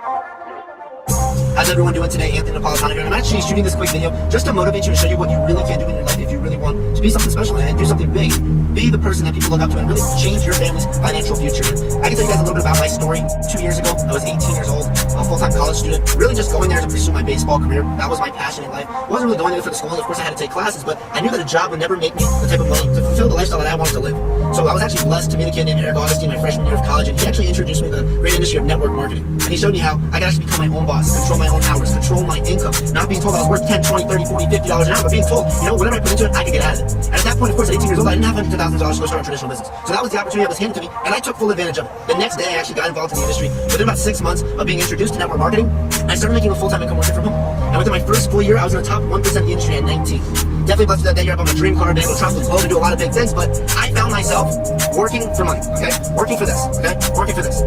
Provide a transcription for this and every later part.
How's everyone doing today? Anthony Napolitano here, and I'm actually shooting this quick video just to motivate you to show you what you really can do in your life if you really want to be something special and do something big. Be the person that people look up to and really change your family's financial future. I can tell you guys a little bit about my story. 2 years ago, I was 18 years old, a full-time college student, really just going there to pursue my baseball career. That was my passion in life. I wasn't really going there for the school. Of course, I had to take classes, but I knew that a job would never make me the type of money to fulfill the lifestyle that I wanted to live. So I was actually blessed to meet a kid named 𝐔𝐿𝐶 my freshman year of college, and he actually introduced me to the great industry of network marketing. And he showed me how I could actually become my own boss, control my own hours, control my income, not being told I was worth 10, 20, 30, 40, 50 dollars an hour, but being told, you know, whatever I put into it, I could get out of it. And at that point, of course, at 18 years old, I didn't have hundreds of thousands of dollars to go start a traditional business. So that was the opportunity that was handed to me, and I took full advantage of it. The next day, I actually got involved in the industry. Within about 6 months of being introduced to network marketing, I started making a full-time income working from home. And within my first full year, I was in the top 1% of the industry at 19. Definitely blessed that day, you're up on my dream car, being able to travel the globe and do a lot of big things, but I found myself working for money, okay? Working for this, okay? Working for this.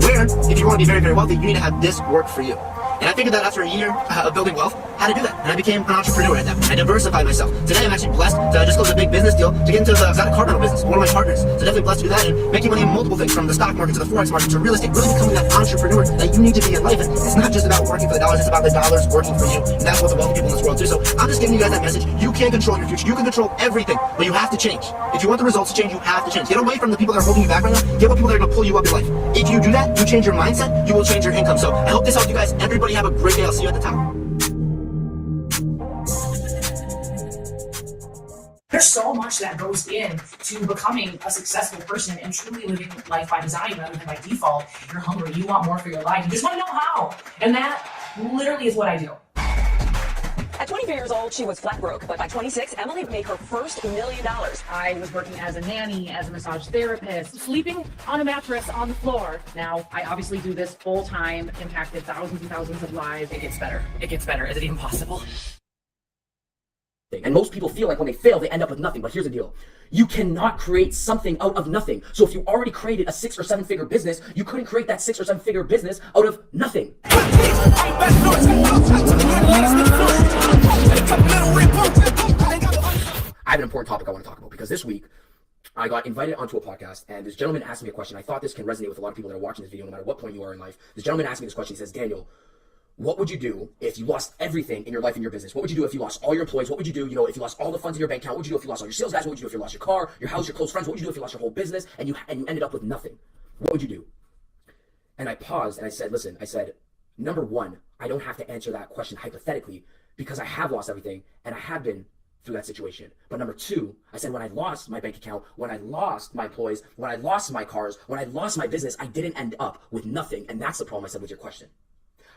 Where, if you want to be very, very wealthy, you need to have this work for you. And I figured that after a year of building wealth, how to do that. And I became an entrepreneur at that point. I diversified myself. Today I'm actually blessed to just close a big business deal to get into the exotic car rental business, one of my partners. So definitely blessed to do that and making money in multiple things, from the stock market to the forex market to real estate, really becoming that entrepreneur that you need to be in life. And it's not just about working for the dollars, it's about the dollars working for you. And that's what the wealthy people in this world do. So I'm just giving you guys that message. You can control your future. You can control everything, but you have to change. If you want the results to change, you have to change. Get away from the people that are holding you back right now. Get with people that are going to pull you up in life. If you do that, you change your mindset, you will change your income. So I hope this helped you guys. Everybody have a great day. I'll see you at the top. There's so much that goes in to becoming a successful person and truly living life by design rather than by default. You're hungry, you want more for your life, you just want to know how. And that literally is what I do. At 23 years old, she was flat broke, but by 26, Emily made her first $1 million. I was working as a nanny, as a massage therapist, sleeping on a mattress on the floor. Now, I obviously do this full time, impacted thousands and thousands of lives. It gets better. It gets better. Is it even possible? And most people feel like when they fail, they end up with nothing. But here's the deal. You cannot create something out of nothing. So if you already created a 6 or 7 figure business, you couldn't create that 6 or 7 figure business out of nothing. I have an important topic I want to talk about, because this week I got invited onto a podcast, and this gentleman asked me a question. I thought this can resonate with a lot of people that are watching this video, no matter what point you are in life. This gentleman asked me this question. He says, Daniel, what would you do if you lost everything in your life and your business? What would you do if you lost all your employees? What would you do, if you lost all the funds in your bank account? What would you do if you lost all your sales guys? What would you do if you lost your car, your house, your close friends? What would you do if you lost your whole business and you ended up with nothing? What would you do? And I paused and I said, listen, number one, I don't have to answer that question hypothetically, because I have lost everything and I have been through that situation. But number two, I said, when I lost my bank account, when I lost my employees, when I lost my cars, when I lost my business, I didn't end up with nothing. And that's the problem, I said, with your question.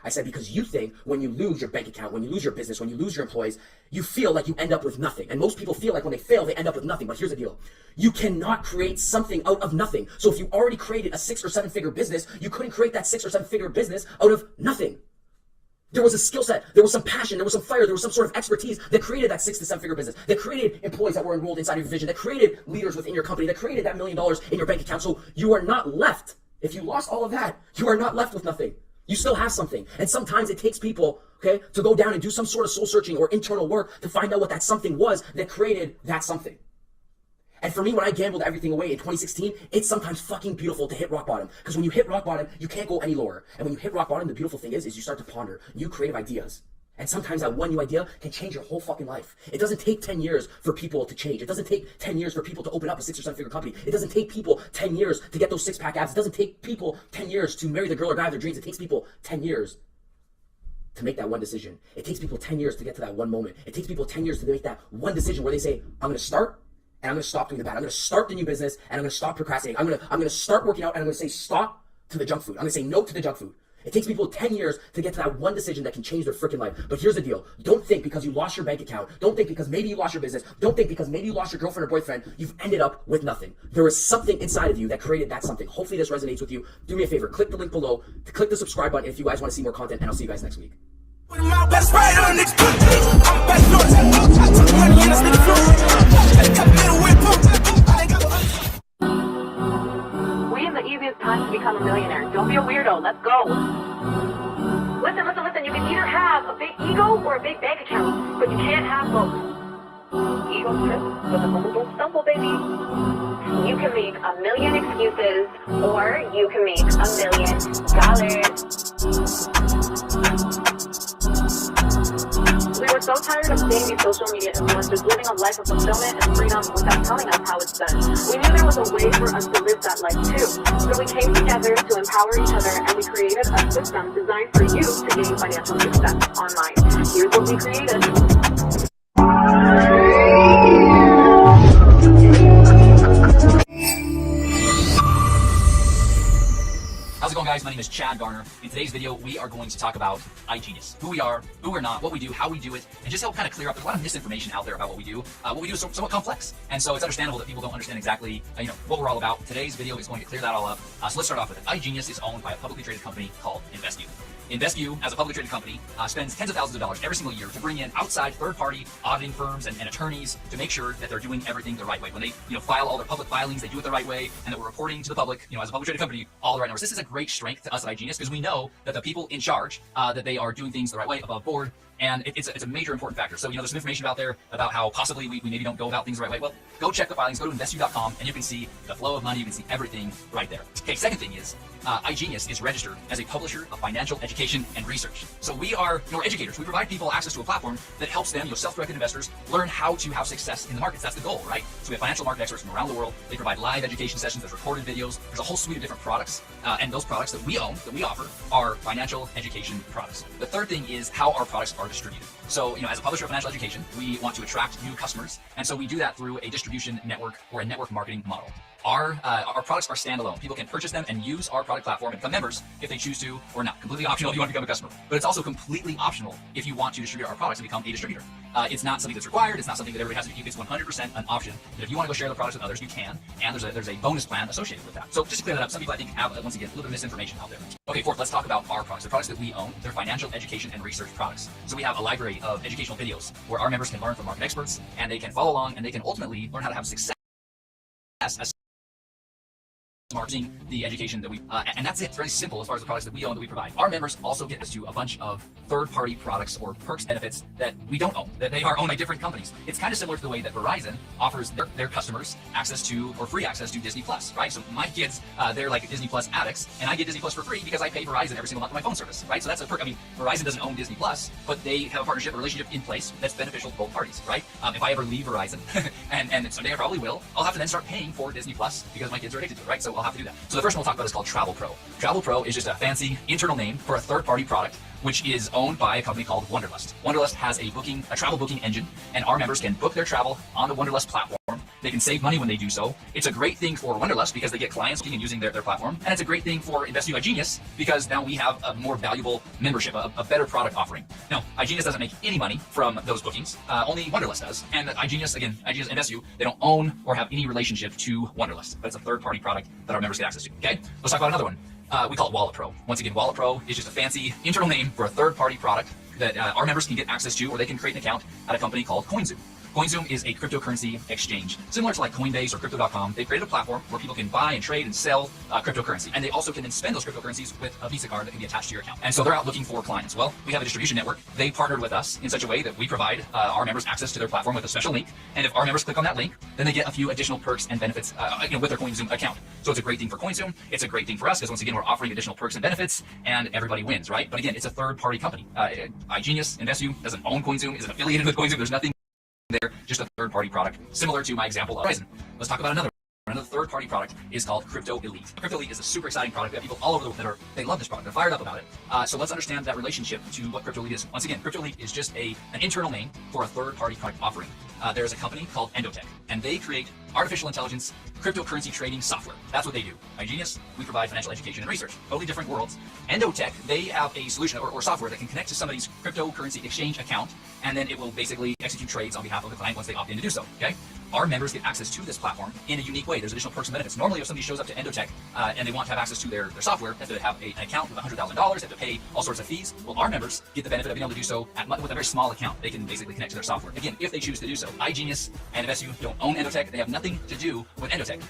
I said, because you think when you lose your bank account, when you lose your business, when you lose your employees, you feel like you end up with nothing. And most people feel like when they fail, they end up with nothing. But here's the deal. You cannot create something out of nothing. So if you already created a 6 or 7 figure business, you couldn't create that 6 or 7 figure business out of nothing. There was a skill set, there was some passion, there was some fire, there was some sort of expertise that created that 6 to 7 figure business, that created employees that were enrolled inside of your division, that created leaders within your company, that created that $1 million in your bank account. So you are not left. If you lost all of that, you are not left with nothing. You still have something. And sometimes it takes people, to go down and do some sort of soul searching or internal work to find out what that something was that created that something. And for me, when I gambled everything away in 2016, it's sometimes fucking beautiful to hit rock bottom. Because when you hit rock bottom, you can't go any lower. And when you hit rock bottom, the beautiful thing is you start to ponder new creative ideas. And sometimes that one new idea can change your whole fucking life. It doesn't take 10 years for people to change. It doesn't take 10 years for people to open up a 6 or 7 figure company. It doesn't take people 10 years to get those 6-pack abs. It doesn't take people 10 years to marry the girl or guy of their dreams. It takes people 10 years to make that one decision. It takes people 10 years to get to that one moment. It takes people 10 years to make that one decision where they say, I'm going to start and I'm going to stop doing the bad. I'm going to start the new business and I'm going to stop procrastinating. I'm going to start working out and I'm going to say stop to the junk food. I'm going to say no to the junk food. It takes people 10 years to get to that one decision that can change their freaking life. But here's the deal. Don't think because you lost your bank account, don't think because maybe you lost your business, don't think because maybe you lost your girlfriend or boyfriend, you've ended up with nothing. There is something inside of you that created that something. Hopefully this resonates with you. Do me a favor, click the link below, click the subscribe button if you guys want to see more content, and I'll see you guys next week. Easiest time to become a millionaire. Don't be a weirdo. Let's go. Listen. You can either have a big ego or a big bank account, but you can't have both. Ego trip, but the humble don't stumble, baby. You can make 1,000,000 excuses, or you can make $1,000,000. so tired of seeing these social media influencers living a life of fulfillment and freedom without telling us how it's done. We knew there was a way for us to live that life too. So we came together to empower each other, and we created a system designed for you to gain financial success online. Here's what we created. How's it going, guys? My name is Chad Garner. In today's video, we are going to talk about iGenius, who we are, who we're not, what we do, how we do it, and just help kind of clear up. There's a lot of misinformation out there about what we do. What we do is somewhat complex, and so it's understandable that people don't understand exactly, what we're all about. Today's video is going to clear that all up. So let's start off with it. iGenius is owned by a publicly traded company called InvestView. InvestView, as a publicly traded company, spends tens of thousands of dollars every single year to bring in outside third-party auditing firms and attorneys to make sure that they're doing everything the right way. When they, file all their public filings, they do it the right way, and that we're reporting to the public, as a publicly traded company, all the right numbers. This is a great strength to us at iGenius because we know that the people in charge, that they are doing things the right way, above board. And it's a major important factor. So, there's some information out there about how possibly we maybe don't go about things the right way. Well, go check the filings, go to investview.com, and you can see the flow of money, you can see everything right there. Okay, second thing is, iGenius is registered as a publisher of financial education and research. So we are, we're educators. We provide people access to a platform that helps them, self-directed investors, learn how to have success in the markets. That's the goal, right? So we have financial market experts from around the world. They provide live education sessions, there's recorded videos, there's a whole suite of different products, and those products that we own, that we offer, are financial education products. The third thing is how our products are distributed. So, as a publisher of financial education, we want to attract new customers, and so we do that through a distribution network or a network marketing model. Our products are standalone. People can purchase them and use our product platform and become members if they choose to, or not. Completely optional if you want to become a customer. But it's also completely optional if you want to distribute our products and become a distributor. It's not something that's required. It's not something that everybody has to do. It's 100% an option. But if you want to go share the products with others, you can. And there's a bonus plan associated with that. So just to clear that up, some people I think have, once again, a little bit of misinformation out there. Okay, fourth, let's talk about our products. The products that we own, they're financial education and research products. So we have a library of educational videos where our members can learn from market experts, and they can follow along, and they can ultimately learn how to have success as marketing the education that we, and that's it. It's very simple as far as the products that we own, that we provide. Our members also get us to a bunch of third-party products or perks, benefits that we don't own, that they are owned by different companies. It's kind of similar to the way that Verizon offers their customers access to, or free access to, Disney Plus, right? So my kids, they're like Disney Plus addicts, and I get Disney Plus for free because I pay Verizon every single month on my phone service, right? So that's a perk. I mean, Verizon doesn't own Disney Plus, but they have a partnership, a relationship in place that's beneficial to both parties, right? If I ever leave Verizon, and someday I probably will, I'll have to then start paying for Disney Plus because my kids are addicted to it, right? So I'll have to do that. So the first one we'll talk about is called Travel Pro. Travel Pro is just a fancy internal name for a third-party product, which is owned by a company called Wonderlust. Wonderlust has a travel booking engine, and our members can book their travel on the Wonderlust platform. They can save money when they do so. It's a great thing for Wonderlust because they get clients looking and using their platform, and it's a great thing for InvestView iGenius because now we have a more valuable membership, a better product offering. Now, iGenius doesn't make any money from those bookings, only Wonderlust does. And iGenius, again, iGenius and InvestView, they don't own or have any relationship to Wonderlust, but it's a third-party product that our members get access to. Okay, let's talk about another one. We call it Wallet Pro. Once again, Wallet Pro is just a fancy internal name for a third-party product that our members can get access to, or they can create an account at a company called CoinZoom. CoinZoom is a cryptocurrency exchange. Similar to like Coinbase or Crypto.com, they've created a platform where people can buy and trade and sell cryptocurrency. And they also can then spend those cryptocurrencies with a Visa card that can be attached to your account. And so they're out looking for clients. Well, we have a distribution network. They partnered with us in such a way that we provide our members access to their platform with a special link. And if our members click on that link, then they get a few additional perks and benefits with their CoinZoom account. So it's a great thing for CoinZoom. It's a great thing for us because once again, we're offering additional perks and benefits, and everybody wins, right? But again, it's a third-party company. iGenius, InvestView, doesn't own CoinZoom, isn't affiliated with CoinZoom. There's nothing there, just a third-party product, similar to my example of Verizon. Let's talk about another. Another third-party product is called Crypto Elite. Crypto Elite is a super exciting product. We have people all over the world they love this product. They're fired up about it. So let's understand that relationship to what Crypto Elite is. Once again, Crypto Elite is just an internal name for a third-party product offering. There's a company called Endotech, and they create artificial intelligence cryptocurrency trading software. That's what they do. iGenius, we provide financial education and research. Totally different worlds. Endotech, they have a solution or software that can connect to somebody's cryptocurrency exchange account, and then it will basically execute trades on behalf of the client once they opt in to do so. Okay? Our members get access to this platform in a unique way. There's additional perks and benefits. Normally, if somebody shows up to Endotech and they want to have access to their software, they have to have an account with $100,000, they have to pay all sorts of fees. Well, our members get the benefit of being able to do so with a very small account. They can basically connect to their software. Again, if they choose to do so. iGenius and InvestView don't own Endotech. They have nothing to do with Endotech.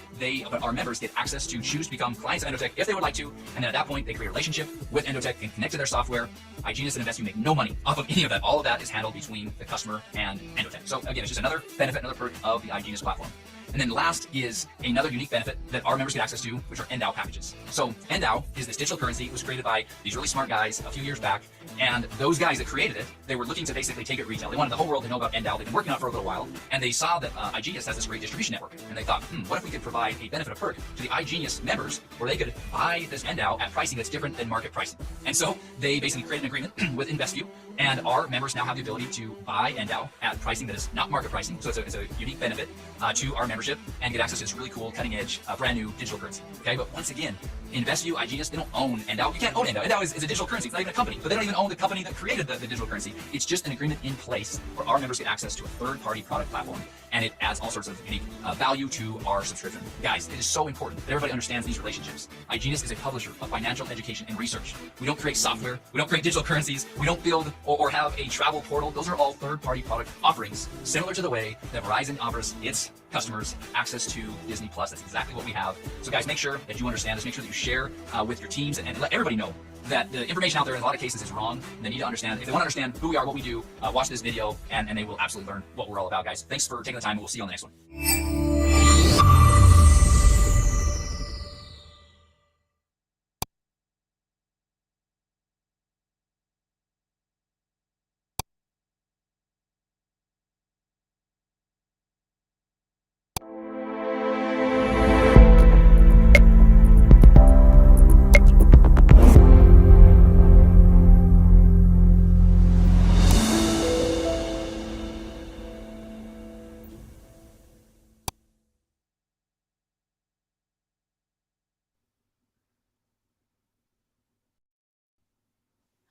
But our members get access to choose to become clients of Endotech if they would like to, and then at that point, they create a relationship with Endotech and connect to their software. iGenius and InvestView make no money off of any of that. All of that is handled between the customer and Endotech. So again, it's just another benefit, another perk of the iGenius platform. And then last is another unique benefit that our members get access to, which are 𝐷AO packages. So 𝐷AO is this digital currency. It was created by these really smart guys a few years back. And those guys that created it, they were looking to basically take it retail. They wanted the whole world to know about 𝐷AO. They've been working on it for a little while. And they saw that iGenius has this great distribution network. And they thought, what if we could provide a benefit of perk to the iGenius members where they could buy this 𝐷AO at pricing that's different than market pricing. And so they basically created an agreement with InvestView. And our members now have the ability to buy 𝐷AO at pricing that is not market pricing. So it's a unique benefit to our membership and get access to this really cool, cutting edge, brand new digital currency. Okay, but once again, InvestView, iGenius, they don't own 𝐷AO. You can't own 𝐷AO. 𝐷AO is a digital currency. It's not even a company, but they don't even own the company that created the digital currency. It's just an agreement in place where our members get access to a third-party product platform, and it adds all sorts of unique value to our subscription. Guys, it is so important that everybody understands these relationships. iGenius is a publisher of financial education and research. We don't create software. We don't create digital currencies. We don't build or have a travel portal. Those are all third-party product offerings, similar to the way that Verizon offers its customers access to Disney+. That's exactly what we have. So guys, make sure that you understand this. Make sure that you share with your teams and let everybody know that the information out there in a lot of cases is wrong. They need to understand. If they want to understand who we are, what we do, watch this video, and they will absolutely learn what we're all about, guys. Thanks for taking the time, and we'll see you on the next one.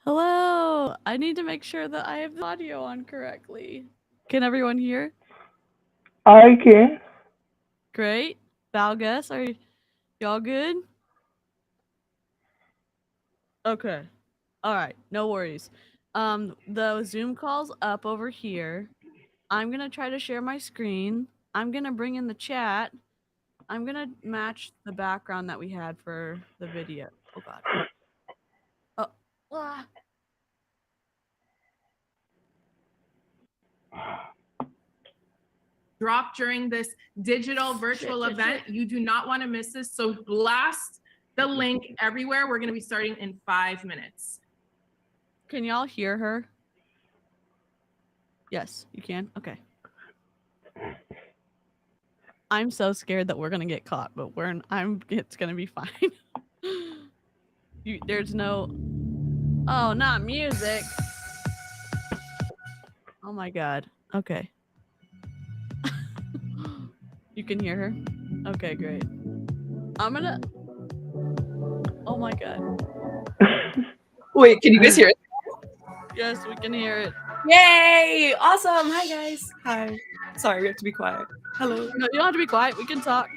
Hello. I need to make sure that I have the audio on correctly. Can everyone hear? I can. Great. Valgus, are y'all good? Okay. All right. No worries. The Zoom call's up over here. I'm going to try to share my screen. I'm going to bring in the chat. I'm going to match the background that we had for the video. Oh, God. Oh. Ah. Drop during this digital virtual event. You do not want to miss this. So blast the link everywhere. We're going to be starting in 5 minutes. Can y'all hear her? Yes, you can. Okay. I'm so scared that we're gonna get caught, but it's gonna be fine. There's no. Oh, not music. Oh my God. Okay. You can hear her? Okay, great. I'm gonna. Oh my God. Wait, can you guys hear it? Yes, we can hear it. Yay! Awesome. Hi, guys. Hi. Sorry, we have to be quiet. Hello. No, you don't have to be quiet. We can talk.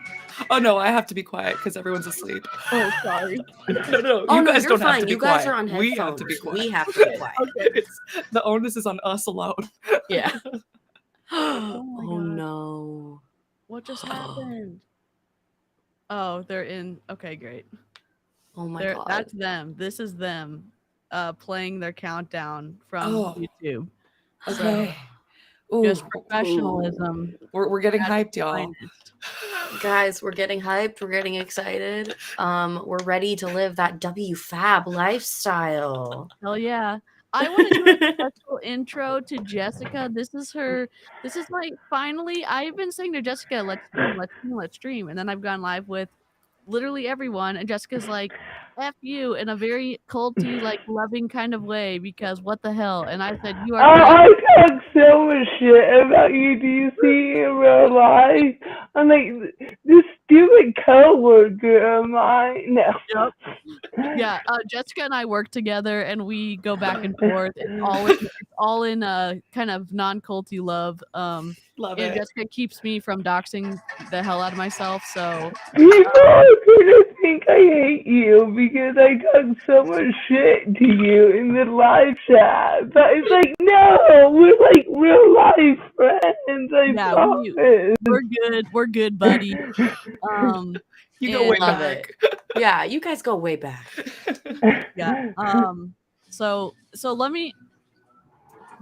Oh, no, I have to be quiet because everyone's asleep. Oh, sorry. No, Oh, you no, guys you're don't fine. have to be You guys quiet. are on headphones. We have to be quiet. We have to be quiet. Okay. The onus is on us alone. Yeah. Oh, Oh, no. What just happened? Oh, they're in. Okay, great. Oh my They're, God. that's them. This is them playing their countdown from YouTube. Okay. So, just professionalism. We're getting hyped, y'all. Guys, we're getting hyped. We're getting excited. We're ready to live that WFAB lifestyle. Hell yeah. I want to do a special intro to Jessica. This is like finally, I've been saying to Jessica, let's stream. And then I've gone live with literally everyone. And Jessica's like, F you, in a very culty, like loving kind of way, because what the hell? And I said, you are. I talk so much shit about you, DeeCee, in real life. I'm like, this stupid coworker of mine. No. Yep. Yeah, Jessica and I work together, and we go back and forth. It's all in a kind of non-culty love. Love and it. Jessica keeps me from doxing the hell out of myself. So People are gonna think I hate you because I talk so much shit to you in the live chat. But it's like, no, we're like real life friends. I promise. We're good, buddy. You go way Love back. it. Yeah, you guys go way back. Yeah. So let me.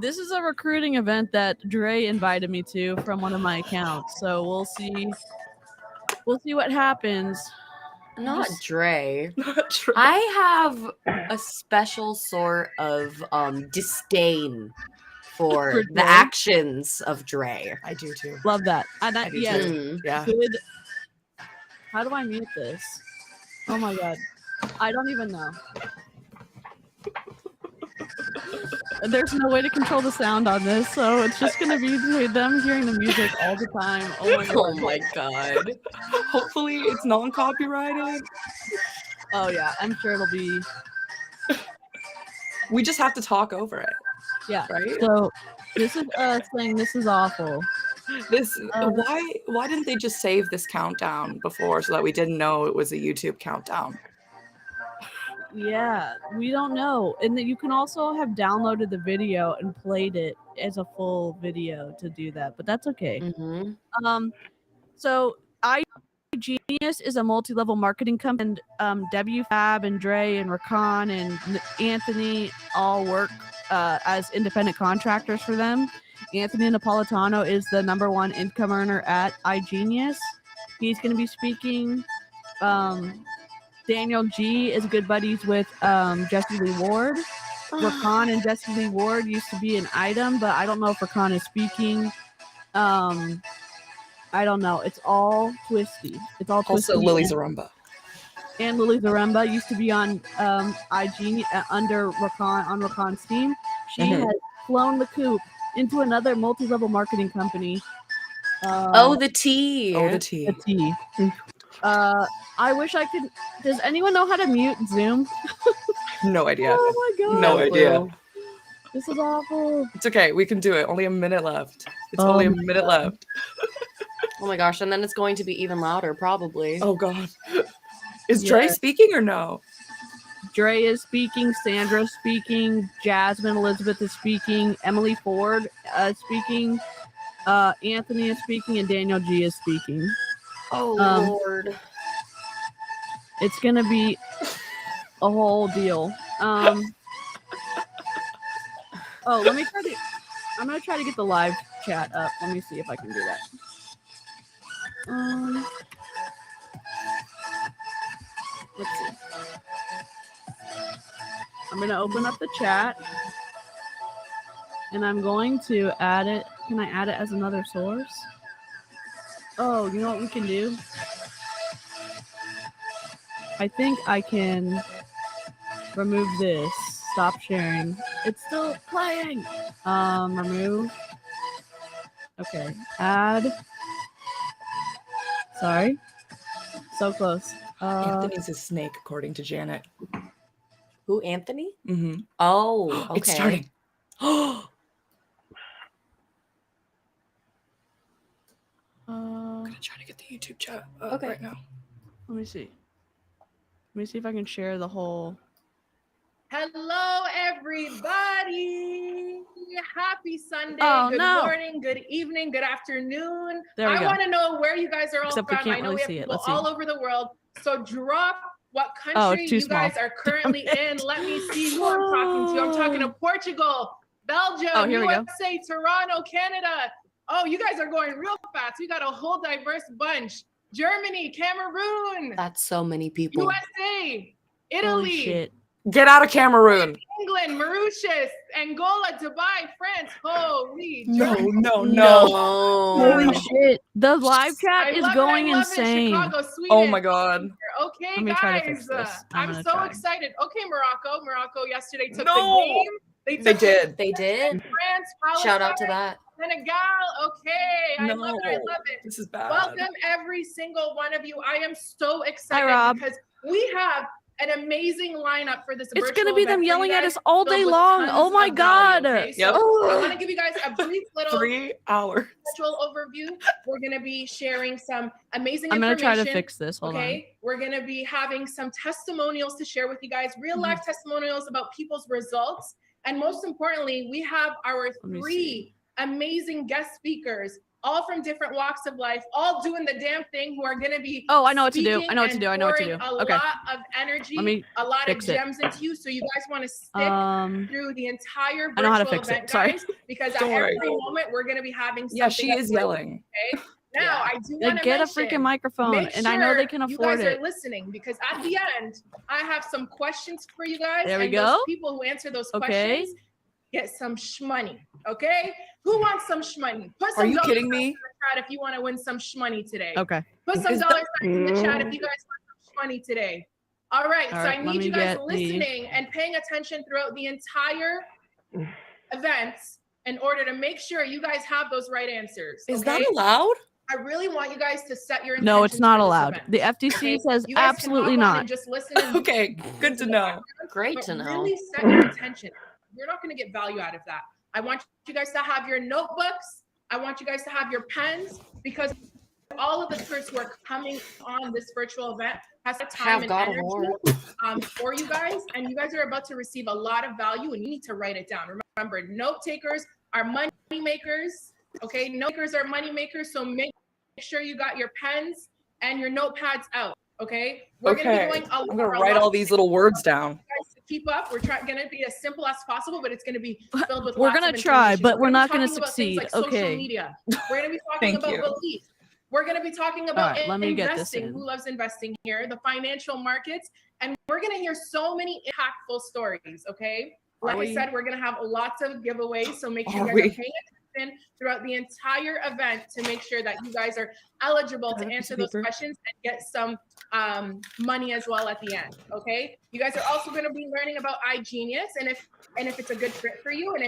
This is a recruiting event that Dre invited me to from one of my accounts. So we'll see. We'll see what happens. Not Dre. Not true. I have a special sort of disdain for For the Dre? actions of Dre. I do too. Love that. I do yes. too. Yeah. Good. How do I mute this? Oh my god. I don't even know. There's no way to control the sound on this, so it's just gonna be them hearing the music all the time. Oh my god. Oh my god. Hopefully it's non-copyrighted. Oh yeah, I'm sure it'll be. We just have to talk over it. Yeah. Right? So this is us saying this is awful. This why didn't they just save this countdown before so that we didn't know it was a YouTube countdown? Yeah, we don't know. And then you can also have downloaded the video and played it as a full video to do that, but that's okay. Mm-hmm. So iGenius is a multi-level marketing company, and WFABBY and Dre and Rakan and Anthony all work as independent contractors for them. Anthony Napolitano is the #1 income earner at iGenius. He's going to be speaking. Daniel G is good buddies with Jesse Lee Ward. Rakan and Jesse Lee Ward used to be an item, but I don't know if Rakan is speaking. I don't know. It's all twisty. It's all twisty. Also, Lily Zaremba. And Lily Zaremba used to be on iGenius under Rakan on Rakan's team. She has flown the coop into another multi-level marketing company. The tea. The tea. The tea. I wish I could. Does anyone know how to mute Zoom? No idea. Oh my god. No idea. This is awful. It's okay. We can do it. Only a minute left. It's only a minute left. Oh my gosh. And then it's going to be even louder, probably. Oh god. Is Dre speaking or no? Dre is speaking. Sandra's speaking. Jasmine Elizabeth is speaking. Emily Ford is speaking. Anthony is speaking. And Daniel G is speaking. Oh Lord. It's gonna be a whole deal. Oh, let me try to. I'm gonna try to get the live chat up. Let me see if I can do that. Let's see. I'm gonna open up the chat, and I'm going to add it. Can I add it as another source? Oh, you know what we can do? I think I can remove this. Stop sharing. It's still playing. Remove. Okay. Add. Sorry. So close. Anthony's a snake, according to Janet. Who, Anthony? Mm-hmm. Oh, okay. It's starting. I'm gonna try to get the YouTube chat up right now. Let me see. Let me see if I can share the whole. Hello, everybody. Happy Sunday. Oh, good no. morning, good evening, good afternoon. There we I go. want to know where you guys are all Except we from. can't I know really we have see it. people Let's see. all over the world. So drop what Oh, country it's too you small. guys are currently in. Let me see who I'm talking to. I'm talking to Portugal, Belgium, Oh, here we go. USA, Toronto, Canada. Oh, you guys are going real fast. We got a whole diverse bunch. Germany, Cameroon, That's so many people. USA, Holy Italy, shit. Get out of Cameroon. England, Mauritius, Angola, Dubai, France. Holy No. Holy shit. The live chat is going insane. Chicago, Sweden. Oh my god. Okay, Let me try to fix guys. this. I'm gonna so try. excited. Okay, Morocco yesterday took No. the game. They took did. They did. France, Palestine, Shout out to that. Senegal. Okay, I love it. I love it. This is bad. Welcome every single one of you. I am so excited Rob. because we have an amazing lineup for this. It's gonna virtual be event them for you yelling at guys, us all filled day with long. tons Oh my of god. value, okay? Yep. So I want to give you guys a brief little 3 hours. virtual overview. We're going to be sharing some amazing I'm gonna information. try to fix this. Hold on. We're going to be having some testimonials to share with you guys, real life testimonials about people's results. And most importantly, we have our me 3 amazing guest speakers all from different walks of life, all doing the damn thing, who are going to be Oh, I know what to do. speaking I know what to and do. I know what to pouring do. a Okay. lot of energy, Let me a lot of fix it. gems into you. So you guys want to stick through the entire I know how to virtual fix it. event, Sorry. guys, because at Don't worry. every moment we're going to be having something. Yeah, she that's is great, yelling. Okay. Now I do They want to get a mention, freaking microphone, make and I know they sure can you afford guys it. are listening, because at the end I have some questions for you guys. There we and go. those people who answer those Okay. questions get some shmoney. Okay. Who wants some shmoney? Put some Are you dollars kidding in me? the chat if you want to win some shmoney today. Okay. Put some Is dollar signs in the chat if you guys want some money today. All right, All so right, I let need me you guys get the- listening and paying attention throughout the entire events in order to make sure you guys have those right answers. Is okay? that allowed? I really want you guys to set your No, it's intentions not for this allowed. event, The FTC okay? says You guys can absolutely hop on not. and just listen and Okay, good to know. Great but to know. really set your intention. You're not going to get value out of that. I want you guys to have your notebooks. I want you guys to have your pens, because all of the tourists who are coming on this virtual event has time and got a energy whore. for you guys, and you guys are about to receive a lot of value, and you need to write it down. Remember, note takers are money makers. Okay, note takers are money makers. So make sure you got your pens and your notepads out. Okay, we're gonna be going I'm gonna write all these little words down. guys to keep up. We're gonna be as simple as possible, but it's gonna be filled with. We're lots gonna of try, information. but we're gonna not be gonna talking about things succeed. like social Okay. media. We're gonna be talking Thank about you. belief. We're gonna be talking about right, let me get this investing. in. Who loves investing here? The financial markets, and we're gonna hear so many impactful stories. Okay, like I said, we're gonna have lots of giveaways. So make sure you guys are paying attention throughout the entire event to make sure that you guys are eligible to answer those questions and get some money as well at the end. Okay, you guys are also going to be learning about iGenius, and if it's a good fit for you, and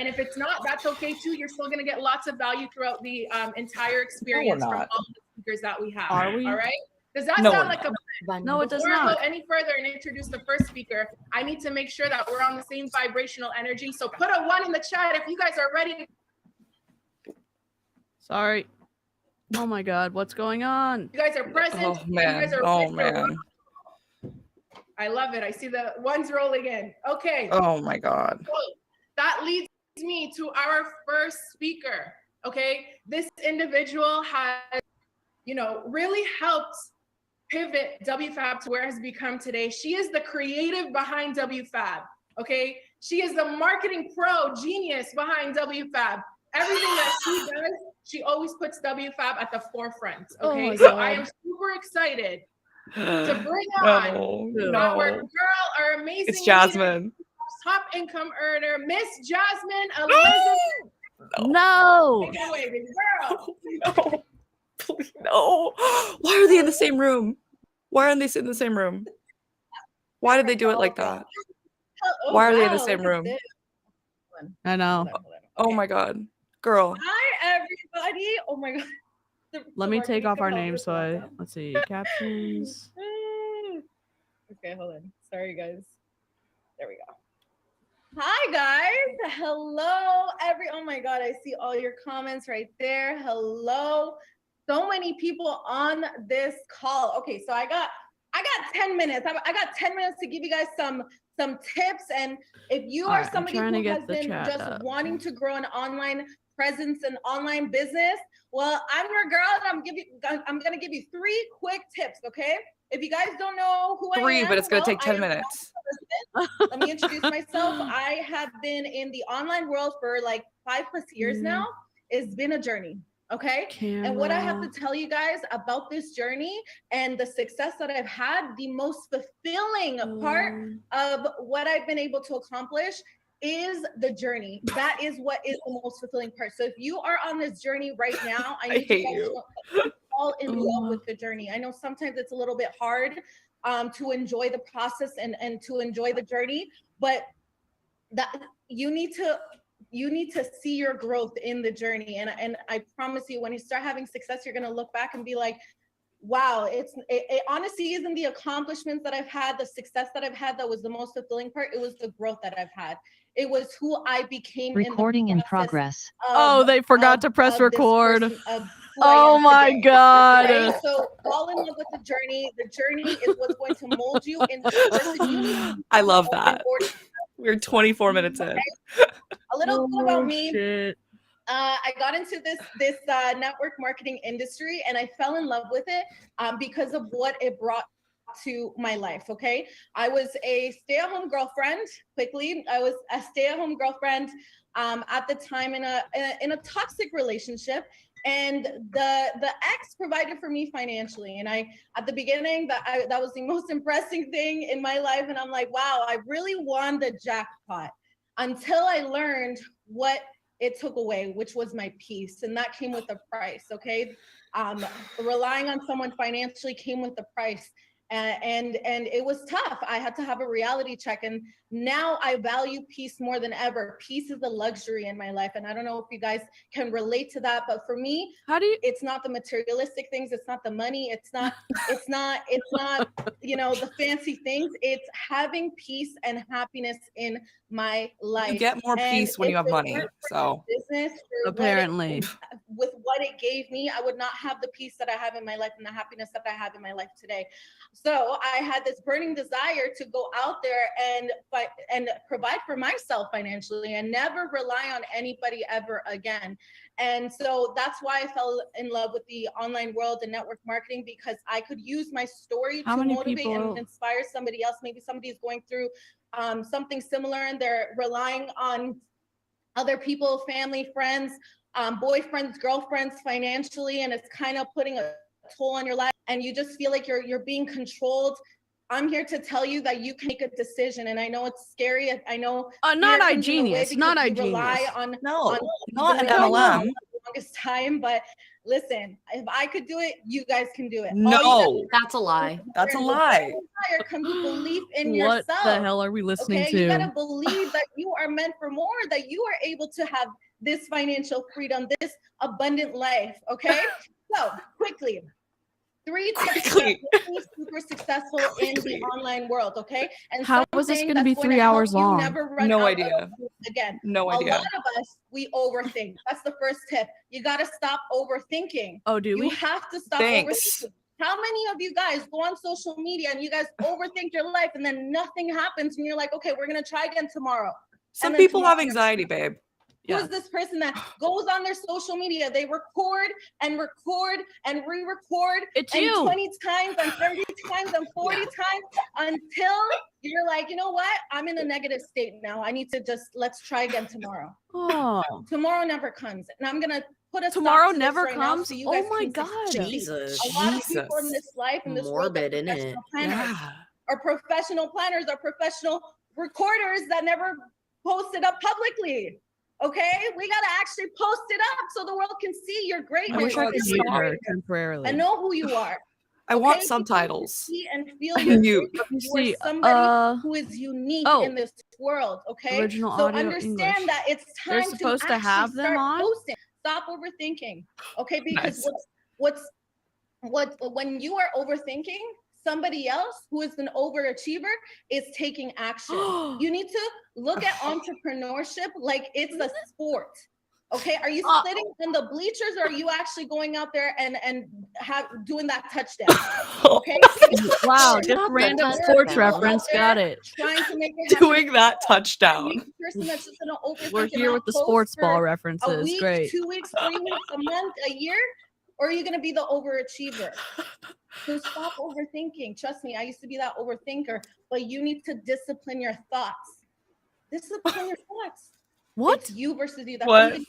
if it's not, that's okay too. You're still going to get lots of value throughout the entire experience from not. all the speakers that we have. Are we? All right, does that No, sound we're like a No, it does Before I not. go any further and introduce the first speaker, I need to make sure that we're on the same vibrational energy. So put a 1 in the chat if you guys are ready. Sorry. Oh my God, what's going on? You guys are present. Oh You man. guys are Oh ready. man. I love it. I see the ones rolling in. Okay. Oh my God. So that leads me to our first speaker. Okay. This individual has, really helped pivot WFAB to where it has become today. She is the creative behind WFAB. Okay. She is the marketing pro genius behind WFAB. Everything that she does, she always puts WFAB at the forefront. Okay. my So God. I am super excited to bring on our girl, our amazing It's leader, Jasmine. top income earner, Miss Jasmine Elizabeth. No. Take it away, baby girl. No. Please, no. Why are they in the same room? Why aren't they in the same room? Why did they do it like that? Why are they in the same room? I know. Oh my God. Girl. Hi, everybody. Oh my God. Let me take off our names so let's see, captions. Okay, hold on. Sorry, guys. There we go. Hi, guys. Hello, oh my God, I see all your comments right there. Hello. So many people on this call. Okay, so I got 10 minutes. I got 10 minutes to give you guys some tips. And if you are somebody who has been just wanting to grow an online presence and online business, well, I'm your girl, and I'm gonna give you 3 quick tips. Okay, if you guys don't know who I am, 3, but it's gonna take 10 minutes. Let me introduce myself. I have been in the online world for like 5+ years now. It's been a journey. Okay. And what I have to tell you guys about this journey and the success that I've had, the most fulfilling part of what I've been able to accomplish is the journey. That is what is the most fulfilling part. So if you are on this journey right now, I need you guys to fall in love with the journey. I know sometimes it's a little bit hard to enjoy the process and to enjoy the journey, but that you need to see your growth in the journey. And I promise you, when you start having success, you're going to look back and be like, wow, it honestly isn't the accomplishments that I've had, the success that I've had that was the most fulfilling part. It was the growth that I've had. It was who I became. Recording in progress. Oh, they forgot to press record. Oh my God. Right? So fall in love with the journey. The journey is what's going to mold you into the person you need to be. I love that. We're 24 minutes in. A little bit about me. Shit. I got into this network marketing industry, and I fell in love with it because of what it brought to my life. Okay, I was a stay-at-home girlfriend. Quickly, I was a stay-at-home girlfriend at the time in a toxic relationship. And the ex provided for me financially. And at the beginning, that was the most impressive thing in my life. And I'm like, wow, I really won the jackpot, until I learned what it took away, which was my peace. And that came with a price. Okay. Relying on someone financially came with a price. And it was tough. I had to have a reality check. And now I value peace more than ever. Peace is a luxury in my life. And I don't know if you guys can relate to that, but for me, it's not the materialistic things. It's not the money. It's not, you know, the fancy things. It's having peace and happiness in my life. You get more peace when you have money. So business, apparently, with what it gave me, I would not have the peace that I have in my life and the happiness that I have in my life today. So I had this burning desire to go out there and provide for myself financially and never rely on anybody ever again. And so that's why I fell in love with the online world and network marketing, because I could use my story to motivate and inspire somebody else. Maybe somebody is going through something similar and they're relying on other people, family, friends, boyfriends, girlfriends financially, and it's kind of putting a toll on your life, and you just feel like you're being controlled. I'm here to tell you that you can make a decision. And I know it's scary. I know not iGenius, not iGenius. Not an MLM. Longest time, but listen, if I could do it, you guys can do it. No, that's a lie. That's a lie. Comes belief in yourself. What the hell are we listening to? You gotta believe that you are meant for more, that you are able to have this financial freedom, this abundant life. Okay, so quickly. 3 tips to be super successful in the online world, okay? And how is this going to be 3 hours long? No idea. Again, no idea. A lot of us, we overthink. That's the first tip. You got to stop overthinking. Oh, do we? You have to stop overthinking. How many of you guys go on social media and you guys overthink your life and then nothing happens and you're like, okay, we're going to try again tomorrow. Some people have anxiety, babe. Who is this person that goes on their social media? They record and re-record it's and you. 20 times and 30 times and 40 times until you're like, you know what? I'm in a negative state now. I need to let's try again tomorrow. Oh. Tomorrow never comes. And I'm going to put a tomorrow never comes. So you guys oh my God. Jesus. A lot of people in this life, in this morbid, world, isn't it? are professional planners, are professional recorders that never posted up publicly. Okay, we gotta actually post it up so the world can see your greatness. I wish I could meet her temporarily. And know who you are. I want subtitles. See and feel you are somebody who is unique in this world. Okay, original so audio understand English. that it's time They're supposed to have them on. Posting. Stop overthinking. Okay, because when you are overthinking, somebody else who is an overachiever is taking action. You need to look at entrepreneurship like it's a sport. Okay, are you sitting in the bleachers or are you actually going out there and doing that touchdown? Okay. Wow, just random sports reference. Got it. Trying to make it doing that touchdown. Person that's just gonna We're here with the sports ball references. A week, great. 2 weeks, 3 weeks, a month, a year, or are you gonna be the overachiever? So stop overthinking. Trust me, I used to be that overthinker, but you need to discipline your thoughts. Discipline your thoughts. What? It's you versus you. That's what?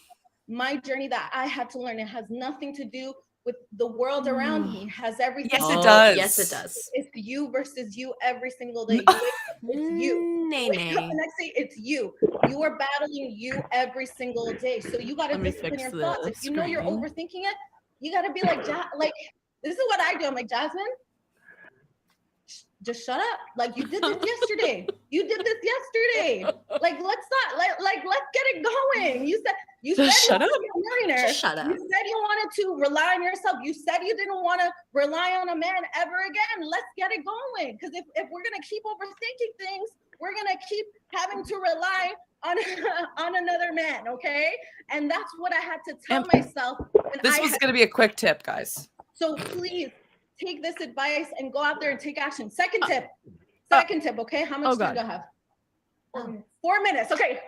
My journey that I had to learn. It has nothing to do with the world around me. It has everything. Yes, it does. Yes, it does. It's you versus you every single day. It's you. Nay, The next day, it's you. You are battling you every single day. So you got to discipline your thoughts. If you know you're overthinking it, you got to be like, this is what I do. I'm like, Jasmine, just shut up. Like, you did this yesterday. You did this yesterday. Like, let's get it going. You said you shut were up. a millionaire. Just shut up. You said you wanted to rely on yourself. You said you didn't want to rely on a man ever again. Let's get it going. Because if we're gonna keep overthinking things, we're gonna keep having to rely on another man. Okay, and that's what I had to tell myself. This was gonna be a quick tip, guys. So please take this advice and go out there and take action. Second tip. Okay, how much time do I have? 4 minutes. Okay.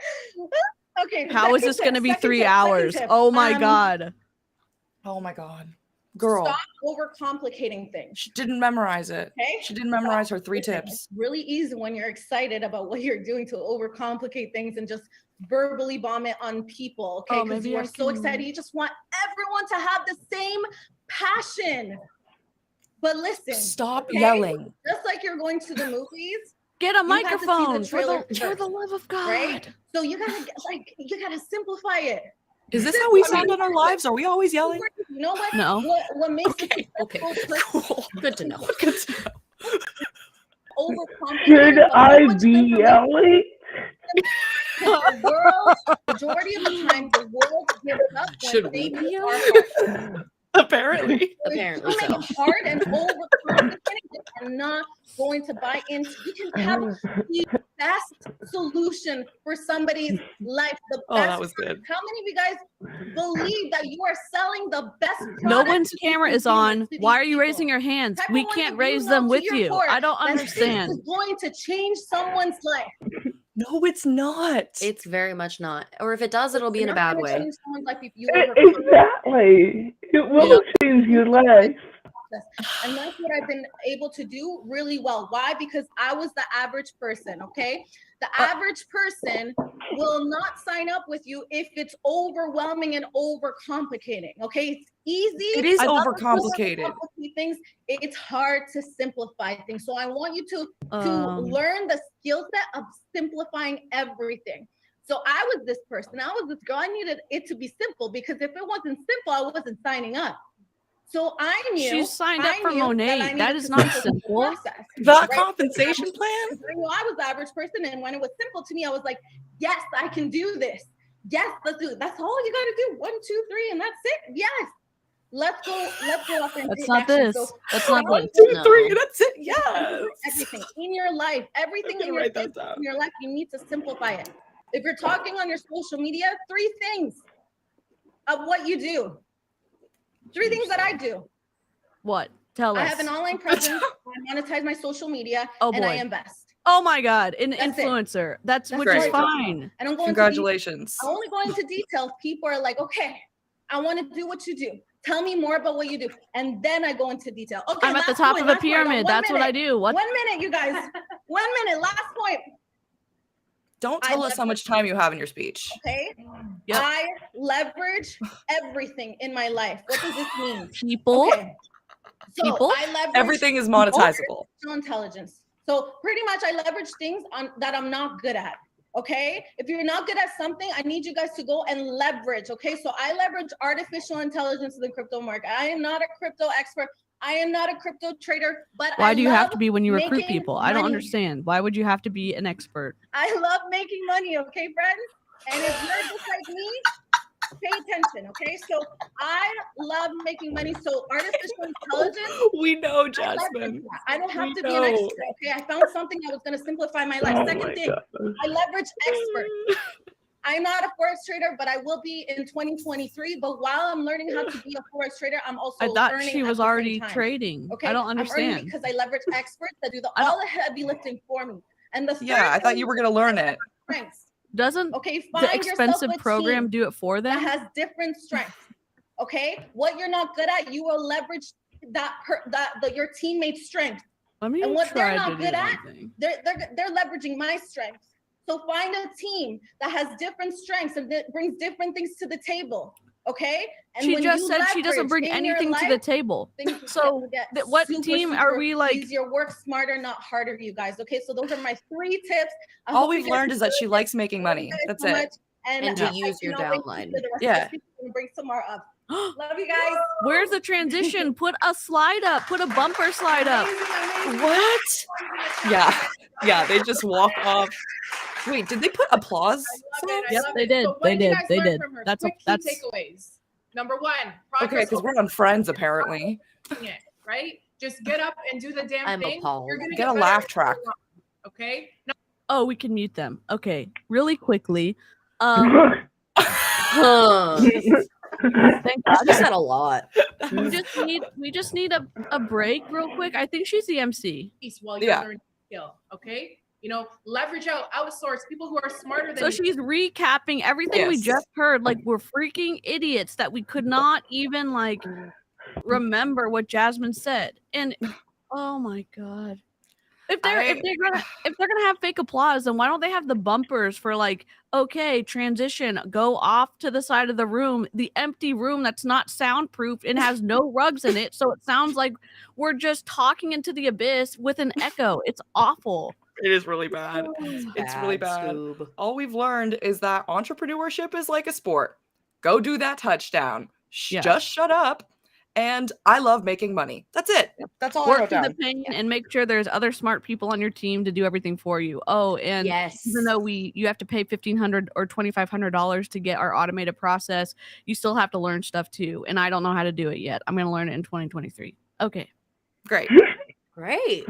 Okay. How is this going to be 3 hours? Oh my God. Oh my God. Girl. Stop overcomplicating things. She didn't memorize it. Okay? She didn't memorize her 3 Listen, tips. It's really easy when you're excited about what you're doing to overcomplicate things and just verbally bomb it on people. Okay, because you are so excited. You just want everyone to have the same passion. But listen, stop yelling. Just like you're going to the movies, get a you have to see microphone the trailer for the love of God. right? So you gotta simplify it. Is this how we sound in our lives? Are we always yelling? You know what? No. What makes Okay. Cool. Good to know. Good to know. overcomplicated? Should I be yelling? The world, majority of the time, the world gives up when Should we things be are hard. Apparently. Apparently If you so. make it hard and overcomplicated, you are not going to buy into. You can have the best solution for somebody's life. The best. Oh, that was good. How many of you guys believe that you are selling the best product? No one's you camera can is do on. to Why these are you people? raising your hands? Type We of one can't that raise you them know with to your you. core I don't that this understand. is going to change someone's life. No, it's not. It's very much not. Or if it does, it'll be in a You're bad gonna way. change someone's life if you overcome Exactly. It will change your life. And that's what I've been able to do really well. Why? Because I was the average person, okay? The average person will not sign up with you if it's overwhelming and overcomplicating, okay? It's easy. It is I love to overcomplicated. overcomplicate things. It's hard to simplify things. So I want you to learn the skill set of simplifying everything. So I was this person. I was this girl. I needed it to be simple because if it wasn't simple, I wasn't signing up. So I knew She signed up for I knew Monet. That needed is to not simplify the simple. process, That right? compensation plan? I knew I was the average person, and when it was simple to me, I was like, "Yes, I can do this. Yes, let's do it. That's all you got to do. 1, 2, 3, and that's it. Yes, let's go. Let's go up and That's take not action." this. So That's not One, this. two, No. three. That's it. Yes. everything in your life, everything I'm in gonna your write that business, down. in your life, you need to simplify it. If you're talking on your social media, 3 things of what you do. 3 things that I do. What? Tell us. I have an online presence. I monetize my social media, Oh, and I boy. invest. Oh my God, an That's it. influencer. That's which great. is fine. I don't go Congratulations. I only go into details. People are like, okay, I want to do what you do. Tell me more about what you do. And then I go into detail. Okay, I'm at the last top point, of a last point. I got pyramid. 1 That's what I minute. do. What? 1 minute, you guys. 1 minute. Last point. Don't tell us how much time you have in your speech. Okay. Yep. I leverage everything in my life. What does this mean? People. Okay. So People? I leverage Everything is monetizable. artificial intelligence. So pretty much I leverage things that I'm not good at. Okay. If you're not good at something, I need you guys to go and leverage. Okay. So I leverage artificial intelligence in the crypto market. I am not a crypto expert. I am not a crypto trader, but Why I do you have love to be when you recruit making people? I don't money. understand. Why would you have to be an expert? I love making money. Okay, friends. And if you're just like me, pay attention. Okay. So I love making money. So artificial intelligence. We know, I leverage Jasmine. that. I don't have We to be an know. expert. Okay. I found something that was going to simplify my life. Oh Second my thing, God. I leverage experts. I'm not a forex trader, but I will be in 2023. But while I'm learning how to be a forex trader, I'm also I thought learning she at was the same already time. trading. Okay, I don't I'm earning understand. because I leverage experts that do I don't- all the heavy lifting for me. And the third Yeah, I thought thing you were going to learn it. is strengths. Doesn't Okay, the find yourself expensive a program team do it for that them? has different strengths. Okay, what you're not good at, you will leverage your teammate's strength. Let me And what they're try to not do good at, anything. they're leveraging my strengths. So find a team that has different strengths and that brings different things to the table. Okay. And She when just you said she doesn't leverage bring in your anything to the life, table. things So get what super, team super are we like? easier. Work smarter, not harder, you guys. Okay. So those are my 3 tips. I All hope we've you guys learned is that she likes making money. guys That's so it. much. And to I use your cannot wait to downline. see the rest Yeah. of the people and bring some more up. Love you guys. Where's the transition? Put a slide up. Put a bumper slide up. Amazing. What? Yeah. Yeah, they just walk off. Wait, did they put applause? I love it. I Yep, love they it. did. So what They did you did. guys They learn did. from her? That's Quick that's key takeaways. Number 1, Okay, progress because we're on Friends, apparently. over it, right? Just get up and do the damn I'm thing. appalled. You're gonna Get a better laugh at track. what you want, okay? Oh, we can mute them. Okay, really quickly. Huh. Thank God. She said a lot. We just need a break real quick. I think she's the MC. Piece while you're Yeah. learning skill, okay? leverage out, outsource people who are smarter than So you. she's recapping everything we Yes. just heard. Like we're freaking idiots that we could not even like remember what Jasmine said. And oh my god. If they're gonna have fake applause, then why don't they have the bumpers for like, okay, transition, go off to the side of the room, the empty room that's not soundproof and has no rugs in it, so it sounds like we're just talking into the abyss with an echo. It's awful. It is really bad. It's really bad. All we've learned is that entrepreneurship is like a sport. Go do that touchdown. Just shut up. And I love making money. That's it. That's all I Work wrote through down. the pain and make sure there's other smart people on your team to do everything for you. Oh, and even though you have to pay $1,500 or $2,500 to get our automated process, you still have to learn stuff too. And I don't know how to do it yet. I'm going to learn it in 2023. Okay. Great. Great.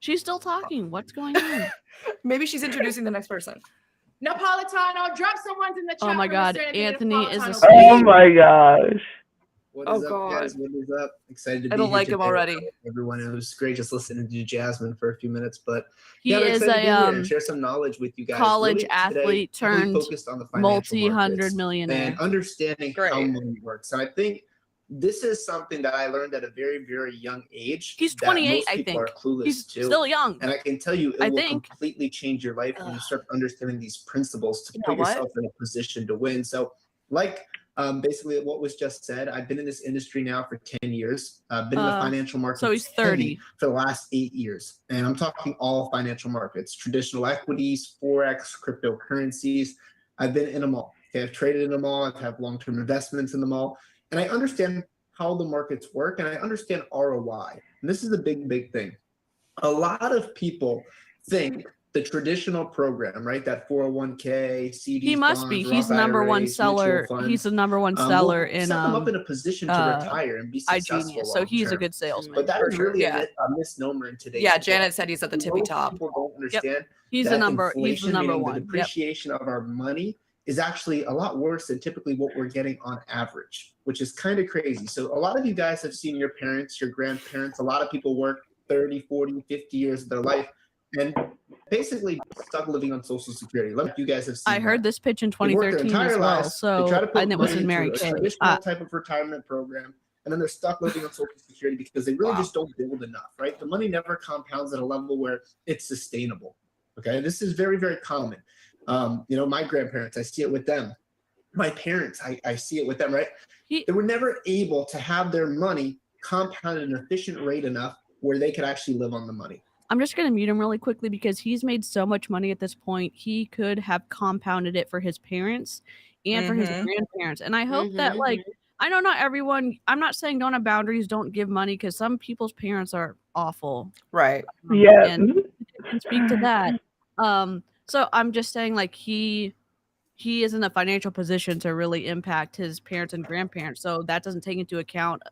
She's still talking. What's going on? Maybe she's introducing the next person. Napolitano, drop someone's in the chat. Oh my for god, Mr. Anthony is Napolitano. asleep. Oh my gosh. What Oh, is up, God. guys? What is up? Excited to be I don't here like him today. already. Everyone, it was great just listening to Jasmine for a few minutes, but He I'm is excited to be here a and share some knowledge with you guys. college Really today, athlete really turned focused on the financial multi-hundred markets millionaire. and understanding how Great. money works. And I think this is something that I learned at a very, very young age. He's that 28, most I people think. are clueless He's to. still young. And I can tell you, it I will think. completely change your life when you start understanding these principles to You put know what? yourself in a position to win. So, like basically what was just said, I've been in this industry now for 10 years. I've been in the financial markets so he's 30 for the last 8 years. And I'm talking all financial markets, traditional equities, Forex, cryptocurrencies. I've been in them all. Okay, I've traded in them all. I've had long-term investments in them all. And I understand how the markets work, and I understand ROI. And this is a big, big thing. A lot of people think the traditional program, right? That 401k, CDs, He must be. He's the number one seller. He's the number one seller in set them up in a position to retire and be successful. iGenius. So he's a long-term. good salesman. But that for is sure. really a misnomer in today's world. Janet said he's at the tippy Most top. People don't understand. He's that the number. He's the inflation, number meaning one. The depreciation of our money is actually a lot worse than typically what we're getting on average, which is kind of crazy. So a lot of you guys have seen your parents, your grandparents, a lot of people work 30, 40, 50 years of their life and basically stuck living on Social Security. Like you guys have seen. I heard this pitch in They work their 2013 as entire well. lives, they try to So put and it was money in Mary into a Kay. traditional type of retirement program, and then they're stuck living on Social Security because they really Wow. just don't build enough, right? The money never compounds at a level where it's sustainable. Okay, this is very, very common. My grandparents, I see it with them. My parents, I see it with them, right? They were never able to have their money compound at an efficient rate enough where they could actually live on the money. I'm just going to mute him really quickly because he's made so much money at this point. He could have compounded it for his parents and for his grandparents. And I hope that, like, I know not everyone, I'm not saying don't have boundaries, don't give money, because some people's parents are awful. Right. Yeah. And I can speak to that. So I'm just saying, like, he is in a financial position to really impact his parents and grandparents. So that doesn't take into account,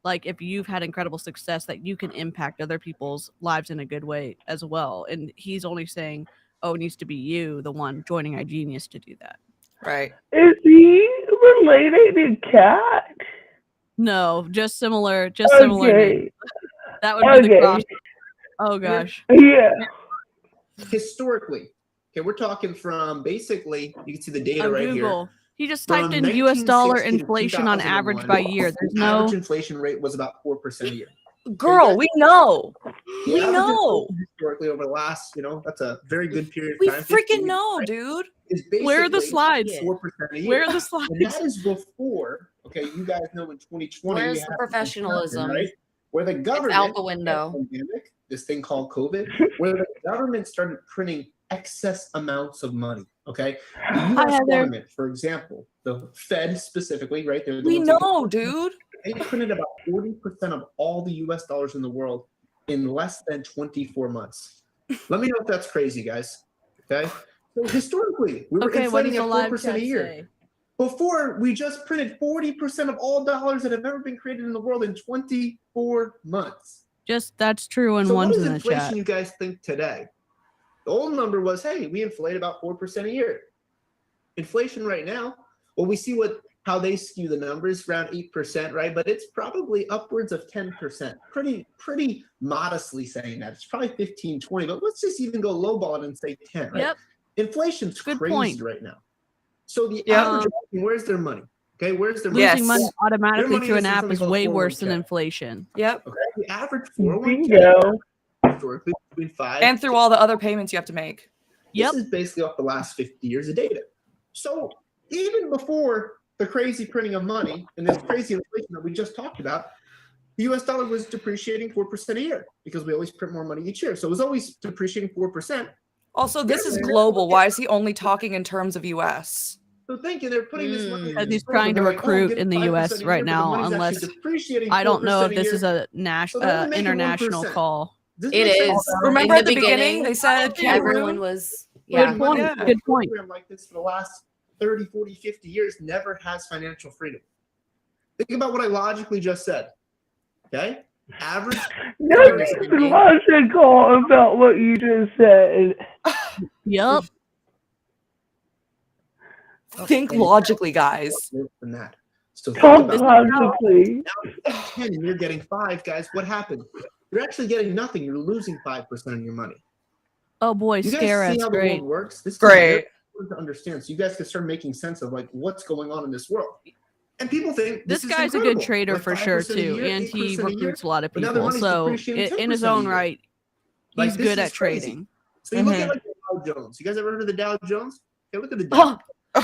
like, if you've had incredible success, that you can impact other people's lives in a good way as well. And he's only saying, oh, it needs to be you, the one joining iGenius, to do that. Right. Is he related to Cat? No, just similar. Just similar. Okay. That would be the cross. Okay. Oh gosh. Yeah. Historically, okay, we're talking from basically, you can see the data On right Google. here. He just From typed in US dollar 1960 to inflation on average 2001, by year. There's the no. average inflation rate was about 4% a year. Girl, we know. The We average know. inflation historically over the last, that's a very good period of We time. freaking know, dude. Is Where are the basically slides? 4% a year. Where are the slides? And that is before, okay, you guys know in 2020. Where's we the had professionalism? right? Where the government, out the window. pandemic, this thing called COVID, where the government started printing excess amounts of money. Okay, the U.S. government, for example, the Fed specifically, right? They're the We ones that- know, dude. They printed about 40% of all the U.S. dollars in the world in less than 24 months. Let me know if that's crazy, guys. Okay, so historically, we were Okay, what inflating does at the live 4% chat a year. say? Before, we just printed 40% of all dollars that have ever been created in the world in 24 months. Just that's true, and So what one's is in the inflation chat. you guys think today? The old number was, hey, we inflate about 4% a year. Inflation right now, Well, we see how they skew the numbers, around 8%, right? But it's probably upwards of 10%. Pretty modestly saying that. It's probably 15, 20, but let's just even go lowball and say 10, right? Yep. Inflation's Good crazy point. right now. So the average, where's their money? Okay, where's their losing money Their automatically money through is an in app something is called way worse than 401k. Yep. Okay, the average 401k Bingo. historically between 5 And through all the other payments you have to make. This is basically off the last 50 years of data. So even before the crazy printing of money and this crazy inflation that we just talked about, the US dollar was depreciating 4% a year because we always print more money each year. So it was always depreciating 4%. Also, this is global. Why is he only talking in terms of US? So thinking they're putting this money Because he's trying to recruit in the U.S. right now, unless I don't know if this is a international call. It is. Remember at the beginning they said everyone was. Good point. Good point. Program like this for the last 30, 40, 50 years never has financial freedom. Think about what I logically just said. Okay? Average. Nothing's logical about what you just said. Yep. Think logically, guys. Than that. So Talk logically. Now, 10 and you're getting 5, guys. What happened? You're actually getting nothing. You're losing 5% of your money. Oh boy, You guys scare see us. how the Great. world works? This is Great. very important to understand, so you guys can start making sense of like what's going on in this world. And people think This is guy's a incredible. good trader Like for sure 5% a too, year, and he 8% a year, recruits a lot of but now their people. money's So depreciating in his 10% a own year. right, Like, he's this good is at crazy. trading. So you look at like the Dow Jones. You guys ever heard of the Dow Jones? Okay, look at the Dow.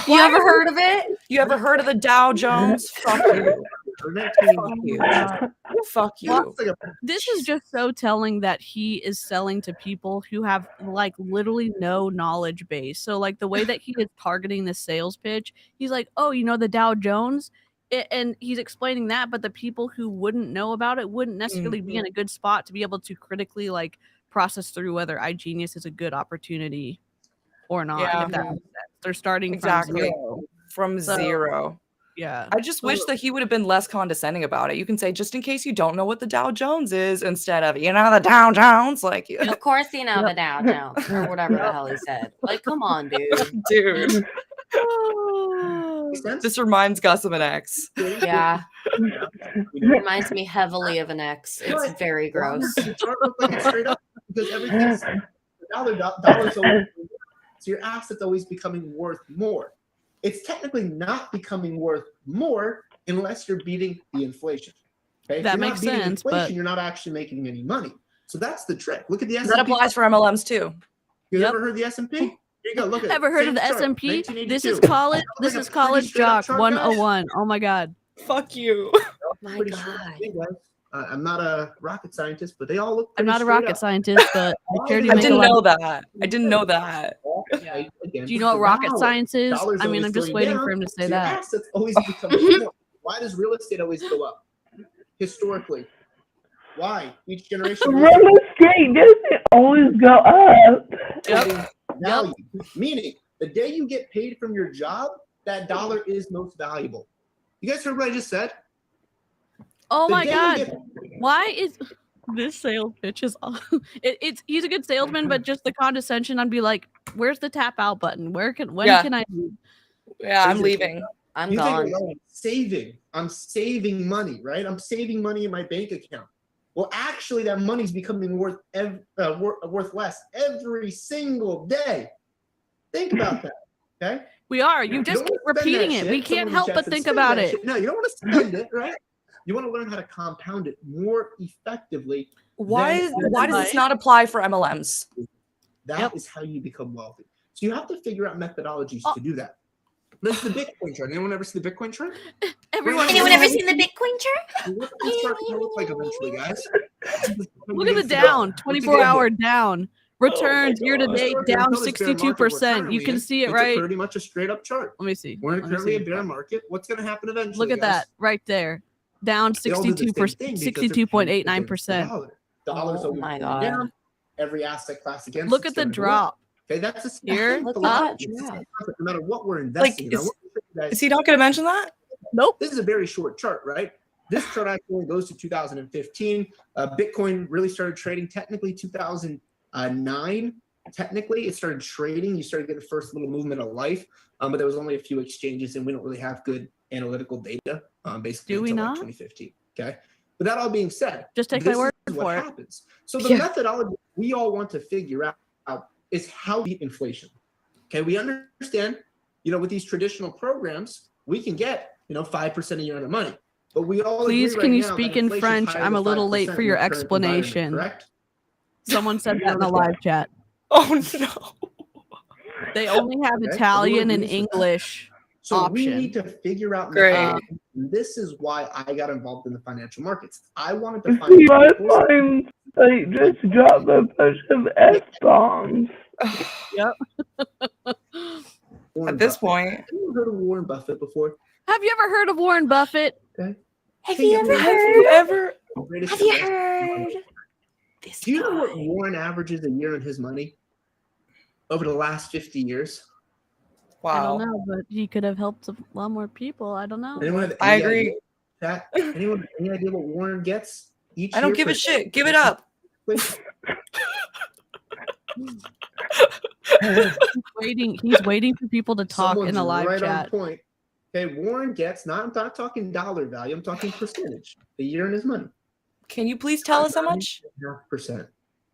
You ever heard of it? You ever heard of the Dow Jones? Fuck you. Fuck you. Fuck you. This is just so telling that he is selling to people who have like literally no knowledge base. So like the way that he is targeting the sales pitch, he's like, oh, you know, the Dow Jones. And he's explaining that, but the people who wouldn't know about it wouldn't necessarily be in a good spot to be able to critically like process through whether iGenius is a good opportunity or not. Yeah. If that makes sense. They're starting Exactly. from zero. From zero. Yeah. I just wish that he would have been less condescending about it. You can say, just in case you don't know what the Dow Jones is, instead of, you know, the Dow Jones. Like, Of course, you know the Dow Jones or whatever the hell he said. Like, come on, dude. dude. This reminds Gus of an ex. Yeah. Reminds me heavily of an ex. It's very gross. Straight up, because everything's dollar's always, so your asset's always becoming worth more. It's technically not becoming worth more unless you're beating the inflation. Okay? That If you're makes not beating sense, inflation, but- you're not actually making any money. So that's the trick. Look at the S&P. That applies for MLMs too. You ever heard of the S&P? Here you go. Look at Ever it. heard Same of the chart, S&P? This is 1982. college. Like This a is pretty college straight up jock chart, guys. 101. Oh my god. Fuck you. My Pretty God. straight up thing, guys. I'm not a rocket scientist, but they all look I'm pretty not a straight rocket up. scientist, but I sure do I make a didn't lot know of- that. I didn't know that. Again, Do you know what rocket dollar. science is? Dollar's I mean, always I'm just going waiting down, for him to say so your that. assets always become more. Why does real estate always go up? Historically. Why? Each generation. Real estate doesn't always go up. Value. Meaning, the day you get paid from your job, that dollar is most valuable. You guys heard what I just said? Oh The my day you god. get- Why is this sales pitch is it's he's a good salesman, but just the condescension, I'd be like, where's the tap out button? When Yeah. can I leave? Yeah, I'm leaving. I'm You gone. think, oh, I'm saving money, right? I'm saving money in my bank account. Well, actually, that money's becoming worth less every single day. Think about that, okay? We are. You just don't keep wanna spend repeating that it. shit. We can't Someone in help chat but said, think "Spend about that it. shit." No, you don't want to spend it, right? You want to learn how to compound it more effectively. Why than- does this not apply for MLMs? That is how you become wealthy. So you have to figure out methodologies to do that. This is the Bitcoin chart. Anyone ever see the Bitcoin chart? Everyone, Anyone ever seen the Bitcoin chart? What this chart gonna look like eventually, guys? look at the down, 24-hour down. Returns year to date down 62%. You can see it, right? Pretty much a straight up chart. Let me see. We're in Let me currently a see. bear market. What's going to happen eventually? Look at guys? that right there. Down They all do the same 62%, thing because they're paying against the 62.89%. dollar. Dollars Oh always my going God. down. Every asset class against. Look it's at the gonna go drop. up. Okay, that's a Here. Look at philosophy. that It's the drop. same concept, no matter what we're Like, investing in. I want to show you guys- Is he not going to mention that? Nope. This is a very short chart, right? This chart actually goes to 2015. Bitcoin really started trading technically 2009. technically it started trading. You started getting the first little movement of life, but there was only a few exchanges, and we don't really have good analytical data basically Do we until like not? 2015. Okay, but that all being said, Just take this my word is for what it. happens. So the methodology we all want to figure out is how to beat inflation. Okay, we understand, with these traditional programs, we can get 5% a year on the money. But we all Please, agree can right you now speak that in inflation's French? higher I'm a than little late 5% for in your the current environment, explanation. correct? Someone said You that in the understand? live chat. Oh no. They only have Okay, Italian and everyone agrees with that. English So option. we need to figure out Great. methodology. This is why I got involved in the financial markets. I wanted to See, find my people. mind like just dropped a bunch of F-bombs. Yep. Warren At this Buffett. point. Have you ever heard of Warren Buffett before? Have you ever heard of Warren Buffett? Okay. Have Think you of ever him as heard? the greatest Have you investor in the heard? world. This Do you know what guy. Warren averages a year on his money over the last 50 years? I don't Wow. know, but he could have helped a lot more people. I don't know. Anyone have I any agree. idea that? Anyone have any idea what Warren gets each year? I don't give for a shit. Give it up. He's waiting for people to talk Someone's in the live right chat. on point. Okay, Warren gets I'm not talking dollar value. I'm talking percentage a year in his money. Can you please tell us how much? 9.5%.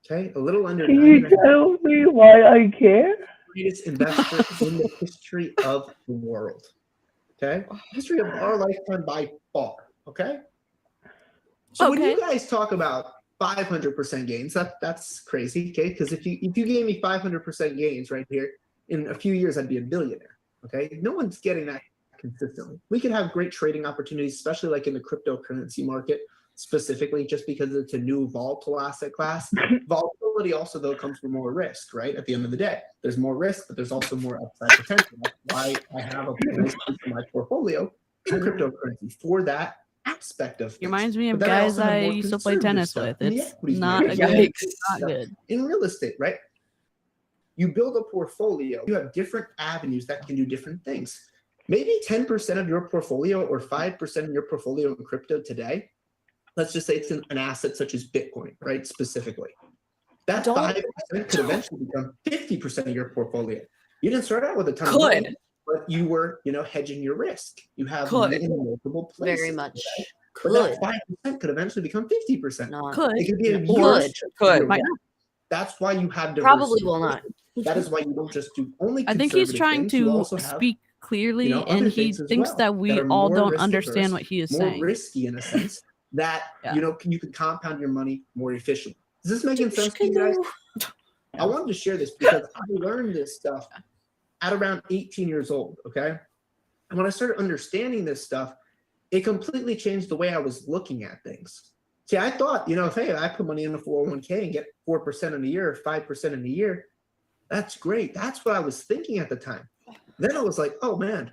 Okay, a little under Can you 9.5%. tell me why I care? Greatest investor in the history of the world. Okay, history of our lifetime by far. Okay. So when you guys talk about 500% gains, that's crazy. Okay, because if you gave me 500% gains right here, in a few years I'd be a billionaire. Okay, no one's getting that consistently. We could have great trading opportunities, especially like in the cryptocurrency market, specifically just because it's a new volatile asset class. Volatility also though comes with more risk, right? At the end of the day, there's more risk, but there's also more upside potential. That's why I have a nice piece of my portfolio in cryptocurrency for that aspect of things. He reminds me of But then guys also have I more used to play conservative tennis stuff with. in the It's equities not a market. good. Yikes. It's not good. In real estate, right? You build a portfolio, you have different avenues that can do different things. Maybe 10% of your portfolio or 5% of your portfolio in crypto today, let's just say it's an asset such as Bitcoin, right? Specifically. That 5% could eventually become 50% of your portfolio. You didn't start out with a ton of money, but you were, hedging your risk. You have money in multiple places. Very much. Okay? But that 5% could eventually become 50%. Could. It could be a Could. year. That's why you have diversity. Probably will not. That is why you don't just do only I think he's conservative trying things. You to also have, speak clearly, other and he things as thinks well that we are all more don't risk understand averse, what he is more saying. risky in a sense that Yeah. you could compound your money more efficiently. Is this making sense to you guys? I wanted to share this because I learned this stuff at around 18 years old. Okay, and when I started understanding this stuff, it completely changed the way I was looking at things. See, I thought, hey, I put money in the 401k and get 4% in a year or 5% in a year. That's great. That's what I was thinking at the time. Then I was like, oh man,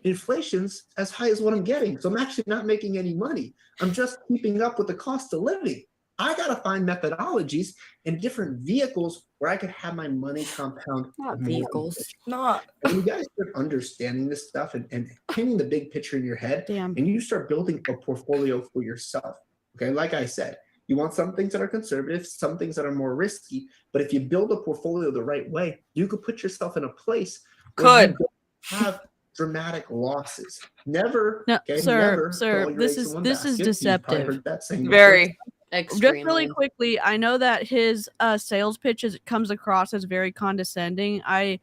inflation's as high as what I'm getting. So I'm actually not making any money. I'm just keeping up with the cost of living. I got to find methodologies and different vehicles where I could have my money compound. Not more vehicles. efficiently. Not. When you guys start understanding this stuff and painting the big picture in your head, and you start building a portfolio for yourself. Okay, like I said, you want some things that are conservative, some things that are more risky. But if you build a portfolio the right way, you could put yourself in a place where you don't have dramatic losses. Never, No, okay, sir, never sir, throw all your this eggs in is one this is basket. You've probably deceptive. heard that saying Very. Just really quickly, I know that his sales pitch comes across as very condescending. I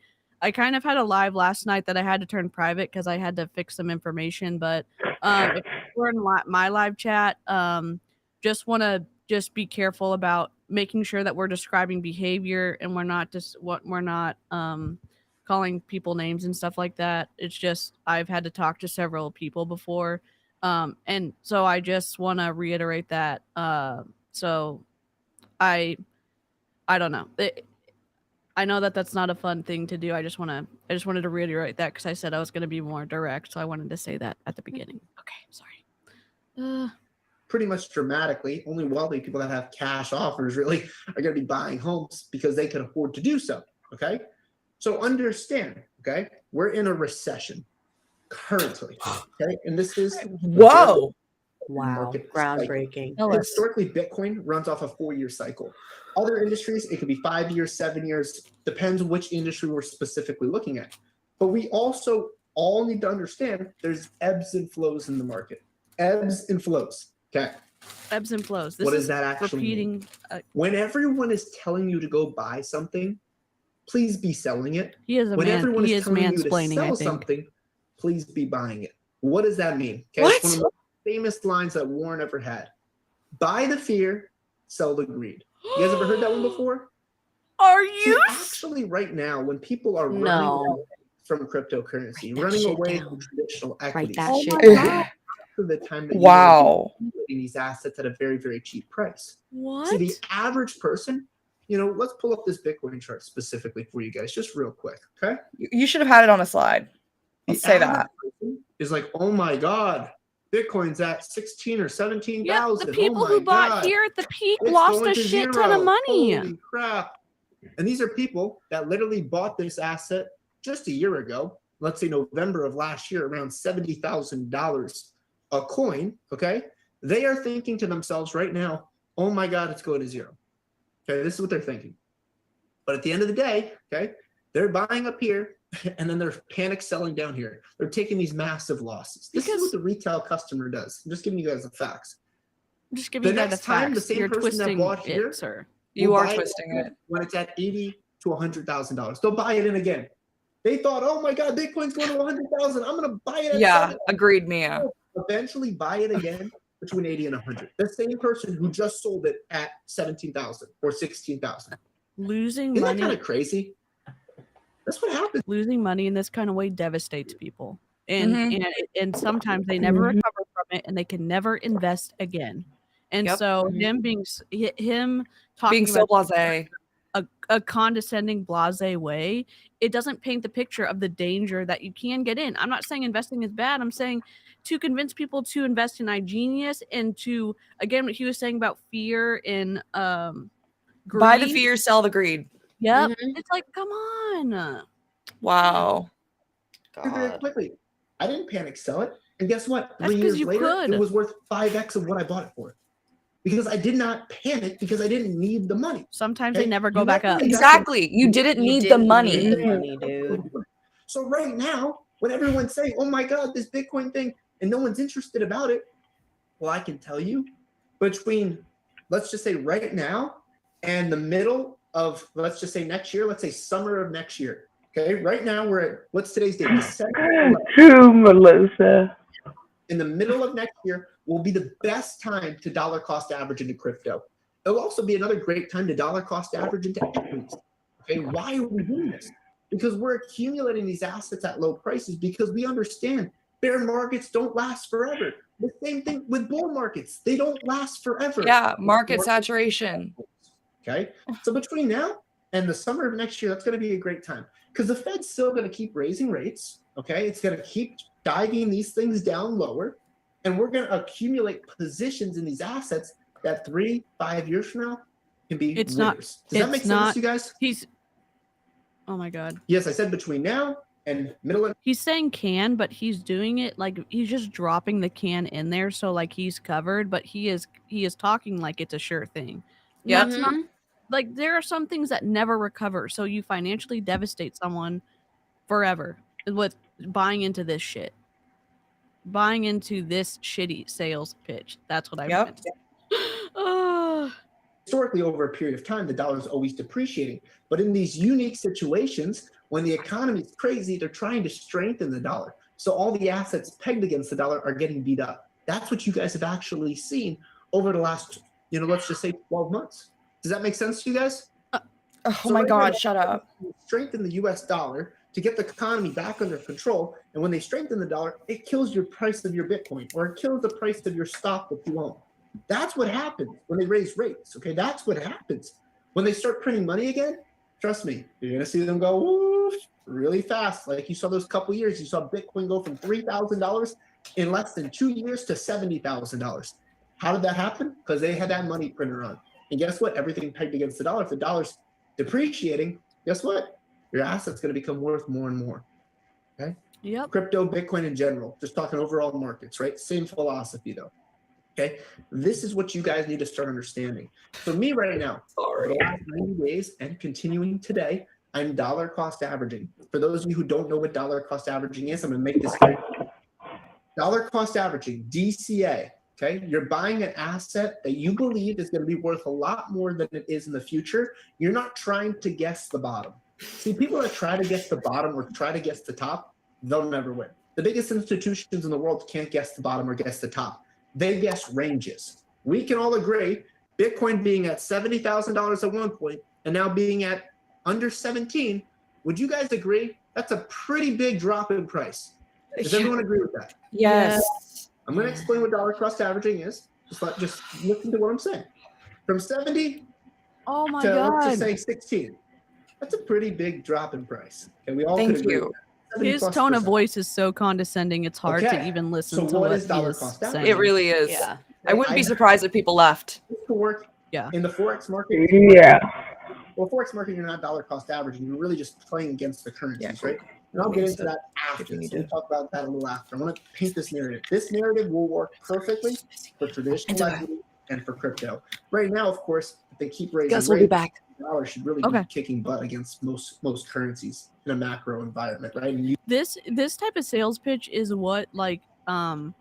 kind of had a live last night that I had to turn private because I had to fix some information. But if we're in my live chat, just want to be careful about making sure that we're describing behavior and we're not calling people names and stuff like that. It's just I've had to talk to several people before. And so I just want to reiterate that. So I don't know. I know that that's not a fun thing to do. I just wanted to reiterate that because I said I was going to be more direct. So I wanted to say that at the beginning. Okay, sorry. Pretty much dramatically, only wealthy people that have cash offers really are going to be buying homes because they can afford to do so. Okay, so understand. Okay, we're in a recession currently. Okay, and this is whoa. Wow, market groundbreaking. cycle. Historically, Bitcoin runs off a 4-year cycle. Other industries, it could be 5 years, 7 years, depends which industry we're specifically looking at. But we also all need to understand there's ebbs and flows in the market. Ebbs and flows. Okay. Ebbs and flows. What does that actually mean? When everyone is telling you to go buy something, please be selling it. When everyone is telling you to sell something, please be buying it. What does that mean? Okay, it's one of the most famous lines that Warren ever had. Buy the fear, sell the greed. You guys ever heard that one before? Are you? Actually, right now, when people are running away from cryptocurrency, running away from traditional equities, the time that you're these assets at a very, very cheap price. So the average person, let's pull up this Bitcoin chart specifically for you guys, just real quick, okay? You should have had it on a slide. Let's say that. Is like, oh my God, Bitcoin's at 16 or 17,000. Yeah, the people who bought here at the peak lost a shit ton of money. Holy crap. And these are people that literally bought this asset just a year ago, let's say November of last year, around $70,000 a coin, okay? They are thinking to themselves right now, oh my God, it's going to zero. Okay, this is what they're thinking. But at the end of the day, okay, they're buying up here and then they're panic selling down here. They're taking these massive losses. This is what the retail customer does. I'm just giving you guys the facts. I'm just giving you guys the facts. The same You're person that twisting bought here, it, sir. You are twisting it. When it's at $80,000 to $100,000, they'll buy it in again. They thought, oh my God, Bitcoin's going to 100,000. I'm going to buy it. Yeah, agreed, Mia. Eventually buy it again between 80 and 100. The same person who just sold it at 17,000 or 16,000. Losing Isn't money. that kind of crazy? That's what happens. Losing money in this kind of way devastates people, and sometimes they never recover from it, and they can never invest again. And so him talking so about blasé, a condescending blasé way, it doesn't paint the picture of the danger that you can get in. I'm not saying investing is bad. I'm saying to convince people to invest in iGenius and to, again, what he was saying about fear and greed. Buy the fear, sell the greed. Yep. It's like, come on. Wow. Very quickly. I didn't panic sell it. And guess what? That's 3 years you later, could. it was worth 5x of what I bought it for. Because I did not panic because I didn't need the money. Sometimes they never go back up. Exactly. You didn't need the money. Dude. So right now, when everyone's saying, oh my God, this Bitcoin thing, and no one's interested about it, well, I can tell you between, let's just say right now and the middle of, let's just say next year, let's say summer of next year. Okay, right now we're at, what's today's date? True, Melissa. In the middle of next year will be the best time to dollar cost average into crypto. It'll also be another great time to dollar cost average into equities. Okay, why are we doing this? Because we're accumulating these assets at low prices because we understand bear markets don't last forever. The same thing with bull markets. They don't last forever. Yeah, market saturation. Okay, so between now and the summer of next year, that's going to be a great time because the Fed's still going to keep raising rates. Okay, it's going to keep diving these things down lower, and we're going to accumulate positions in these assets that 3-5 years from now can be It's winners. not. Does that make sense to you guys? Oh my God. Yes, I said between now and middle of. He's saying can, but he's doing it like he's just dropping the can in there, so like he's covered, but he is talking like it's a sure thing. Yeah, That's not like there are some things that never recover, so you financially devastate someone forever with buying into this shit. Buying into this shitty sales pitch. That's what I meant. Historically, over a period of time, the dollar is always depreciating. But in these unique situations, when the economy is crazy, they're trying to strengthen the dollar. So all the assets pegged against the dollar are getting beat up. That's what you guys have actually seen over the last, let's just say 12 months. Does that make sense to you guys? Oh my God, shut up. Strengthen the US dollar to get the economy back under control. And when they strengthen the dollar, it kills your price of your Bitcoin or it kills the price of your stock that you own. That's what happens when they raise rates. Okay, that's what happens. When they start printing money again, trust me, you're going to see them go whoosh, really fast. Like you saw those couple years, you saw Bitcoin go from $3,000 in less than 2 years to $70,000. How did that happen? Because they had that money printer on. And guess what? Everything pegged against the dollar. If the dollar's depreciating, guess what? Your asset's going to become worth more and more. Okay? Yep. Crypto, Bitcoin in general, just talking overall markets, right? Same philosophy though. Okay, this is what you guys need to start understanding. For me right now, for the last 90 days and continuing today, I'm dollar cost averaging. For those of you who don't know what dollar cost averaging is, I'm going to make this clear. Dollar cost averaging, DCA. Okay, you're buying an asset that you believe is going to be worth a lot more than it is in the future. You're not trying to guess the bottom. See, people that try to guess the bottom or try to guess the top, they'll never win. The biggest institutions in the world can't guess the bottom or guess the top. They guess ranges. We can all agree, Bitcoin being at $70,000 at one point and now being at under 17, would you guys agree? That's a pretty big drop in price. Does everyone agree with that? Yes. I'm going to explain what dollar cost averaging is. Just listen to what I'm saying. From 70 Oh my to God. let's just say 16. That's a pretty big drop in price. And we all Thank could agree you. with that. His tone of voice is so condescending, it's hard to Okay. even listen So to what what is dollar he is cost saying. averaging? It really is. Yeah. I wouldn't be surprised if people left. To work in the Forex market. Yeah. Well, Forex market, you're not dollar cost averaging. You're really just playing against the currencies, right? And I'll get into that after. So we'll talk about that a little after. I want to paint this narrative. This narrative will work perfectly for traditional equity and for crypto. Right now, of course, if they keep raising Guess we'll be rates, back. the dollar should really be kicking butt against most currencies in a macro environment, right? And This type of sales pitch is what I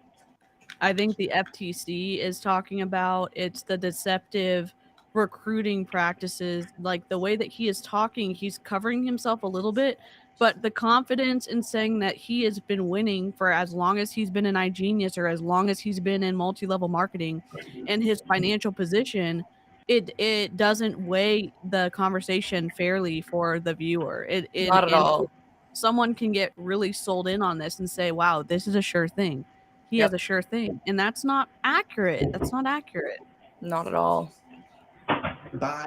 think the FTC is talking about. It's the deceptive recruiting practices. Like the way that he is talking, he's covering himself a little bit, but the confidence in saying that he has been winning for as long as he's been in iGenius or as long as he's been in multi-level marketing and his financial position, it doesn't weigh the conversation fairly for the viewer. Not at all. Someone can get really sold in on this and say, wow, this is a sure thing. He has a sure thing. And that's not accurate. That's not accurate. Not at all. buy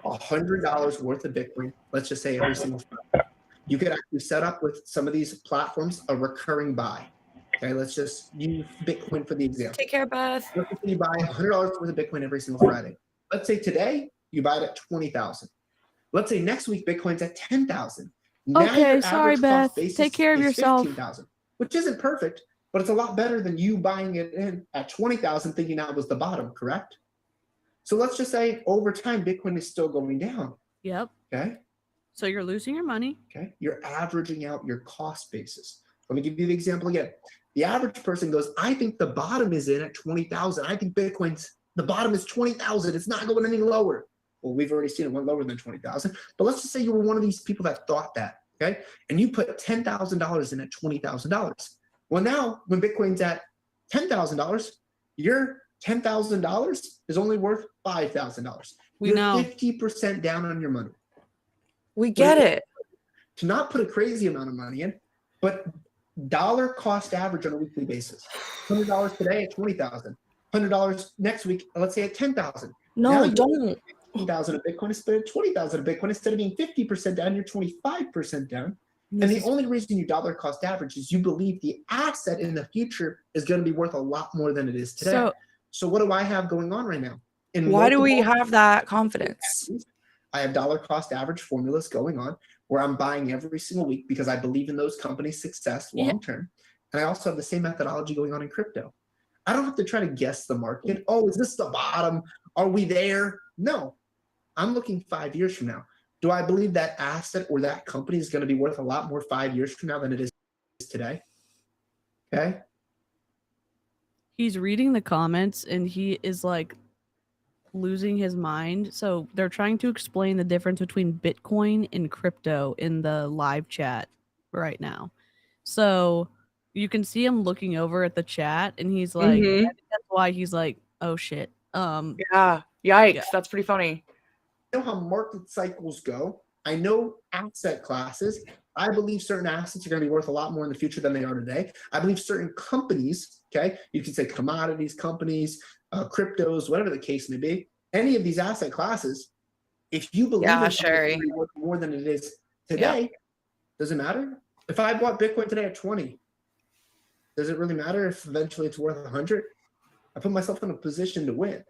$100 worth of Bitcoin, let's just say every single Friday. You could actually set up with some of these platforms a recurring buy. Okay, let's just use Bitcoin for the example. Take care, Beth. Let's say you buy $100 worth of Bitcoin every single Friday. Let's say today you buy it at 20,000. Let's say next week Bitcoin's at 10,000. Okay, sorry, Beth. Take care of yourself. 15,000, which isn't perfect, but it's a lot better than you buying it in at 20,000 thinking that was the bottom, correct? So let's just say over time Bitcoin is still going down. Yep. Okay. So you're losing your money. Okay. You're averaging out your cost basis. Let me give you the example again. The average person goes, I think the bottom is in at 20,000. I think Bitcoin's, the bottom is 20,000. It's not going any lower. Well, we've already seen it went lower than 20,000. But let's just say you were one of these people that thought that, okay? And you put $10,000 in at $20,000. Well, now when Bitcoin's at $10,000, your $10,000 is only worth $5,000. You're 50% down on your money. We get it. To not put a crazy amount of money in, but dollar cost average on a weekly basis. $100 today at 20,000. $100 next week, let's say at 10,000. No, don't. 15,000 of Bitcoin instead of 20,000 of Bitcoin. Instead of being 50% down, you're 25% down. And the only reason you dollar cost average is you believe the asset in the future is going to be worth a lot more than it is today. So what do I have going on right now? Why do we have that confidence? I have dollar cost average formulas going on where I'm buying every single week because I believe in those companies' success long term. And I also have the same methodology going on in crypto. I don't have to try to guess the market. Oh, is this the bottom? Are we there? No. I'm looking 5 years from now. Do I believe that asset or that company is going to be worth a lot more 5 years from now than it is today? Okay. He's reading the comments and he is like losing his mind. So they're trying to explain the difference between Bitcoin and crypto in the live chat right now. So you can see him looking over at the chat and he's like, I think that's why he's like, oh shit. Yeah. Yikes. That's pretty funny. I know how market cycles go. I know asset classes. I believe certain assets are going to be worth a lot more in the future than they are today. I believe certain companies, okay, you can say commodities, companies, cryptos, whatever the case may be, any of these asset classes, if you believe it's going to be worth more than it is today, does it matter? If I bought Bitcoin today at 20, does it really matter if eventually it's worth 100? I put myself in a position to win.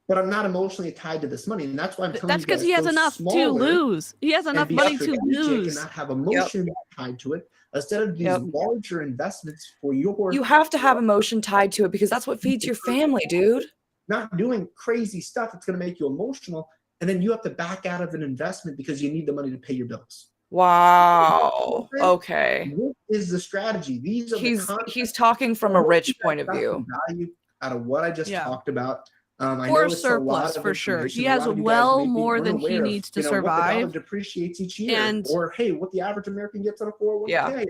but I'm not emotionally tied to this money, and that's why I'm telling That's you because guys, he has go enough to smaller lose. He has and enough be money to strategic lose. and not have emotion tied to it. Instead of these larger investments for your, you have to have emotion tied to it because that's what feeds your family, dude. Not doing crazy stuff that's going to make you emotional, and then you have to back out of an investment because you need the money to pay your bills. Wow. Okay. What is the strategy? These are he's talking from a rich point of view. Value out of what I just talked about. I Or know it's a lot surplus of for sure. information. He A has lot of you guys well may be more than he unaware of, needs to what the dollar survive. depreciates each year, And or hey, what the average American gets on a 401k.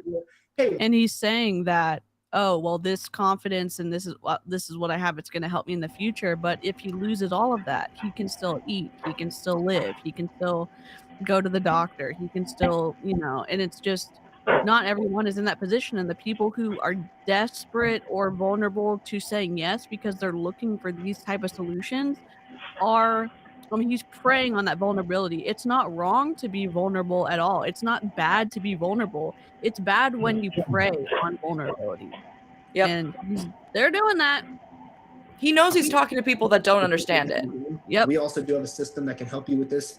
Hey, and he's saying that, oh well, this confidence and this is what I have. It's going to help me in the future. But if he loses all of that, he can still eat. He can still live. He can still go to the doctor. He can still, and it's just not everyone is in that position. And the people who are desperate or vulnerable to saying yes because they're looking for these type of solutions he's preying on that vulnerability. It's not wrong to be vulnerable at all. It's not bad to be vulnerable. It's bad when you prey on vulnerability. Yep. And they're doing that. He knows he's talking to people that don't understand it. Yep. We also do have a system that can help you with this.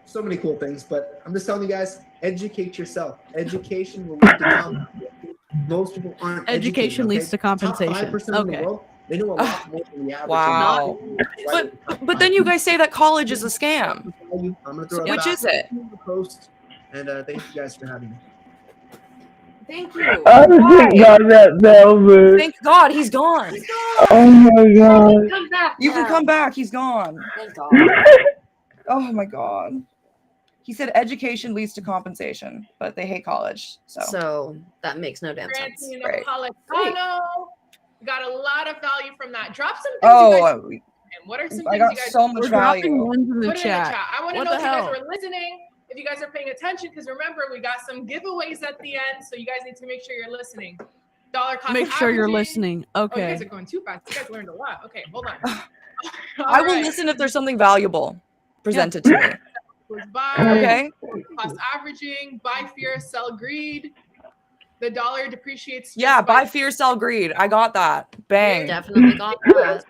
So many cool things, but I'm just telling you guys, educate yourself. Education will lead to compensation. Most people aren't Education leads to compensation. Top 5% in the world, they know a lot more than the average. Wow. But then you guys say that college is a scam. I'm gonna throw Which is it? Post, and thank you guys for having me. Thank you. Oh, thank God that Velvet. Thank God he's gone. Oh my God. Come back. You can come back. He's gone. Thank God. Oh my God. He said education leads to compensation, but they hate college. So that makes no damn sense. Right. Napolitano. We got a lot of value from that. Drop some things you guys. And what are some things I got you guys so much value. Ones in the Put it chat. in the chat. I want to What know the if you guys hell? were listening, if you guys are paying attention, because remember, we got some giveaways at the end, so you guys need to make sure you're listening. Dollar cost Make sure you're averaging. listening. Oh, you Okay. guys are going too fast. You guys learned a lot. Okay, hold on. I will listen if there's something valuable presented to me. Was buy, Okay. cost averaging, buy fear, sell greed. The dollar depreciates. just Yeah, buy fear, sell greed. I got that. Bang. Definitely got that.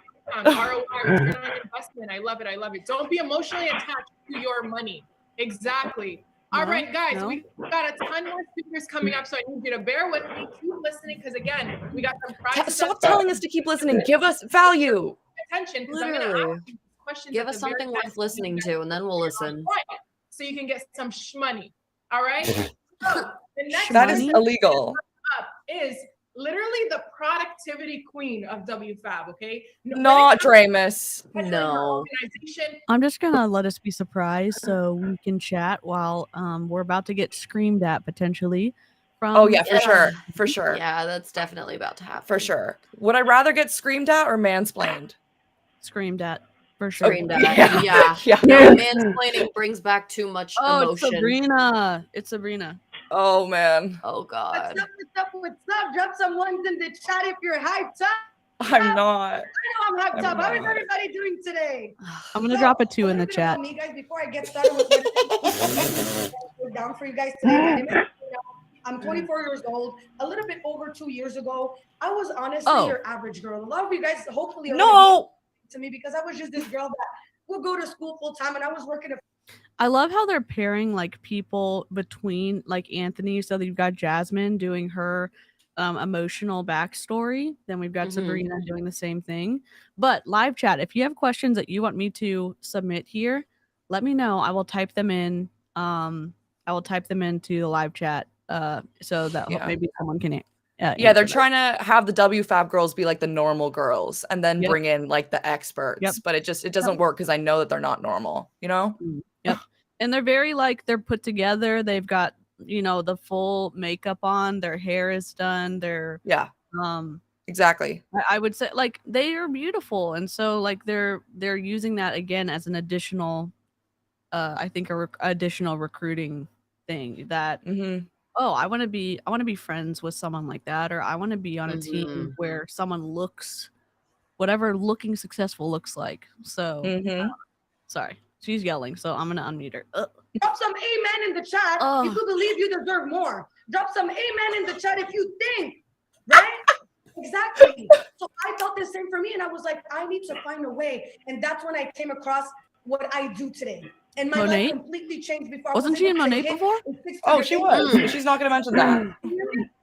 ROI, return on investment. I love it. I love it. Don't be emotionally attached to your money. Exactly. All right, guys, we got a ton more speakers coming up, so I need you to bear with me. Keep listening, because again, we got some prizes. Stop telling us to keep listening. Give us value. Attention, because I'm going to Literally. ask you questions. Give at us the very something end. worth listening to, and then we'll listen. So you can get some money. All right. So the next That is person illegal. up is literally the productivity queen of WFAB. Okay. Not Draymus. No. I'm just gonna let us be surprised so we can chat while we're about to get screamed at potentially from Oh yeah, for sure. For sure. Yeah, that's definitely about to happen. For sure. Would I rather get screamed at or mansplained? Screamed at for sure. Screamed at. Yeah. Yeah. No, mansplaining brings back too much Oh, emotion. it's Sabrina. It's Sabrina. Oh man. Oh God. What's up? Drop some ones in the chat if you're hyped up. I'm not. I know I'm hyped I'm up. How is not. everybody doing today? I'm gonna drop a 2 in the little bit chat. about me, guys, before I get started with my down for you guys today. My name is Sabrina. I'm 24 years old. A little bit over 2 years ago, I was honestly your average girl. A lot of you guys hopefully already to me, because I was just this girl that would go to school full time, and I was working. I love how they're pairing like people between like Anthony. So you've got Jasmine doing her emotional backstory. Then we've got Sabrina doing the same thing. But live chat, if you have questions that you want me to submit here, let me know. I will type them in. I will type them into the live chat so that maybe someone can yeah, they're trying to have the WFAB girls be like the normal girls and then bring in like the experts. But it doesn't work because I know that they're not normal, you know? Yep. And they're very like they're put together. They've got, the full makeup on, their hair is done, they're exactly. I would say like they are beautiful. And so like they're using that again as an additional I think additional recruiting thing that oh, I want to be friends with someone like that, or I want to be on a team where someone looks whatever looking successful looks like. So sorry, she's yelling, so I'm gonna unmute her. Drop some amen in the chat if you believe you deserve more. Drop some amen in the chat if you think, right? Exactly. So I felt the same for me, and I was like, I need to find a way. And that's when I came across what I do today. And my life completely changed before. Wasn't she in Monet before? Oh, she was. She's not going to mention that.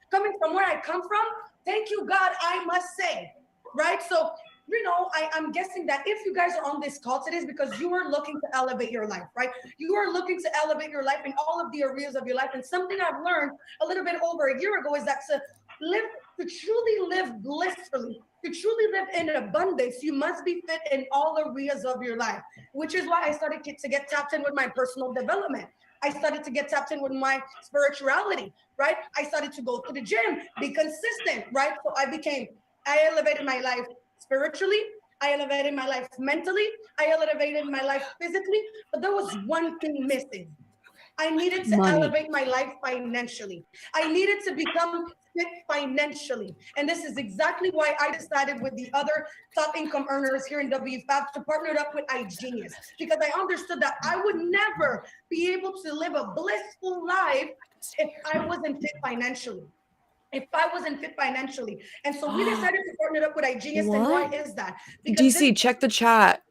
Coming from where I come from, thank you, God, I must say, right? So, you know, I'm guessing that if you guys are on this call today, it's because you are looking to elevate your life, right? You are looking to elevate your life in all of the areas of your life. And something I've learned a little bit over a year ago is that to truly live blissfully, to truly live in abundance, you must be fit in all areas of your life, which is why I started to get tapped in with my personal development. I started to get tapped in with my spirituality, right? I started to go to the gym, be consistent, right? So I elevated my life spiritually, I elevated my life mentally, I elevated my life physically, but there was one thing missing. I needed to elevate my life financially. I needed to become fit financially. And this is exactly why I decided with the other top income earners here in WFAB to partner up with iGenius, because I understood that I would never be able to live a blissful life if I wasn't fit financially. And so we decided to partner up with iGenius. And why is that? Because DeeCee, check the chat.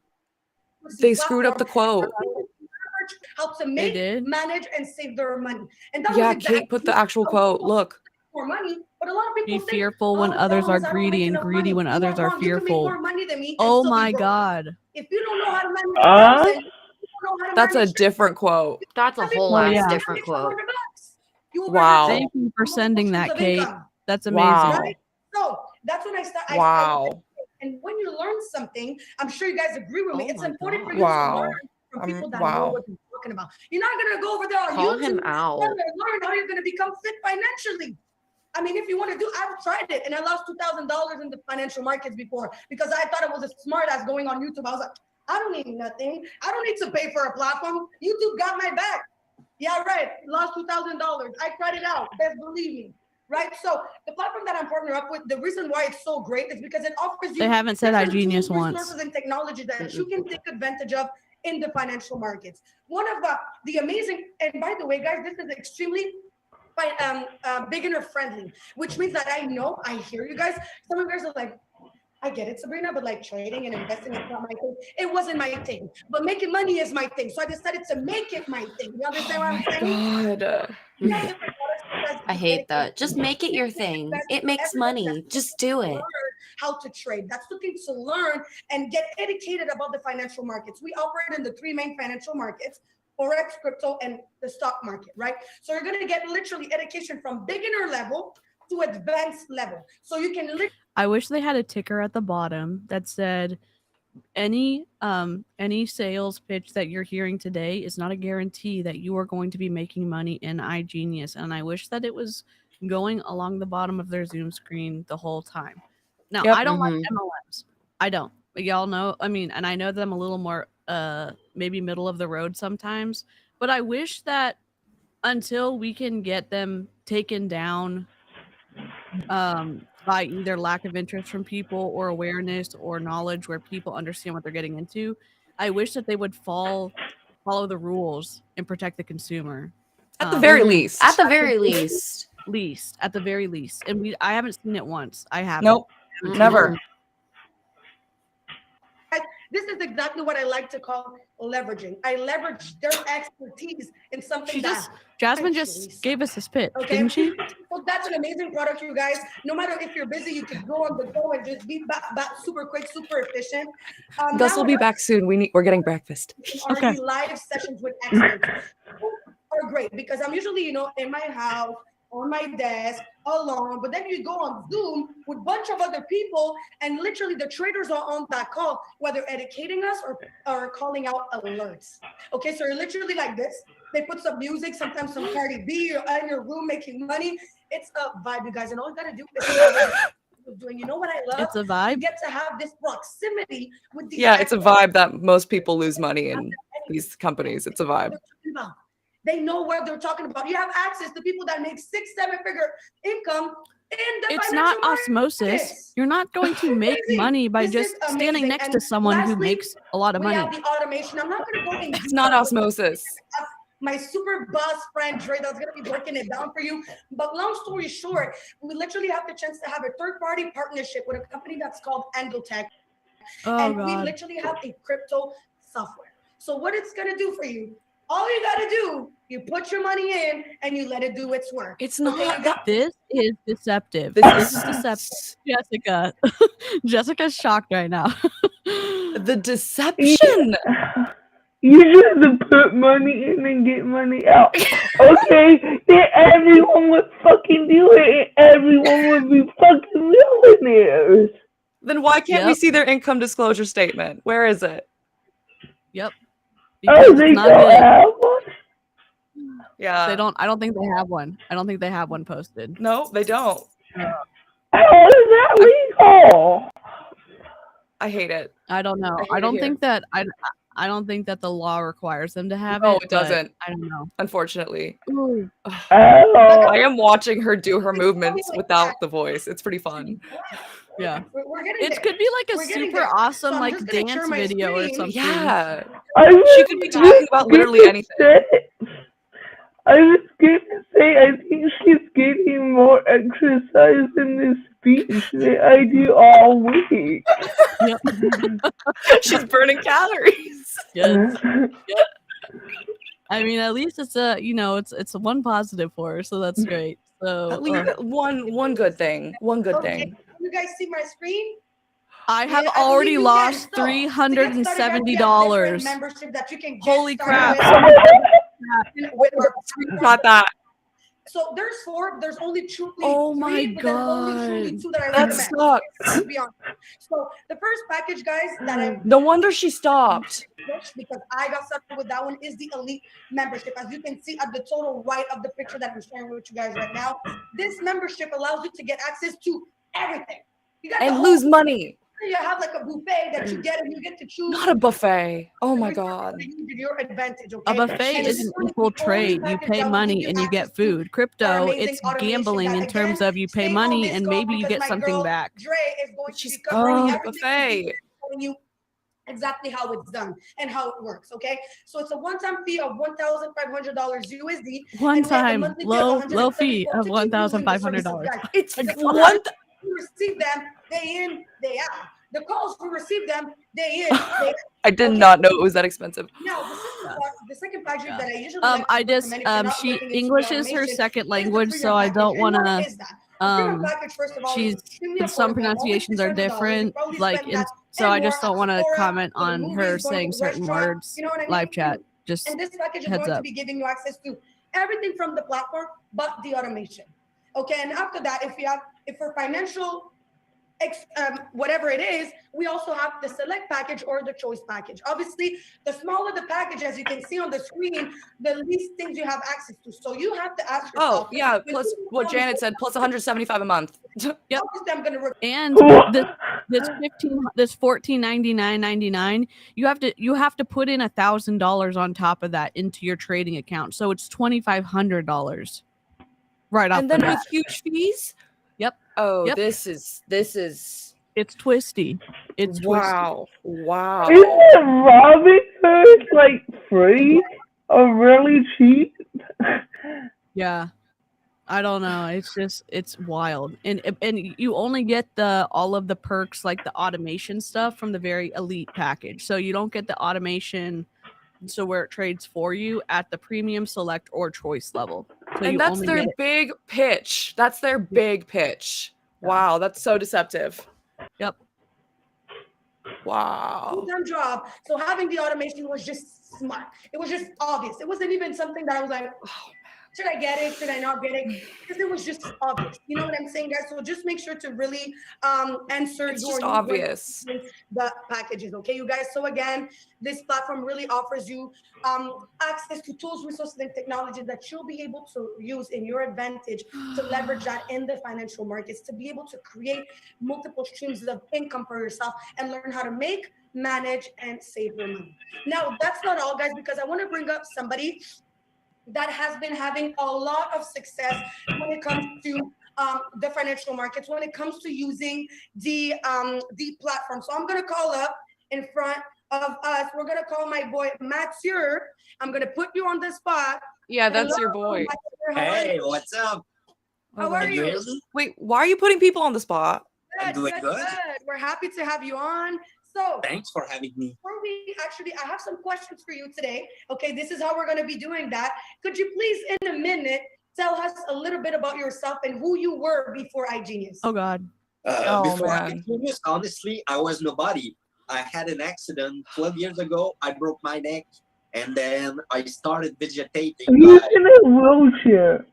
They screwed up the quote. How to make, manage, and save their money. And that was Kate put the actual quote. Look. More money, but a lot of people be fearful when others are greedy and greedy when others are fearful. Oh my God. If you don't know how to manage, that's a different quote. That's a whole different quote. Wow. Thank you for sending that, Kate. That's amazing. Wow. Right? So that's when I started. Wow. And when you learn something, I'm sure you guys agree with me. It's important for you to learn from people that know what you're talking about. You're not gonna go over there on Call YouTube him out. and learn how you're gonna become fit financially. I mean, if you want to do, I've tried it, and I lost $2,000 in the financial markets before because I thought it was a smart ass going on YouTube. I was like, I don't need nothing. I don't need to pay for a platform. YouTube got my back. Yeah, right. Lost $2,000. I tried it out. Best believe me. Right. So the platform that I'm partnering up with, the reason why it's so great is because it offers you. They haven't said iGenius once. Resources and technology that you can take advantage of in the financial markets. One of the amazing, and by the way, guys, this is extremely beginner friendly, which means that I hear you guys. Some of you guys are like, I get it, Sabrina, but like trading and investing is not my thing. It wasn't my thing, but making money is my thing. So I decided to make it my thing. You understand what I'm saying? God. I hate that. Just make it your thing. It makes money. Just do it. How to trade. That's looking to learn and get educated about the financial markets. We operate in the three main financial markets: Forex, crypto, and the stock market, right? So you're going to get literally education from beginner level to advanced level. So you can I wish they had a ticker at the bottom that said any sales pitch that you're hearing today is not a guarantee that you are going to be making money in iGenius. And I wish that it was going along the bottom of their Zoom screen the whole time. Now, I don't like MLMs. I don't. But y'all know, I mean, and I know them a little more maybe middle of the road sometimes, but I wish that until we can get them taken down by either lack of interest from people or awareness or knowledge where people understand what they're getting into, I wish that they would follow the rules and protect the consumer. At the very least. At the very least. At the very least. And I haven't seen it once. I haven't. Nope. Never. This is exactly what I like to call leveraging. I leverage their expertise in something Jasmine just gave us this pitch, didn't she? So that's an amazing product, you guys. No matter if you're busy, you can go on the go and just be back super quick, super efficient. Gus will be back soon. We're getting breakfast. Okay. Live sessions with experts are great because I'm usually, in my house, on my desk, alone, but then you go on Zoom with a bunch of other people and literally the traders are on that call, whether educating us or calling out alerts. Okay, so you're literally like this. They put some music, sometimes some Cardi B, you're in your room making money. It's a vibe, you guys, and all you gotta do is doing. You know what I love? It's a vibe. You get to have this proximity with these it's a vibe that most people lose money in these companies. It's a vibe. They know what they're talking about. You have access to people that make 6-7 figure income in the It's not osmosis. You're not going to make money by just standing next to someone who makes a lot of money. We have the automation. I'm not going to go into It's not osmosis. my super boss friend Dre that's gonna be breaking it down for you. But long story short, we literally have the chance to have a third-party partnership with a company that's called 𝐓𝐇𝐒𝐏𝐄𝐒𝐓𝐅𝔔𝐋. And we literally have a crypto software. So what it's gonna do for you, all you gotta do, you put your money in and you let it do its work. It's not that. This is deceptive. This is deceptive. Jessica. Jessica's shocked right now. The deception. You just put money in and get money out. Okay, then everyone would fucking do it and everyone would be fucking millionaires. Then why can't we see their income disclosure statement? Where is it? Yep. Oh, they don't have one? Yeah. They don't. I don't think they have one. I don't think they have one posted. No, they don't. How is that legal? I hate it. I don't know. I don't think that I don't think that the law requires them to have it. No, it doesn't. I don't know. Unfortunately. Ooh. I am watching her do her movements without the voice. It's pretty fun. Yeah. It could be like a super awesome like dance video or something. Yeah. She could be talking about literally anything. I was gonna say, I think she's getting more exercise in this speech than I do all week. Yep. She's burning calories. Yes. Yep. I mean, at least it's a it's a one positive for her, so that's great. So at least one good thing. One good thing. You guys see my screen? I have already lost $370. Membership that you can get Holy crap! Got that. So there's 4. There's only 2. Oh my God! That sucks. To be honest. So the first package, guys, that I No wonder she stopped. because I got stuck with that one is the elite membership. As you can see at the total right of the picture that I'm sharing with you guys right now, this membership allows you to get access to everything. You got And lose money. You have like a buffet that you get and you get to choose. Not a buffet. Oh my God. Your advantage, okay? A buffet is an equal trade. You pay money and you get food. Crypto, it's gambling in terms of you pay money and maybe you get something back. Dre is going to be covering everything, buffet. telling you exactly how it's done and how it works. Okay, so it's a one-time fee of $1,500 USD. One time low fee of $1,500. It's one. We receive them day in, day out. The calls we receive them day in, day out. I did not know it was that expensive. Now, the second package that I usually I just English is her second language, so I don't want to she's some pronunciations are different, like so I just don't want to comment on her saying certain words. Live chat, just and this package is heads going to up. be giving you access to everything from the platform but the automation. Okay, and after that, if for financial whatever it is, we also have the select package or the choice package. Obviously, the smaller the package, as you can see on the screen, the least things you have access to. So you have to ask yourself. Oh yeah, plus what Janet said, plus 175 a month. Yep. And this $14.99.99, you have to put in $1,000 on top of that into your trading account. So it's $2,500 right off. And then with huge fees. Yep. Oh, yep. This is it's twisty. It's wow. twisty. Wow. Isn't Robinhood like free or really cheap? Yeah. I don't know. It's wild. And you only get all of the perks like the automation stuff from the very elite package. So you don't get the automation where it trades for you at the premium, select, or choice level. So and that's their big pitch. That's their big pitch. Wow, that's so deceptive. Yep. Wow. Full-time job. So having the automation was just smart. It was just obvious. It wasn't even something that I was like, oh, should I get it? Should I not get it? Because it was just obvious. You know what I'm saying, guys? So just make sure to really answer it's just obvious. The packages, okay, you guys? So again, this platform really offers you access to tools, resources, and technology that you'll be able to use in your advantage to leverage that in the financial markets, to be able to create multiple streams of income for yourself and learn how to make, manage, and save your money. Now, that's not all, guys, because I want to bring up somebody that has been having a lot of success when it comes to the financial markets, when it comes to using the platform. So I'm going to call up in front of us. We're gonna call my boy Max here. I'm gonna put you on the spot. Yeah, that's your boy. Hey, what's up? How are Can you hear you? me? Wait, why are you putting people on the spot? I'm doing good. We're happy to have you on. So Thanks for having me. before we actually, I have some questions for you today. Okay, this is how we're gonna be doing that. Could you please, in a minute, tell us a little bit about yourself and who you were before iGenius? Oh God. Before iGenius, honestly, I was nobody. I had an accident 12 years ago. I broke my neck, and then I started vegetating. He's in a wheelchair.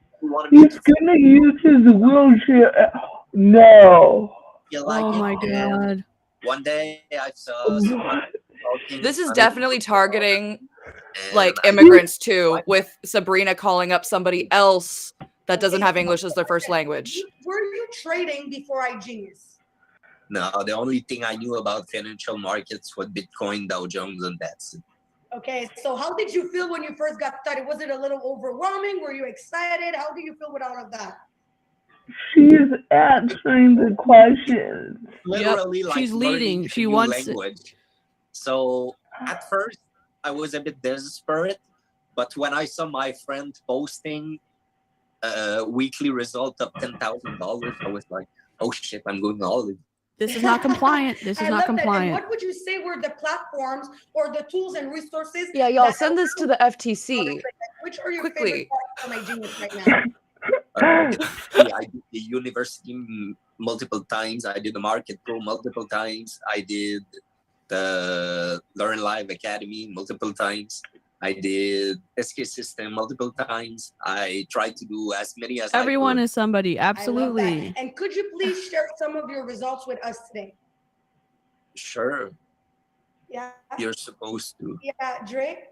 He's gonna use his wheelchair. No. You like Oh it? my And God. one day I saw someone talking This is on definitely targeting and like I- immigrants too, with Sabrina calling up somebody else that doesn't have English as their first language. Were you trading before iGenius? No, the only thing I knew about financial markets was Bitcoin, Dow Jones, and that's it. Okay, so how did you feel when you first got started? Was it a little overwhelming? Were you excited? How do you feel with all of that? She's answering the questions. Literally, like she's learning leading. a She new wants it. language. So at first, I was a bit desperate, but when I saw my friend posting a weekly result of $10,000, I was like, "Oh shit, I'm going all in." This is not compliant. This is I not love that. And compliant. what would you say were the platforms or the tools and resources? Yeah, y'all that send this to the FTC. Which are your quickly. favorite parts from iGenius right now? I did the university multiple times. I did the Market Pro multiple times. I did the Learn Live Academy multiple times. I did SK System multiple times. I tried to do as many as Everyone I could. is somebody. I love that. Absolutely. And could you please share some of your results with us today? Sure, Yeah. you're supposed to. Yeah, Drake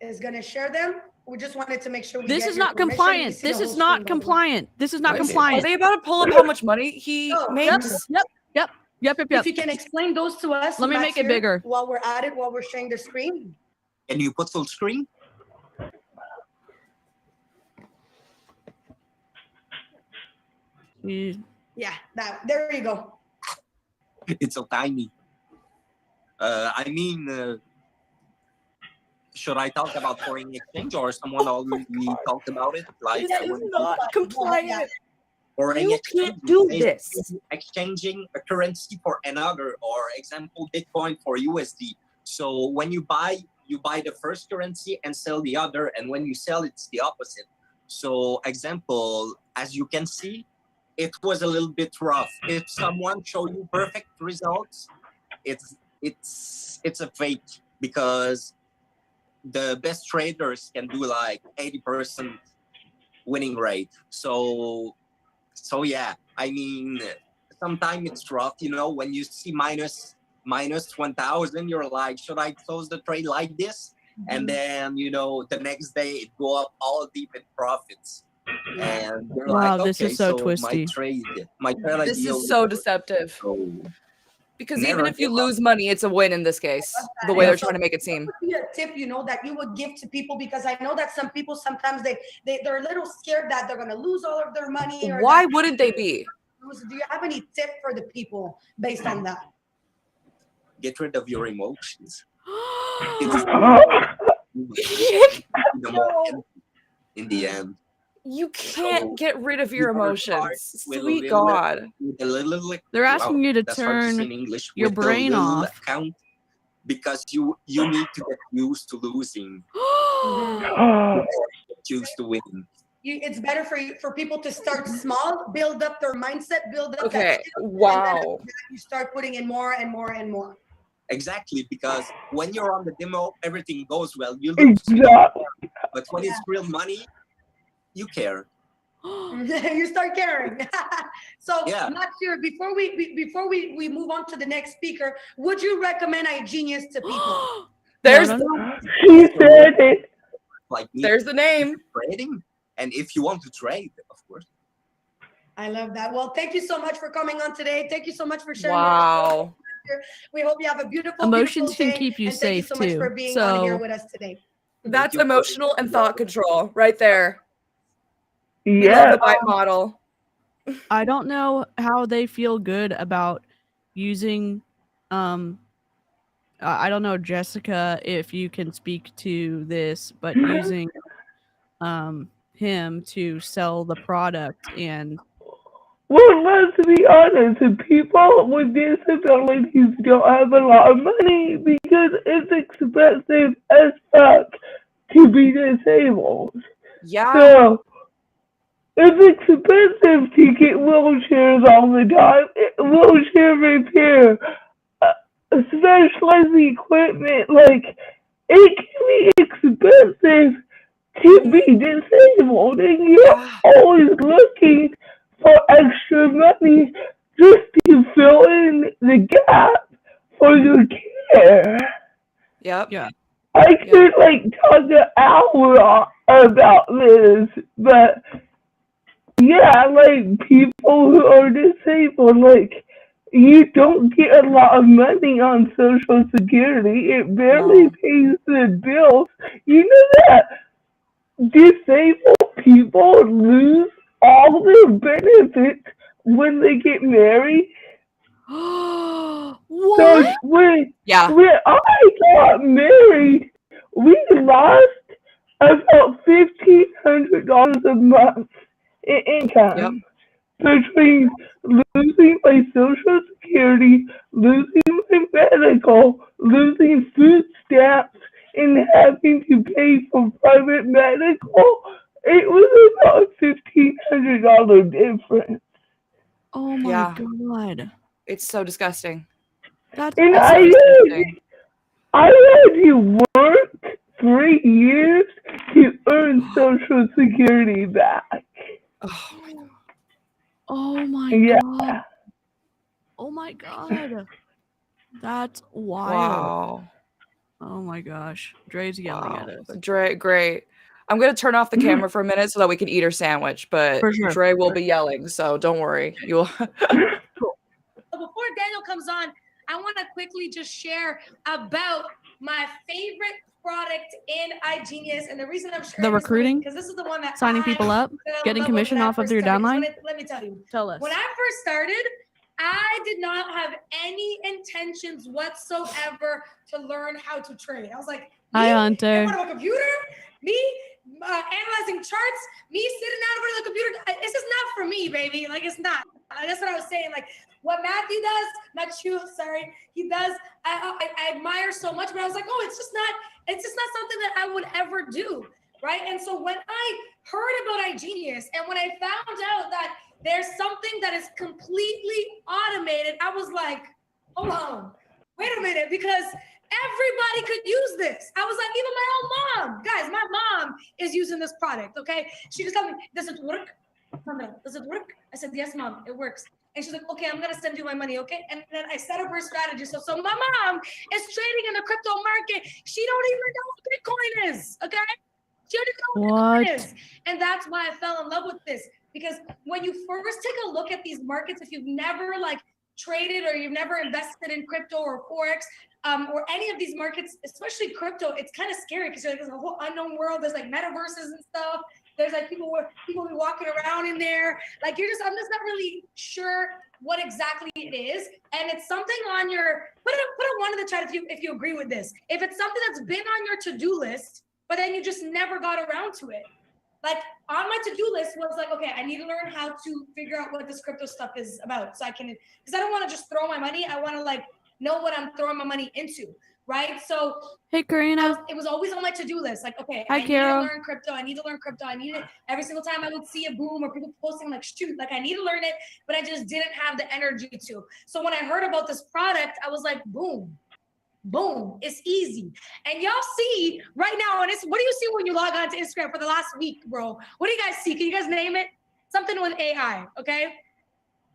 is gonna share them. We just wanted to make sure we This get is your not permission. compliant. You see the This whole is not screen, by the way. compliant. This is not Are compliant. they about to pull up how much money he Oh, makes? Yep. If you can explain those to us, Let me Max, make it here, bigger. while we're at it, while we're sharing the screen. Can you put full screen? Yeah, there you go. It's so tiny. I mean, should I talk about foreign exchange or someone already talked about it? Like This is not compliant. foreign You exchange can't do is this. exchanging a currency for another, or example, Bitcoin for USD. So when you buy the first currency and sell the other, and when you sell, it's the opposite. So example, as you can see, it was a little bit rough. If someone show you perfect results, it's a fake, because the best traders can do like 80% winning rate. So yeah, I mean, sometimes it's rough, you know, when you see minus 1,000, you're like, should I close the trade like this? And then, you know, the next day it go up all deep in profits. And you're Wow, like, this okay, is so my twisty. trade This ideal is so worked. deceptive. So Because never even if you give up. lose money, it's a win in this case. The way they're trying to make it seem. What would be a tip, you know, that you would give to people? Because I know that some people sometimes they're a little scared that they're gonna lose all of their money. Or Why that- wouldn't they be? Do you have any tip for the people based on that? Get rid of your emotions. In the end. You can't get rid of your emotions. With a Sweet little- God. with a little- They're asking you to that's hard say turn in English, your with a brain little off. account, because you need to get used to losing. Get used to winning. It's better for people to start small, build up their mindset, build up. Okay, that skill, wow. And then after that, you start putting in more and more and more. Exactly, because when you're on the demo, everything goes well. You lose, but when it's real money, you care. You start caring. So, Yeah. Max, here, before we move on to the next speaker, would you recommend iGenius to people? There's She said it. Like me, There's the name. trading, and if you want to trade, of course. I love that. Well, thank you so much for coming on today. Thank you so much for sharing. Wow. We hope you have a beautiful, Emotions beautiful can day, keep you and thank safe, you so much too. for being on here So- with us today. That's emotional and thought control right there. Yeah. The bite model. I don't know how they feel good about using I don't know, Jessica, if you can speak to this, but using him to sell the product and. Well, let's be honest, people with disabilities don't have a lot of money because it's expensive as fuck to be disabled. Yeah. So, it's expensive to get wheelchairs all the time, wheelchair repair, specialized equipment, like, it can be expensive to be disabled, and you're always looking for extra money just to fill in the gap for your care. Yep. Yeah. I could like talk an hour about this, but yeah, like people who are disabled, like you don't get a lot of money on Social Security. It barely pays the bills. You know that disabled people lose all their benefits when they get married. What? So when I got married, we lost about $1,500 a month in income between losing my Social Security, losing my medical, losing food stamps, and having to pay for private medical. It was about a $1,500 difference. Oh my god. It's so disgusting. That's And I had to work 3 years to earn Social Security back. Oh my Yeah. god. Oh my god. That's wild. Wow. Oh my gosh. Dre's yelling at us. Dre, great. I'm going to turn off the camera for a minute so that we can eat our sandwich, but For sure. Dre will be yelling, so don't worry. You'll Before Daniel comes on, I want to quickly just share about my favorite product in iGenius, and the reason I'm sharing The recruiting? because this is the one that Signing people up? Getting commission off of their downline? Let me tell you. Tell us. When I first started, I did not have any intentions whatsoever to learn how to trade. I was like, Hi, Hunter. in front of a computer, me analyzing charts, me sitting down in front of the computer. It's just not for me, baby. Like, it's not. That's what I was saying. Like, what Matthew does, Matthew, sorry, he does, I admire so much, but I was like, oh, it's just not something that I would ever do, right? And so when I heard about iGenius and when I found out that there's something that is completely automated, I was like, hold on, wait a minute, because everybody could use this. I was like, even my own mom. Guys, my mom is using this product, okay? She just told me, does it work? Does it work? I said, yes, mom, it works. And she's like, okay, I'm gonna send you my money, okay? And then I set up her strategy. So my mom is trading in the crypto market. She don't even know what Bitcoin is, okay? She don't even know what Bitcoin is. And that's why I fell in love with this. Because when you first take a look at these markets, if you've never like traded or you've never invested in crypto or Forex, or any of these markets, especially crypto, it's kind of scary because there's a whole unknown world. There's like metaverses and stuff. There's like people be walking around in there. Like I'm just not really sure what exactly it is. And it's something on your, put a one in the chat if you agree with this. If it's something that's been on your to-do list, but then you just never got around to it. Like on my to-do list was like, okay, I need to learn how to figure out what this crypto stuff is about. So I can, because I don't want to just throw my money. I want to like know what I'm throwing my money into. Right. So hey, Karina. It was always on my to-do list. Like, okay, Hi, I need to learn crypto. I need to learn crypto. I need it. Every single time I would see a boom or people posting like, shoot, like I need to learn it, but I just didn't have the energy to. So when I heard about this product, I was like, boom, boom, it's easy. And y'all see right now, and it's, what do you see when you log on to Instagram for the last week, bro? What do you guys see? Can you guys name it? Something with AI, okay?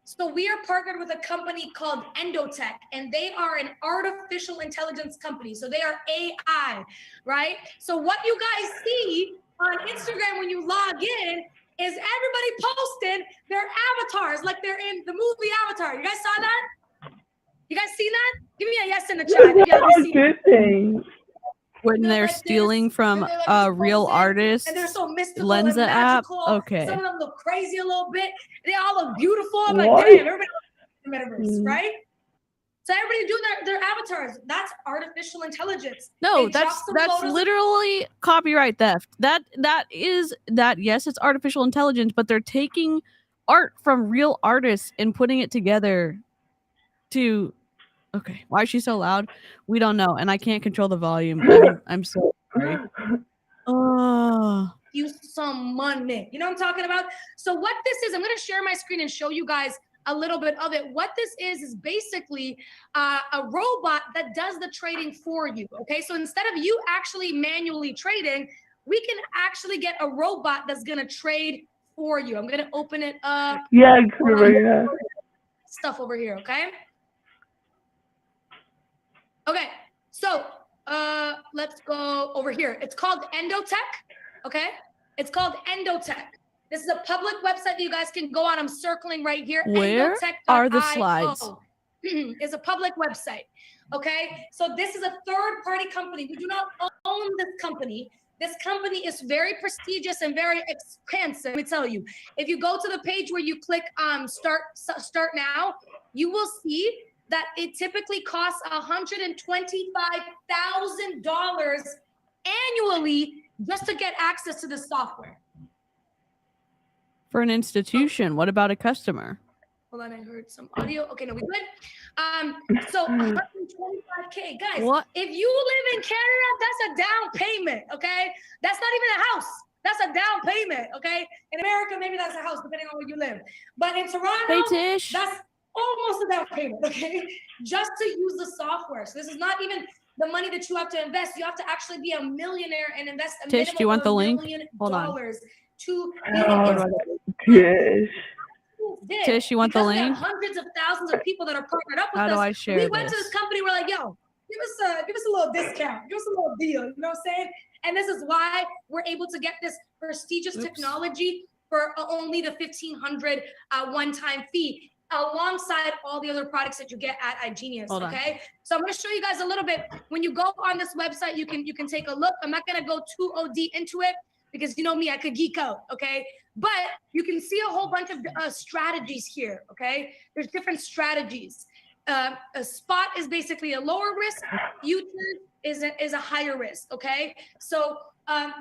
So we are partnered with a company called Endotech, and they are an artificial intelligence company. So they are AI, right? So what you guys see on Instagram when you log in is everybody posting their avatars like they're in the movie Avatar. You guys saw that? You guys seen that? Give me a yes in the chat. Good thing. When they're stealing from a real artist, and they're so mystical Lenza and app. magical. Okay. Some of them look crazy a little bit. They all look beautiful. I'm What? like, damn, everybody in the metaverse, right? So everybody do their avatars. That's artificial intelligence. No, They drop that's some photos- literally copyright theft. That is yes, it's artificial intelligence, but they're taking art from real artists and putting it together to okay. Why is she so loud? We don't know, and I can't control the volume. I'm so sorry. Oh. You some money. You know what I'm talking about? So what this is, I'm going to share my screen and show you guys a little bit of it. What this is basically a robot that does the trading for you. Okay, so instead of you actually manually trading, we can actually get a robot that's going to trade for you. I'm going to open it up. Yeah, correct. Stuff over here. Okay. Okay. So let's go over here. It's called Endotech. Okay. It's called Endotech. This is a public website that you guys can go on. I'm circling right here. Where are the slides? It's a public website. Okay. So this is a third-party company. We do not own this company. This company is very prestigious and very expensive. Let me tell you, if you go to the page where you click start now, you will see that it typically costs $125,000 annually just to get access to the software. For an institution, what about a customer? Hold on, I heard some audio. Okay, no, we good. So $125K, guys. What? If you live in Canada, that's a down payment. Okay, that's not even a house. That's a down payment. Okay, in America, maybe that's a house, depending on where you live. But in Toronto, Hey, Tish. that's almost a down payment. Okay, just to use the software. So this is not even the money that you have to invest. You have to actually be a millionaire and invest a Tish, do you want the link? Hold on. To Tish. Tish, you want the because we have link? hundreds of thousands of people that are partnered up with How us. do I share we went to this? this company. We're like, yo, give us a little discount. Give us a little deal. You know what I'm saying? And this is why we're able to get this prestigious technology for only the $1,500 one-time fee, alongside all the other products that you get at iGenius. Hold on. Okay, so I'm going to show you guys a little bit. When you go on this website, you can take a look. I'm not going to go too OD into it because you know me, I could geek out. Okay, but you can see a whole bunch of strategies here. Okay, there's different strategies. A spot is basically a lower risk. Futures is a higher risk. Okay, so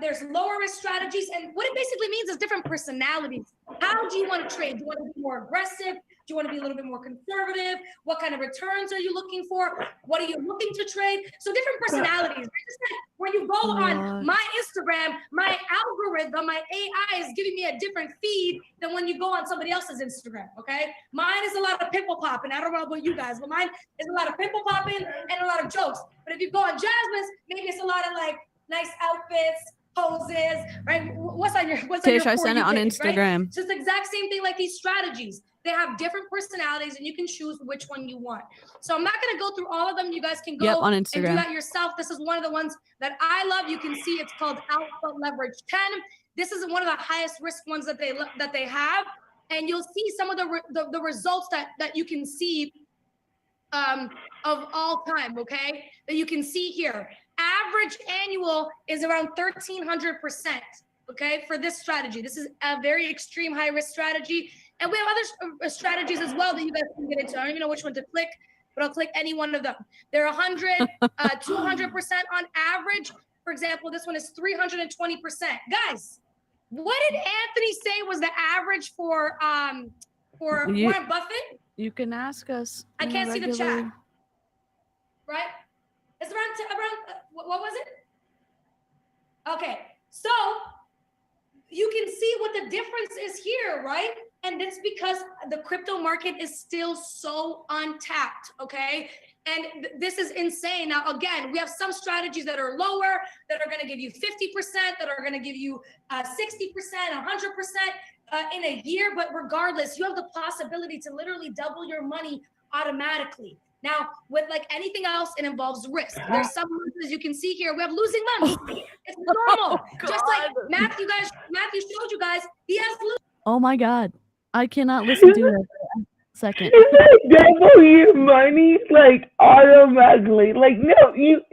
there's lower risk strategies, and what it basically means is different personalities. How do you want to trade? Do you want to be more aggressive? Do you want to be a little bit more conservative? What kind of returns are you looking for? What are you looking to trade? So different personalities. Like I said, when you go on my Instagram, my algorithm, my AI is giving me a different feed than when you go on somebody else's Instagram, okay? Mine is a lot of pimple popping. I don't know about you guys, but mine is a lot of pimple popping and a lot of jokes. But if you go on Jasmine's, maybe it's a lot of like nice outfits, poses, right? What's on your Tish, I For sent You it on page, Instagram. Right? So it's the exact same thing like these strategies. They have different personalities and you can choose which one you want. So I'm not going to go through all of them. You guys can go on and do Instagram. that yourself. This is one of the ones that I love. You can see it's called Alpha Leverage 10. This is one of the highest risk ones that they have. And you'll see some of the results that you can see of all time, okay? That you can see here. Average annual is around 1,300%, okay, for this strategy. This is a very extreme high risk strategy. And we have other strategies as well that you guys can get into. I don't even know which one to click, but I'll click any one of them. They're 100, 200% on average. For example, this one is 320%. Guys, what did Anthony say was the average for Warren Buffett? You can ask us. I can't see the chat. Right? It's around what was it? Okay, so you can see what the difference is here, right? And it's because the crypto market is still so untapped, okay? And this is insane. Now, again, we have some strategies that are lower, that are gonna give you 50%, that are gonna give you 60%, 100% in a year. But regardless, you have the possibility to literally double your money automatically. Now, with like anything else, it involves risk. There's some losses you can see here. We have losing money. It's normal. Just like Matthew showed you guys, he has losing. Oh my God. I cannot listen to it. Second. Double your money like automatically. Like, no, you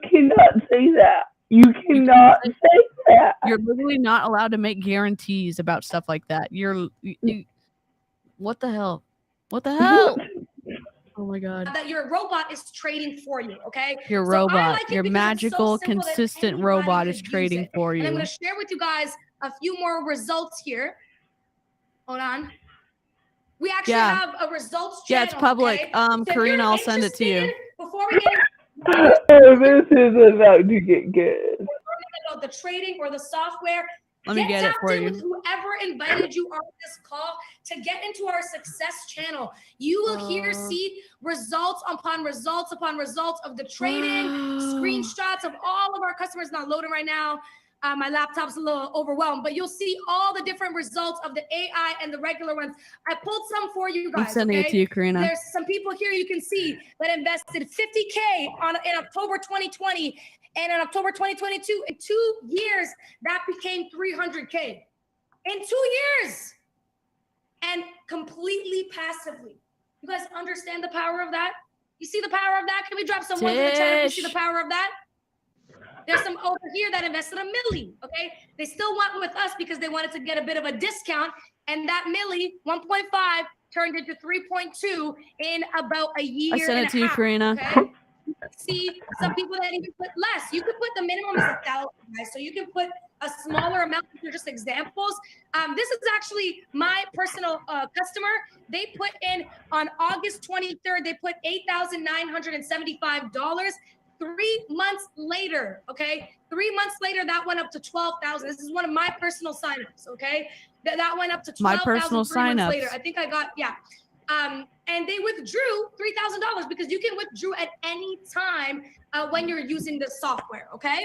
cannot say that. You cannot say that. You're literally not allowed to make guarantees about stuff like that. You what the hell? What the hell? Oh my God. that your robot is trading for you, okay? Your So I robot, like it your because it's so magical, simple that consistent anybody robot could is use trading it. for And I'm you. going to share with you guys a few more results here. Hold on. We actually have a results channel. Yeah, it's public. Okay? So if Karina, you're I'll send it to you. interested, before we get Oh, this is about to get good. about the trading or the software, Let me get it tapped for in you. with whoever invited you on this call to get into our success channel. You will see results upon results upon results of the trading, screenshots of all of our customers. Not loading right now. My laptop's a little overwhelmed, but you'll see all the different results of the AI and the regular ones. I pulled some for you guys. I'm sending it to you, Karina. There's some people here you can see that invested $50K in October 2020 and in October 2022. In 2 years, that became $300K. In 2 years. And completely passively. You guys understand the power of that? You see the power of that? Can we drop some ones in the chat if you see the power of that? There's some over here that invested $1 million, okay? They still went with us because they wanted to get a bit of a discount, and that milli, 1.5, turned into 3.2 in about a year. I sent it to you, Karina. Okay? See, some people that even put less. You could put the minimum is 1,000, guys. So you can put a smaller amount. These are just examples. This is actually my personal customer. They put in on August 23rd. They put $8,975. 3 months later, okay? 3 months later, that went up to 12,000. This is one of my personal signups, okay? That went up to 12,000 My personal 3 months signups. later. I think I got, and they withdrew $3,000 because you can withdraw at any time when you're using the software, okay?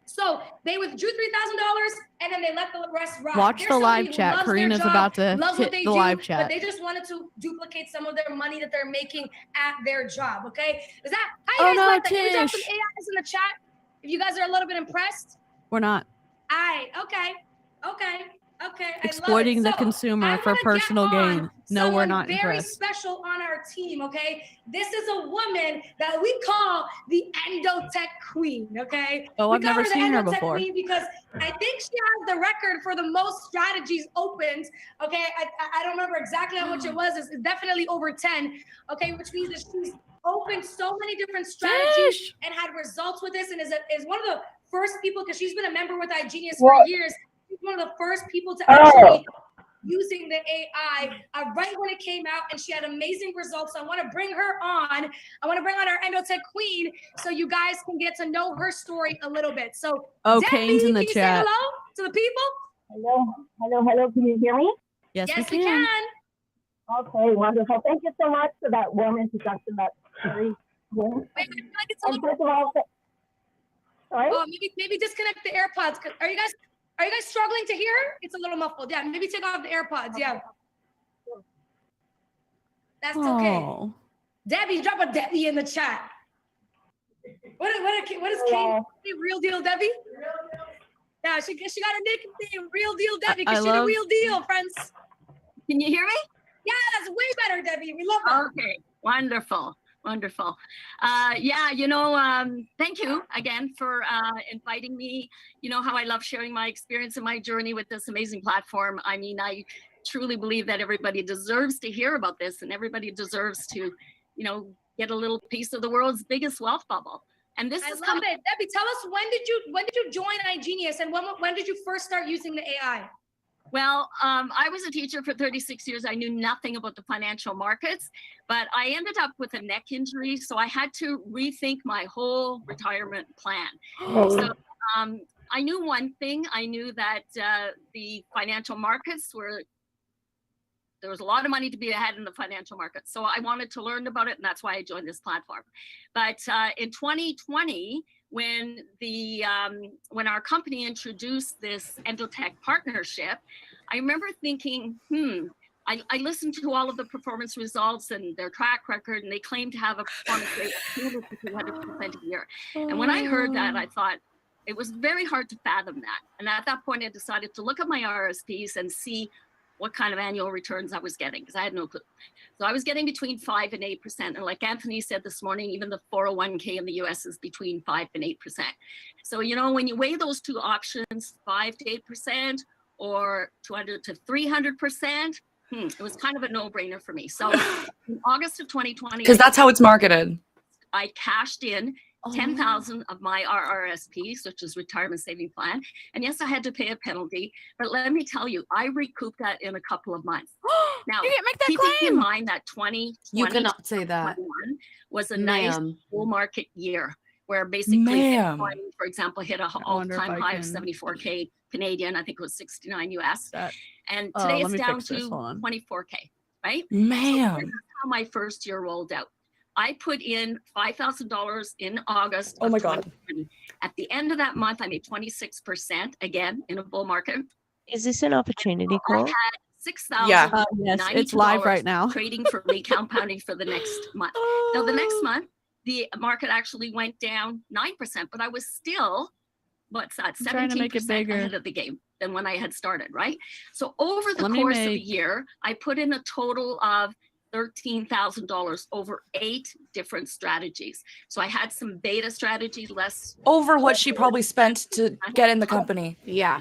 So they withdrew $3,000 and then they let the rest ride. Watch There's the somebody live who chat. loves their Karina's job, about to loves what hit they the do, live but chat. they just wanted to duplicate some of their money that they're making at their job, okay? Is that how Oh, you guys no, like that? Can we drop some Tish. AIs in the chat if you guys are a little bit impressed? We're not. Okay. Exploiting the consumer for personal gain. No, we're not very impressed. special on our team, okay? This is a woman that we call the Endotech Queen, okay? Oh, We I've call never the seen her Endotech before. Queen because I think she has the record for the most strategies opened, okay? I don't remember exactly how much it was. It's definitely over 10, okay? Which means that she's opened so many different strategies and had results with this and is one of the first people, because she's been a member with iGenius for years. She's one of the first people to actually using the AI right when it came out, and she had amazing results. So I want to bring her on. I want to bring on our Endotech Queen so you guys can get to know her story a little bit. So Kane's in the can you chat. say hello to the people? Hello. Can you hear me? Yes, we can. Okay, wonderful. Thank you so much for that warm introduction. That's very good. Wait, I feel like it's a little. First of all, sorry? Oh, maybe disconnect the AirPods. Are you guys struggling to hear? It's a little muffled. Yeah, maybe take off the AirPods. Yeah. That's okay. Debbie, drop a Debbie in the chat. What is Kate? Real deal Debbie? Yeah, she got her nickname, Real Deal Debbie, because she's the real deal, friends. Can you hear me? Yeah, that's way better, Debbie. We love that. Okay, wonderful. Thank you again for inviting me. You know how I love sharing my experience and my journey with this amazing platform. I mean, I truly believe that everybody deserves to hear about this, and everybody deserves to, get a little piece of the world's biggest wealth bubble. And this is love it. Debbie, tell us, when did you join iGenius, and when did you first start using the AI? Well, I was a teacher for 36 years. I knew nothing about the financial markets, but I ended up with a neck injury. So I had to rethink my whole retirement plan. So I knew one thing. I knew that the financial markets there was a lot of money to be had in the financial markets. So I wanted to learn about it, and that's why I joined this platform. But in 2020, when our company introduced this Endotech partnership, I remember thinking, I listened to all of the performance results and their track record, and they claim to have a performance rate of 200% a year. And when I heard that, I thought it was very hard to fathom that. And at that point, I decided to look at my RSPs and see what kind of annual returns I was getting, because I had no clue. So I was getting between 5 and 8%. And like Anthony said this morning, even the 401k in the US is between 5 and 8%. So, when you weigh those two options, 5 to 8% or 200 to 300%, it was kind of a no-brainer for me. So in August of 2020, Because that's how it's marketed. I cashed in 10,000 of my RRSPs, which is retirement saving plan. And yes, I had to pay a penalty, but let me tell you, I recouped that in a couple of months. Now, You can't make that keeping claim. in mind that 2020 You cannot say that. 2021 was a nice bull market year where basically Ma'am. Bitcoin, for example, hit a wonder if all-time I high of can- 74K Canadian. I think it was 69 US. And Oh, today let it's me down fix this. to Hold on. 24K, right? Ma'am. So this is how my first year rolled out. I put in $5,000 in August. Oh of my God. 2020. At the end of that month, I made 26% again in a bull market. Is this an opportunity I call? had $6,000. Yeah. Yes, it's live right now. Trading for me, compounding for the next month. Now, the next month, the market actually went down 9%, but I was still, what's that, I'm trying to make it 17% bigger. ahead of the game than when I had started, right? So over the Let me course of a make- year, I put in a total of $13,000 over 8 different strategies. So I had some beta strategies, less Over what she probably spent to get in the company. Yeah.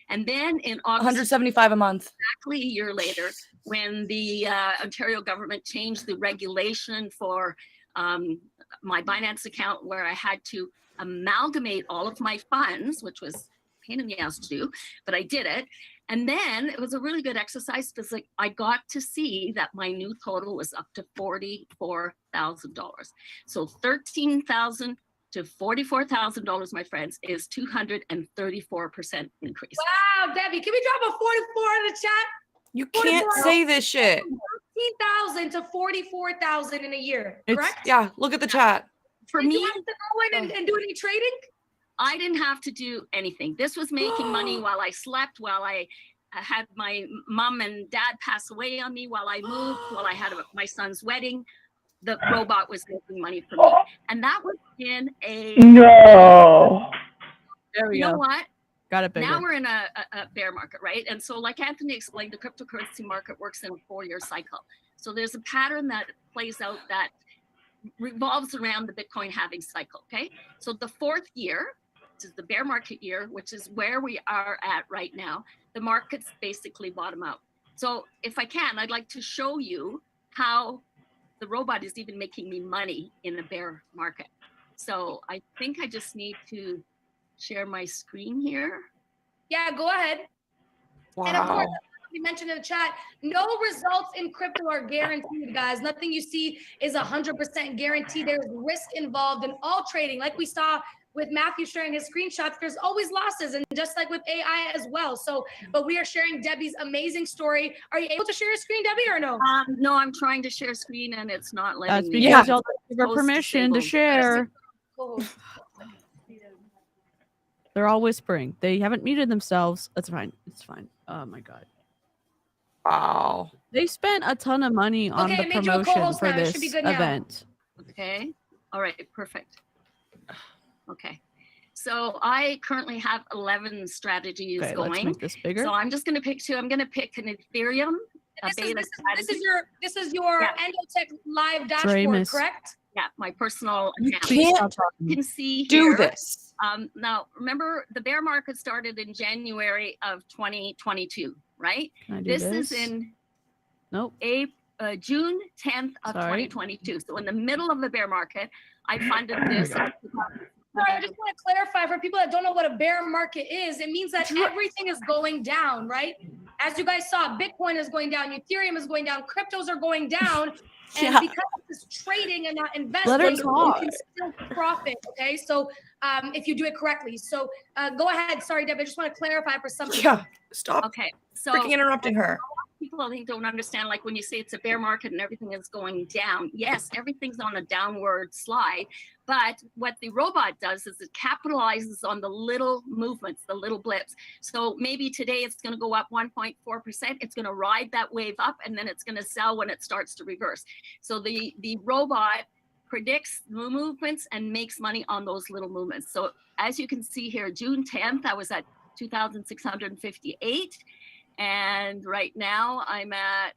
and then in August, 175 a month. exactly a year later, when the Ontario government changed the regulation for my Binance account, where I had to amalgamate all of my funds, which was a pain in the ass to do, but I did it. And then it was a really good exercise because like I got to see that my new total was up to $44,000. So $13,000 to $44,000, my friends, is 234% increase. Wow, Debbie, can we drop a 44 in the chat? You can't say this shit. 13,000 to 44,000 in a year, It's, correct? yeah, look at the chat. For Did me, you have to go in and do any trading? I didn't have to do anything. This was making money while I slept, while I had my mom and dad pass away on me, while I moved, while I had my son's wedding. The robot was making money for me. And that was in a... No. There we You know go. what? Got it bigger. Now we're in a bear market, right? And so like Anthony explained, the cryptocurrency market works in a 4-year cycle. So there's a pattern that plays out that revolves around the Bitcoin halving cycle, okay? So the 4th year, which is the bear market year, which is where we are at right now, the markets basically bottom out. So if I can, I'd like to show you how the robot is even making me money in a bear market. So I think I just need to share my screen here. Yeah, go ahead. And of course, we mentioned in the chat, no results in crypto are guaranteed, guys. Nothing you see is 100% guaranteed. There's risk involved in all trading. Like we saw with Matthew sharing his screenshots, there's always losses, and just like with AI as well. So, but we are sharing Debbie's amazing story. Are you able to share your screen, Debbie, or no? No, I'm trying to share screen and it's not letting That's me. because y'all give her Post permission to disabled. share. Cool. They're all whispering. They haven't muted themselves. That's fine. It's fine. Oh my god. Wow. They spent a ton of money on Okay, the made you a promotion co-host for now. It this should be good now. event. Okay. All right. Perfect. Okay. So I currently have 11 strategies Okay, going. let's make this bigger. So I'm just going to pick 2. I'm going to pick an Ethereum. This is your Endotech live dashboard, Draymus. correct? Yeah, my personal You account. can't You can see do here, this. Now, remember, the bear market started in January of 2022, right? Can I do This this? is in Nope. June 10th of Sorry. 2022. So in the middle of the bear market, I funded this. Sorry, I just want to clarify for people that don't know what a bear market is. It means that everything is going down, right? As you guys saw, Bitcoin is going down, Ethereum is going down, cryptos are going down. And Yeah. because it's trading and not Let her investing, you talk. can still profit. Okay, so if you do it correctly. So go ahead. Sorry, Deb. I just want to clarify for something. Yeah. Stop Okay. So freaking interrupting her. people I think don't understand, like when you say it's a bear market and everything is going down, yes, everything's on a downward slide, but what the robot does is it capitalizes on the little movements, the little blips. So maybe today it's going to go up 1.4%, it's going to ride that wave up, and then it's going to sell when it starts to reverse. So the robot predicts the movements and makes money on those little movements. So as you can see here, June 10th, I was at 2,658. And right now I'm at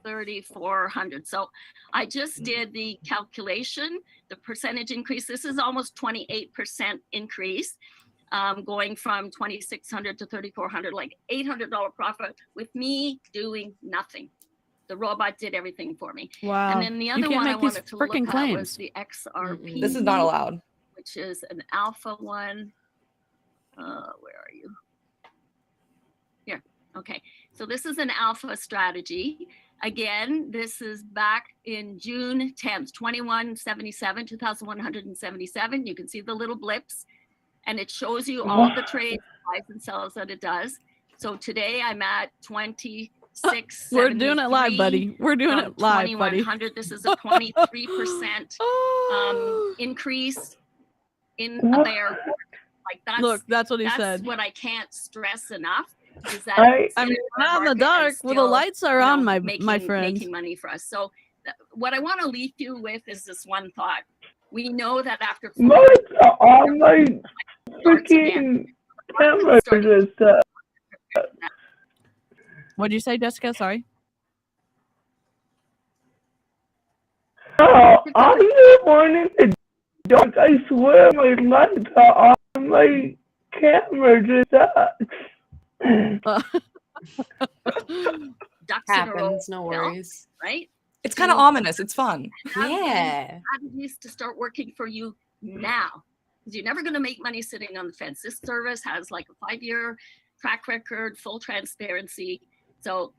3,400. So I just did the calculation, the percentage increase. This is almost 28% increase. going from $2,600 to $3,400, like $800 profit with me doing nothing. The robot did everything for me. Wow. And then the You other can't one I make these wanted to look frickin' at claims. was the XRP. This is not allowed. Which is an alpha one. Where are you? Here. Okay. So this is an alpha strategy. Again, this is back in June 10th, 2,177. You can see the little blips, and it shows you all the trades, buys and sells that it does. So today I'm at 26. We're doing it live, buddy. We're doing it live, buddy. 2,100. This is a 23% increase in a bear. Like that's Look, that's what he that's said. what I can't stress enough. Is that I mean, we're not in the dark. Well, the still, lights are you know, on, my making friend. money for us. So what I want to leave you with is this one thought. We know that after Lights are on my freaking camera just What'd you say, Jessica? Sorry. Oh, I'm the one in the dark. I swear my lights are on my camera just ducks Happens, in a row, no worries. right? It's kind of ominous. It's fun. Yeah. Strategies to start working for you now, because you're never going to make money sitting on the fence. This service has like a 5-year track record, full transparency. So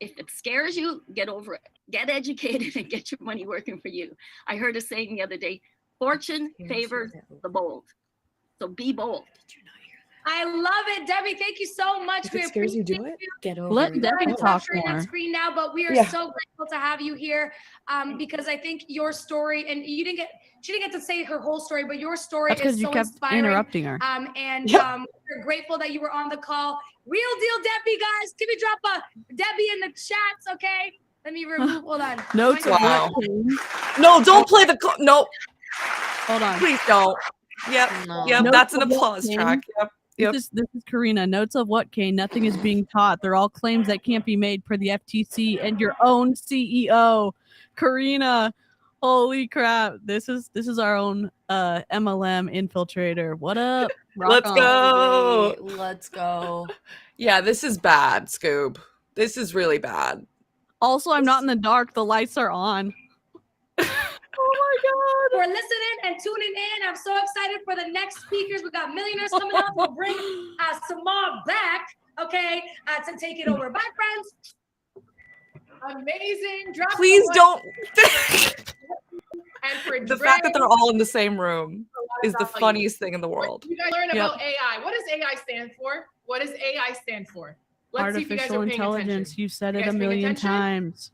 if it scares you, get over it. Get educated and get your money working for you. I heard a saying the other day, fortune favors the bold. So be bold. I love it, Debbie. Thank you so much. If it scares you, do it. Get over Let it. Debbie We're talk sharing that more. screen now, but we are Yeah. so grateful to have you here because I think your story, and she didn't get to say her whole story, but your story That's is because you so kept inspiring. interrupting her. We're grateful that you were on the call. Real deal, Debbie, guys. Can we drop a Debbie in the chats, okay? Let me remove. Hold on. Notes of Wow. what came. No, don't play the. No. Hold on. Please don't. Yep. Yep. Notes That's an of what applause came. track. Yep. Yep. This is Karina. Notes of what, Kane? Nothing is being taught. They're all claims that can't be made per the FTC and your own CEO, Karina. Holy crap! This is our own MLM infiltrator. What up? Rock Let's on. go. Let's go. Yeah, this is bad, Scoob. This is really bad. Also, I'm not in the dark. The lights are on. Oh my God. For listening and tuning in. I'm so excited for the next speakers. We got millionaires coming up. We'll bring Samar back, okay, to take it over. Bye, friends. Amazing. Drop Please the don't. And for The fact that they're all in the same room is the funniest thing in the world. You guys learn Yep. about AI. What does AI stand for? What does AI stand for? Let's see if you guys Artificial are paying intelligence. attention. You've said You it guys a paying million attention? times.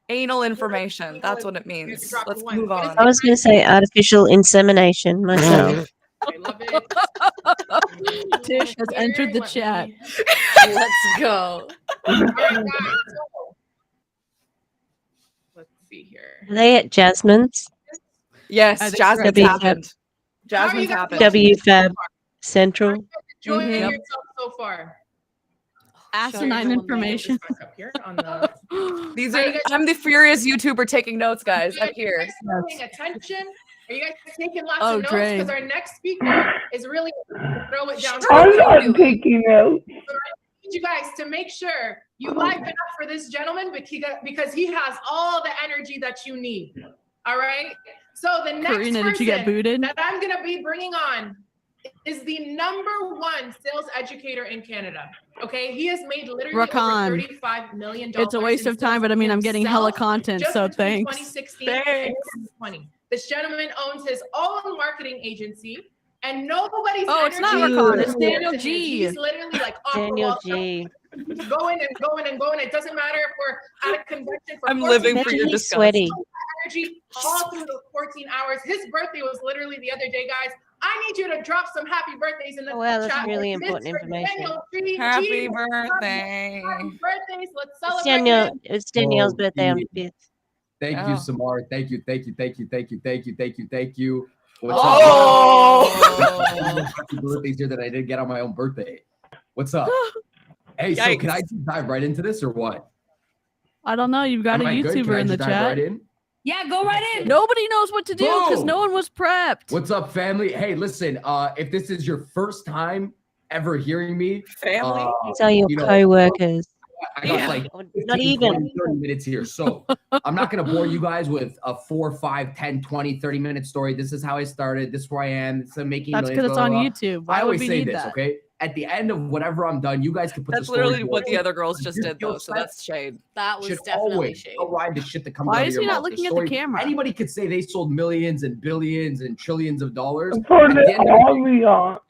Anal information. That's what it means. Let's move on. I was going to say artificial insemination myself. I love it. Tish has entered the chat. Let's go. All right, guys. So, let's see here. Are they at Jasmine's? Yes, Jasmine's W- happened. Jasmine's guys happened. WFAB Central. Enjoying Yep. yourself so far. Asinine information. Up here on the. These Are are. you guys- I'm the furious YouTuber taking notes, guys. Are Up here. you guys paying attention? Are you guys taking lots Oh, of notes? Dre. Because our next speaker is really throw it down. I'm not taking notes. So I need you guys to make sure you liven up for this gentleman because he has all the energy that you need. All right. So the next Karina, person did you get booted? that I'm gonna be bringing on is the #1 sales educator in Canada. Okay, he has made literally Rock over on. $35 million. It's a waste in of time, sales but I mean, I'm getting hella himself content, just so between thanks. 2016 and 2020. This gentleman owns his own marketing agency, and nobody's. Oh, it's not energy Rakan, it's is Daniel his. G. He's literally like off the Daniel wall G. going and going and going. It doesn't matter if we're at a convention for I'm 14 living for days. your He's disgust. sweaty. Energy all through those 14 hours. His birthday was literally the other day, guys. I need you to drop some happy birthdays in the Oh, wow, that's chat. really Mr. important information. Daniel G. Happy birthday. Happy birthdays. Let's It's celebrate Daniel. him. It's Danielle's Oh, birthday on gee. the 5th. Thank Oh. you, Samar. Thank you, thank you, thank you, thank you, thank you, thank you, thank you. What's Oh. up? Happy birthdays here that I didn't get on my own birthday. What's up? Hey, so can I Yikes. dive right into this or what? I don't know. You've got Am a I good? Can YouTuber I in the just dive chat. right in? Yeah, go right in. Nobody knows what to do because Boom. no one was prepped. What's up, family? Hey, listen, if this is your first time ever hearing me, family, These are your co-workers. I got like Not 15, even. 20, 30 minutes here. So I'm not going to bore you guys with a 4, 5, 10, 20, 30-minute story. This is how I started. This is where I am. This is making That's millions, because it's blah, on blah, blah. YouTube. Why I would always we say need this, that? okay? At the end of whatever I'm done, you guys can put That's the story literally what the forward. other girls just did, though. So Yourself that's shade. That was should definitely always shade. ride the shit that comes Why out is of he your not mouth. looking The at the story- camera? Anybody could say they sold millions and billions and trillions of dollars. For At the the end of the day, ambiance.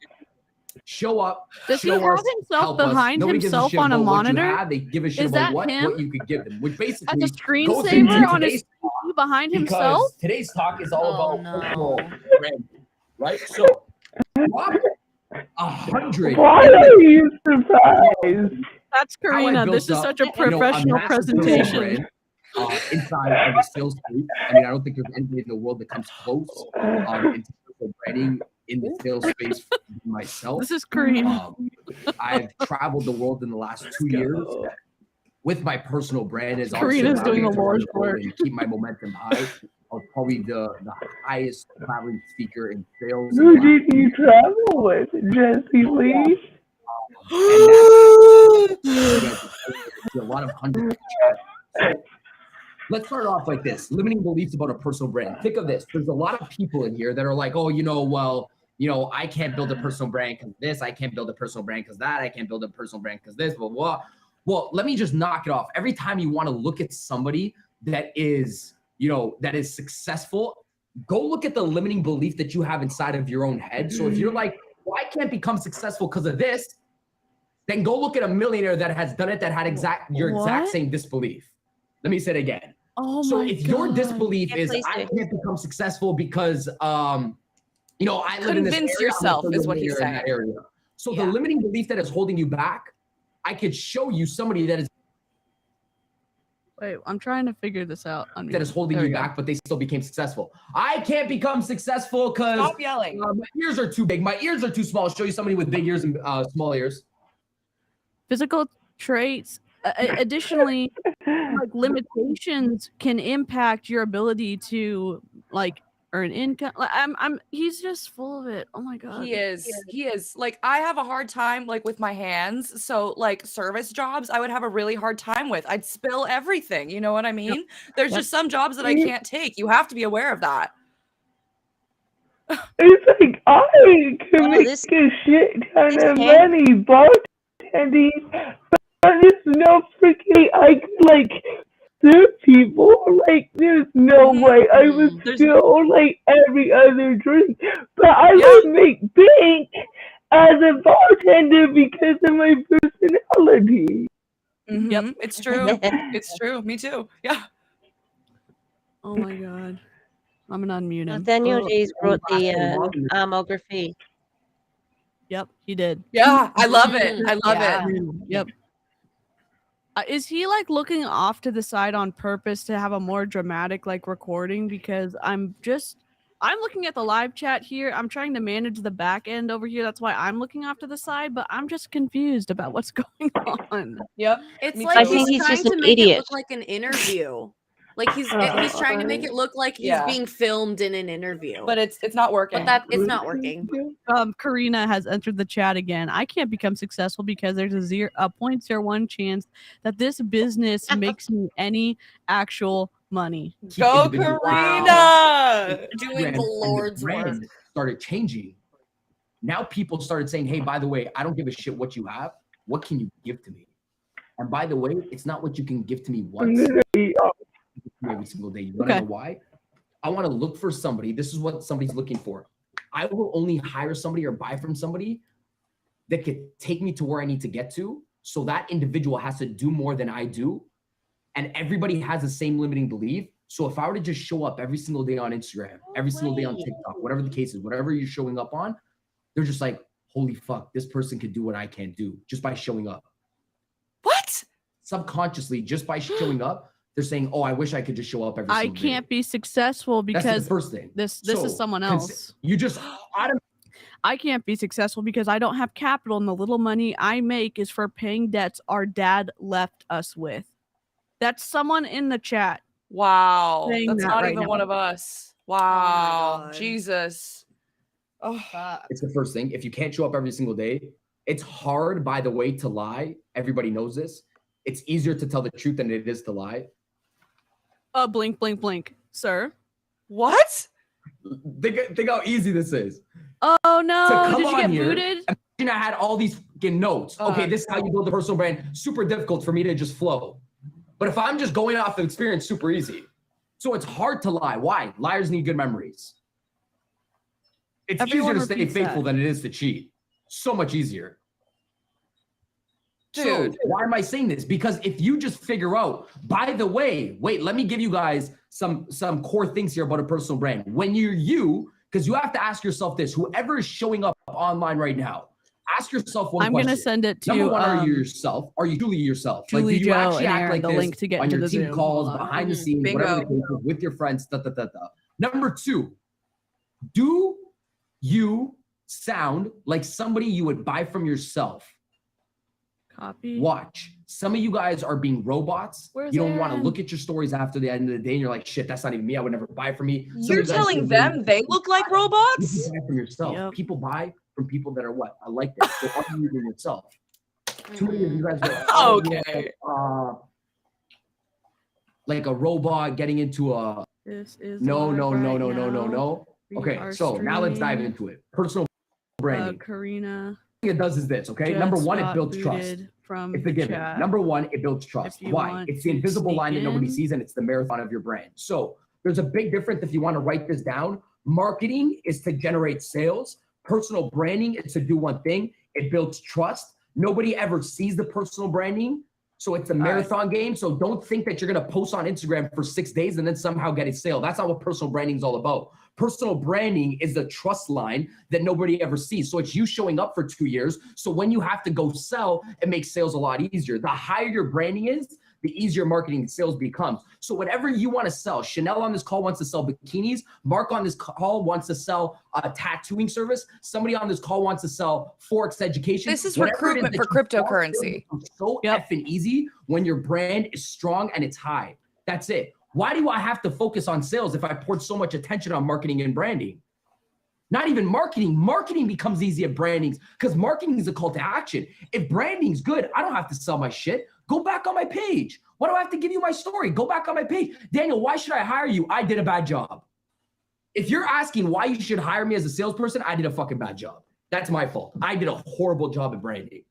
show up. Does he show have us, himself help us. behind Nobody gives himself shit on a about what you monitor? have. They give a shit Is about that what him? you could give them, which As basically a goes screensaver into on his today's TV behind because himself? today's talk is all Oh, about personal branding, right? So, drop 100. Why are you surprised? That's How I Karina. built This is up, such a you know, professional massive personal presentation. brand, inside of the sales group. I mean, I don't think there's anybody in the world that comes close in terms of branding in the sales space myself. This is Karina. I've traveled the world in the last 2 years with my personal brand as Karina's also doing allowed me the to run Lord's the world work. and keep my momentum high. I was probably the highest traveling speaker in sales. Who did you travel with? Jesse Lee? A lot of hundreds of chats. So let's start off like this. Limiting beliefs about a personal brand. Think of this. There's a lot of people in here that are like, oh, I can't build a personal brand because this. I can't build a personal brand because that. I can't build a personal brand because this, blah, blah. Well, let me just knock it off. Every time you want to look at somebody that is, that is successful, go look at the limiting belief that you have inside of your own head. So if you're like, well, I can't become successful because of this, then go look at a millionaire that has done it that had your exact same disbelief. Let me say it again. Oh so my if your God. disbelief Yeah, is please I do. can't become successful because I live in this Convince area, yourself I'm is what he's millionaire in that saying. area. So Yeah. the limiting belief that is holding you back, I could show you somebody that is Wait, I'm trying to figure this out. that is holding There you we go. back, but they still became successful. I can't become successful because Stop yelling. my ears are too big. My ears are too small. I'll show you somebody with big ears and small ears. Physical traits. Additionally, like limitations can impact your ability to earn income. He's just full of it. Oh my God. He is. Like, I have a hard time with my hands. So service jobs, I would have a really hard time with. I'd spill everything. You know what I mean? There's just some jobs that I can't take. You have to be aware of that. It's like I can make a shit ton of money bartending, but there's no freaking I could serve people. There's no way I would still every other drink, but I would make bank as a bartender because of my personality. Yep, it's true. It's true. Me too. Yeah. Oh my God. I'm gonna unmute him. Nathaniel G's brought the armography. Yep, he did. Yeah, I love it. I love it. Yep. Is he looking off to the side on purpose to have a more dramatic recording? Because I'm looking at the live chat here. I'm trying to manage the back end over here. That's why I'm looking off to the side, but I'm just confused about what's going on. Yep. It's Me like too. he's trying to make it look like an interview. He's trying to make it look like he's being filmed in an interview. But it's not working. But it's not working. Karina has entered the chat again. I can't become successful because there's a 0.01 chance that this business makes me any actual money. Go Karina! Doing the Lord's work. Started changing. Now people started saying, hey, by the way, I don't give a shit what you have. What can you give to me? And by the way, it's not what you can give to me once. Every single day. You want to know why? I want to look for somebody. This is what somebody's looking for. I will only hire somebody or buy from somebody that could take me to where I need to get to. So that individual has to do more than I do. And everybody has the same limiting belief. So if I were to just show up every single day on Instagram, every single day on TikTok, whatever the case is, whatever you're showing up on, they're just like, holy fuck, this person could do what I can't do just by showing up. What? Subconsciously, just by showing up, they're saying, "Oh, I wish I could just show up every single day." I can't be successful because That's the first thing. This is someone else. You just I can't be successful because I don't have capital, and the little money I make is for paying debts our dad left us with. That's someone in the chat. Wow. Saying That's that not right even now. one of us. Wow. God. Jesus. Oh, It's the first thing. If you can't show up every single day, it's hard, by the way, to lie. Everybody knows this. It's easier to tell the truth than it is to lie. Blink, blink, blink, sir. What? Think how easy this is. Oh no! To come Did you on get here, booted? Imagine I had all these fucking notes. Okay, this is how you build a personal brand. Super difficult for me to just flow. But if I'm just going off of experience, super easy. So it's hard to lie. Why? Liars need good memories. It's Everyone easier to stay repeats faithful that. than it is to cheat. So much easier. Dude. So why am I saying this? Because if you just figure out, by the way, wait, let me give you guys some core things here about a personal brand. When you're you, because you have to ask yourself this, whoever is showing up online right now, ask yourself one I'm question. gonna send it to Number one, are you yourself? Are you truly yourself? Julie, like, do you Joe, actually and act Aaron, like the this link to get on into your the team Zoom. calls, Hold on. behind the scenes, Bingo. whatever the case is, with your friends, Number two, do you sound like somebody you would buy from yourself? Copy. Watch. Some of you guys are being robots. Where's You don't want to Aaron? look at your stories after the end of the day, and you're like, shit, that's not even me. I would never buy from me. Some You're of you guys telling are them they look like robots? People buy from yourself. Yep. People buy from people that are what? I like that. So are you even yourself? Too many of you guys are Okay. like a robot getting into a This is no. live right now. No. We Okay, are so now let's dive streaming. into it. Personal branding. Karina. Thing it does is this, okay? just Number one, it got builds trust. booted from It's a given. chat. Number one, it builds trust. If you Why? want It's the to invisible sneak line that nobody in. sees, and it's the marathon of your brand. So there's a big difference if you want to write this down. Marketing is to generate sales. Personal branding is to do one thing. It builds trust. Nobody ever sees the personal branding. So it's a marathon game. So don't think that you're going to post on Instagram for 6 days and then somehow get a sale. That's not what personal branding is all about. Personal branding is the trust line that nobody ever sees. So it's you showing up for 2 years. So when you have to go sell, it makes sales a lot easier. The higher your branding is, the easier marketing and sales becomes. So whatever you want to sell, Chanel on this call wants to sell bikinis. Mark on this call wants to sell a tattooing service. Somebody on this call wants to sell Forex education. This is Whatever it recruitment that for you sell, cryptocurrency. it's so effing easy when your brand is strong and it's high. That's it. Why do I have to focus on sales if I poured so much attention on marketing and branding? Not even marketing. Marketing becomes easy at branding because marketing is a call to action. If branding's good, I don't have to sell my shit. Go back on my page. Why do I have to give you my story? Go back on my page. Daniel, why should I hire you? I did a bad job. If you're asking why you should hire me as a salesperson, I did a fucking bad job. That's my fault. I did a horrible job at branding.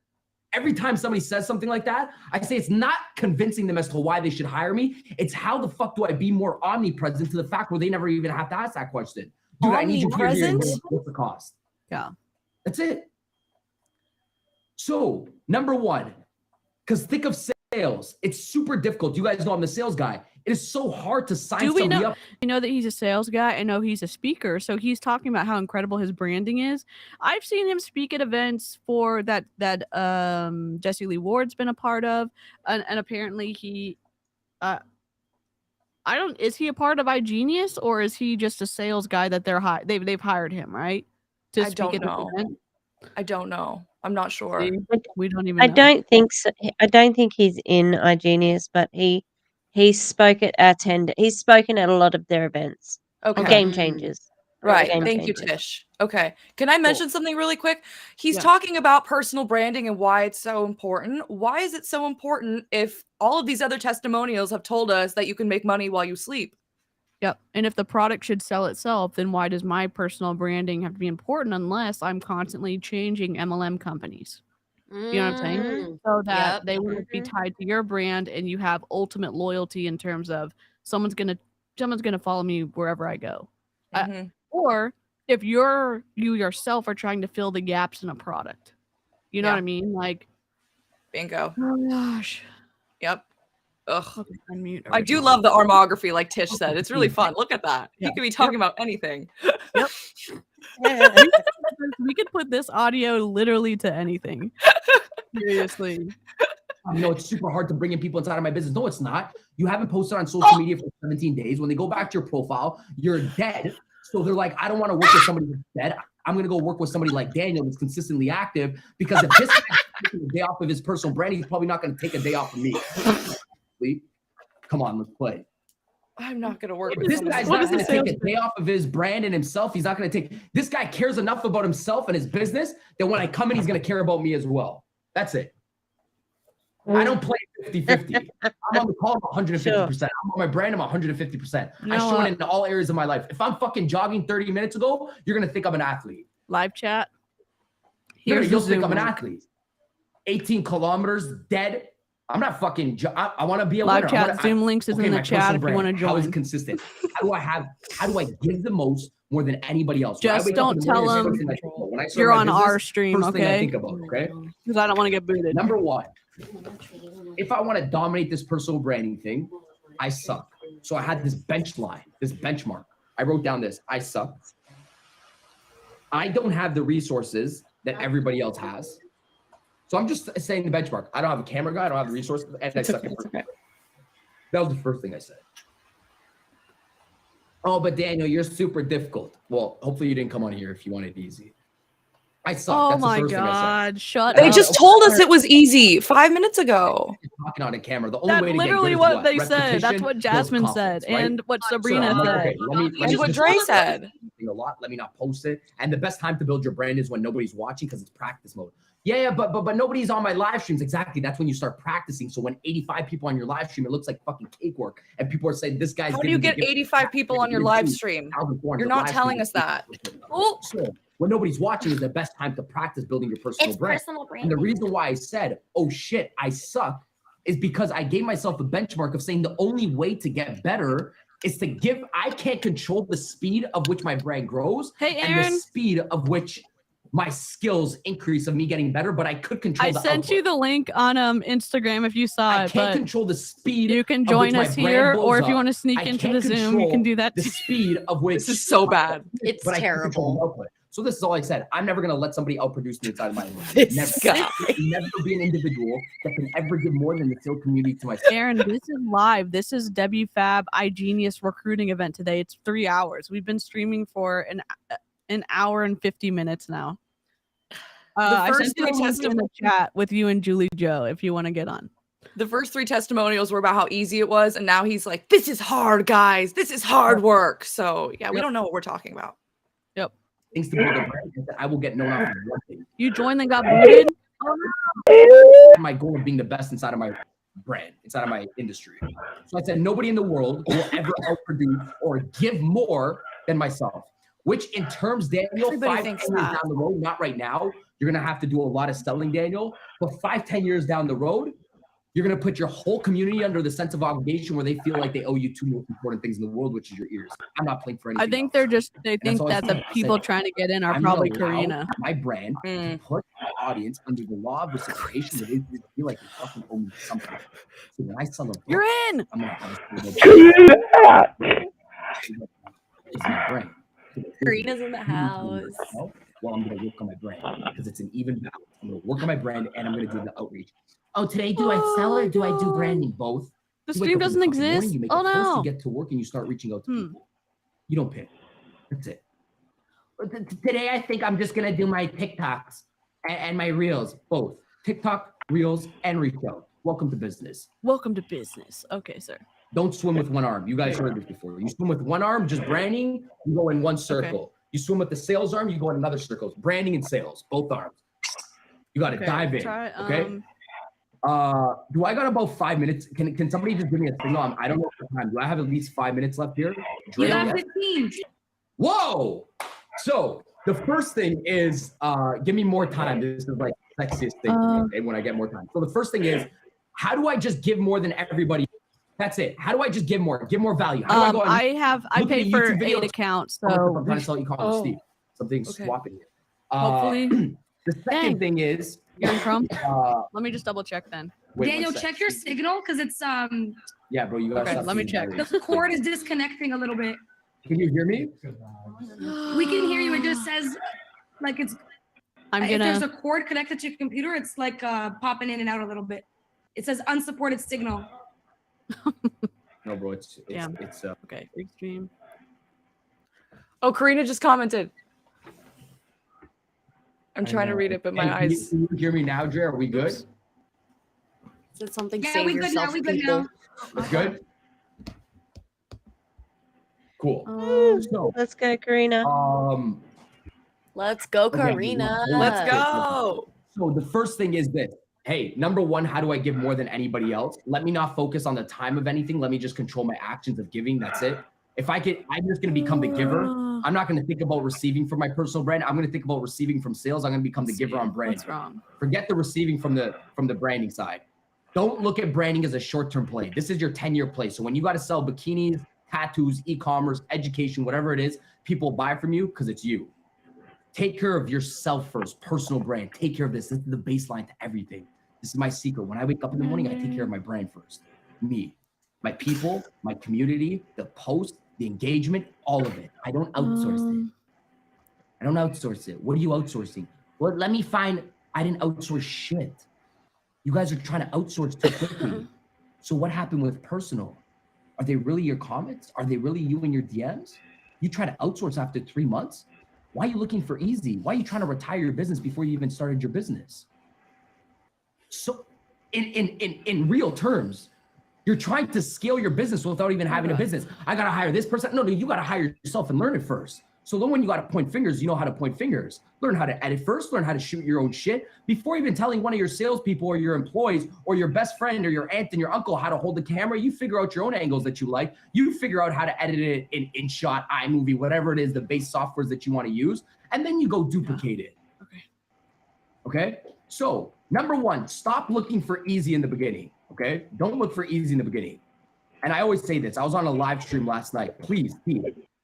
Every time somebody says something like that, I say it's not convincing them as to why they should hire me. It's how the fuck do I be more omnipresent to the fact where they never even have to ask that question. Dude, I need you here. Omnipresent? What's the cost? Yeah. That's it. So, number one, because think of sales. It's super difficult. You guys know I'm the sales guy. It is so hard to sign Do we somebody know? up. You know that he's a sales guy. I know he's a speaker, so he's talking about how incredible his branding is. I've seen him speak at events for that Jesse Lee Ward's been a part of, and apparently he, I don't. Is he a part of iGenius or is he just a sales guy that they've hired him right to I speak don't at this know. event? I don't know. I'm not sure. See? We don't even. I know. don't think so. I don't think he's in iGenius, but he spoke at he's spoken at a lot of their events. Okay. Game changers. Right. Game Thank you, changers. Tish. Okay. Can I mention something really quick? He's Yeah. talking about personal branding and why it's so important. Why is it so important if all of these other testimonials have told us that you can make money while you sleep? Yep. And if the product should sell itself, then why does my personal branding have to be important unless I'm constantly changing MLM companies? You know what I'm saying? So that they won't be tied to your brand and you have ultimate loyalty in terms of someone's gonna follow me wherever I go. Or if you yourself are trying to fill the gaps in a product. You know what I mean? Like bingo. Oh gosh. Yep. Ugh. Unmute I do original. love the armography, like Tish said. It's really fun. Look at that. Yeah. He could be talking about anything. We could put this audio literally to anything. Seriously. You know, it's super hard to bring in people inside of my business. No, it's not. You haven't posted on social media for 17 days. When they go back to your profile, you're dead. So they're like, I don't want to work with somebody who's dead. I'm going to go work with somebody like Daniel who's consistently active, because if this guy's taking a day off of his personal brand, he's probably not going to take a day off from me. Come on, let's play. I'm not gonna work with This someone guy's like not that. going to take a day off of his brand and himself. He's not going to take. This guy cares enough about himself and his business that when I come in, he's going to care about me as well. That's it. I don't play 50-50. I'm on the call 150%. I'm on my brand. I'm 150%. I show it in all areas of my life. If I'm fucking jogging 30 minutes ago, you're going to think I'm an athlete. Live chat. You'll think I'm an athlete. 18 kilometers dead. I'm not fucking. I want to be a Live winner. chat. Zoom links is in the my chat personal if you brand. want to join. How is it consistent? How do I give the most more than anybody else? When I Just wake up in don't the morning, tell it's the them first thing I think about. When I start you're my on business, our stream, first thing I okay? think about, okay? Because I don't want to get booted. Number one, if I want to dominate this personal branding thing, I suck. So I had this benchmark. I wrote down this: I suck. I don't have the resources that everybody else has. So I'm just saying the benchmark. I don't have a camera guy. I don't have the resources, and I suck at it. That was the first thing I said. Oh, but Daniel, you're super difficult. Well, hopefully you didn't come on here if you wanted it easy. I suck. Oh That's the my first thing I said. God! Shut They up. just told us it was easy 5 minutes ago. Talking on a camera. The only That's way to literally get good what is they said. That's repetition what builds Jasmine confidence, said, right? and what So Sabrina I'm like, said. okay, let me And what just- Dre said. A lot. Let me not post it. And the best time to build your brand is when nobody's watching because it's practice mode. Yeah, but nobody's on my live streams. Exactly. That's when you start practicing. So when 85 people on your live stream, it looks like fucking cakework, and people are saying this guy's. How do you get 85 people on your live stream? You're not telling us that. Oh, so when nobody's watching is the best time to practice building your personal It's brand. personal And the branding. reason why I said, "Oh shit, I suck," is because I gave myself a benchmark of saying the only way to get better is to give. I can't control the speed of which my brand grows and the Aaron. speed of which my skills increase of me getting better, but I could control I the sent output. you the link on Instagram if you saw I it. can't But control the speed. you can of join which my us brand here, blows or if you up. want to sneak I into can't the Zoom, you control can do that The too. speed of which This is so bad. It's but I can control the terrible. output. So this is all I said. I'm never gonna let somebody outproduce me inside of my brand. This Never. guy. Never be an individual that can ever give more than the sales community to myself. Aaron, this is live. This is WFAB iGenius recruiting event today. It's 3 hours. We've been streaming for an hour and 50 minutes now. I sent you the link in the chat with you and Julie Joe if you want to get on. The first 3 testimonials were about how easy it was, and now he's like, "This is hard, guys. This is hard work." So yeah, we don't know what we're talking about. Yep. Things to build a brand is that I will get known out for one thing. You joined and got booted? My goal of being the best inside of my brand, inside of my industry. So I said, nobody in the world will ever outproduce or give more than myself. Which in terms, Daniel, Everybody 5, thinks 10 years that. down the road, not right now, you're gonna have to do a lot of selling, Daniel. But 5, 10 years down the road, you're gonna put your whole community under the sense of obligation where they feel like they owe you 2 most important things in the world, which is your ears. I'm not playing for anything. I think else. they're just, they And think that's all I that the said. I people said, trying to get in are I'm probably gonna allow Karina. my brand to put my audience under the law of reciprocation where they feel like they fucking owe me something. So when I sell a book, You're in. I'm gonna have it's my brand. Karina's in the house. Well, I'm gonna work on my brand because it's an even balance. I'm gonna work on my brand and I'm gonna do the outreach. Oh, today do I sell or do I do branding? Both. The You wake stream up in doesn't fucking morning, exist? You make Oh, a post, no. you get to work and you start reaching out to people. You don't pick. That's it. Today, I think I'm just gonna do my TikToks and my Reels, both TikTok, Reels, and reach out. Welcome to business. Welcome to business. Okay, sir. Don't swim with one arm. You guys heard this before. You swim with one arm, just branding, you go in one circle. You swim with the sales arm, you go in another circle. Branding and sales, both arms. You got to Okay, dive in. try, Okay. Do I got about 5 minutes? Can somebody just give me a signal? I don't know the time. Do I have at least 5 minutes left here? You Dre? have 15. Whoa! So the first thing is, give me more time. This is like sexiest thing to me, okay, when I get more time. So the first thing is, how do I just give more than everybody? That's it. How do I just give more? Give more value. How do I go? I look at pay a for YouTube video? 8 accounts, I'm so trying to sell ecommerce, Steve. Something Okay. swapping it. Hopefully. The second thing is, you're in Chrome. Let me just double check then. wait one Daniel, sec. check your signal because it's Yeah, bro, you gotta Okay, stop let me seeing check. that. the cord is disconnecting a little bit. Can you hear me? We can hear you. It just says like it's. I'm If there's gonna. a cord connected to your computer, it's like popping in and out a little bit. It says unsupported signal. No, bro, it's okay. Extreme. Oh, Karina just commented. I'm trying to read it, but my Hey, eyes. Can you hear me now, Dre? Are we good? Said something. Yeah, Save we good now. yourself, We good people. now. It's good? Cool. So, Let's go, Karina. Let's go, okay, Karina. Let's go. So the first thing is this. Hey, number one, how do I give more than anybody else? Let me not focus on the time of anything. Let me just control my actions of giving. That's it. If I'm just going to become the giver. I'm not going to think about receiving from my personal brand. I'm going to think about receiving from sales. I'm going to become the giver on brand. What's wrong? Forget the receiving from the branding side. Don't look at branding as a short-term play. This is your 10-year play. So when you got to sell bikinis, tattoos, e-commerce, education, whatever it is, people buy from you because it's you. Take care of yourself first, personal brand. Take care of this. This is the baseline to everything. This is my secret. When I wake up in the morning, I take care of my brand first. Me, my people, my community, the post, the engagement, all of it. I don't outsource it. I don't outsource it. What are you outsourcing? Well, let me find, I didn't outsource shit. You guys are trying to outsource too quickly. So what happened with personal? Are they really your comments? Are they really you in your DMs? You try to outsource after 3 months? Why are you looking for easy? Why are you trying to retire your business before you even started your business? So in real terms, you're trying to scale your business without even having a business. I got to hire this person. No, you got to hire yourself and learn it first. So then when you got to point fingers, you know how to point fingers. Learn how to edit first, learn how to shoot your own shit before even telling one of your salespeople or your employees or your best friend or your aunt and your uncle how to hold the camera. You figure out your own angles that you like. You figure out how to edit it in InShot, iMovie, whatever it is, the base softwares that you want to use. And then you go duplicate it. Okay. So number one, stop looking for easy in the beginning. Okay. Don't look for easy in the beginning. And I always say this, I was on a live stream last night. Please,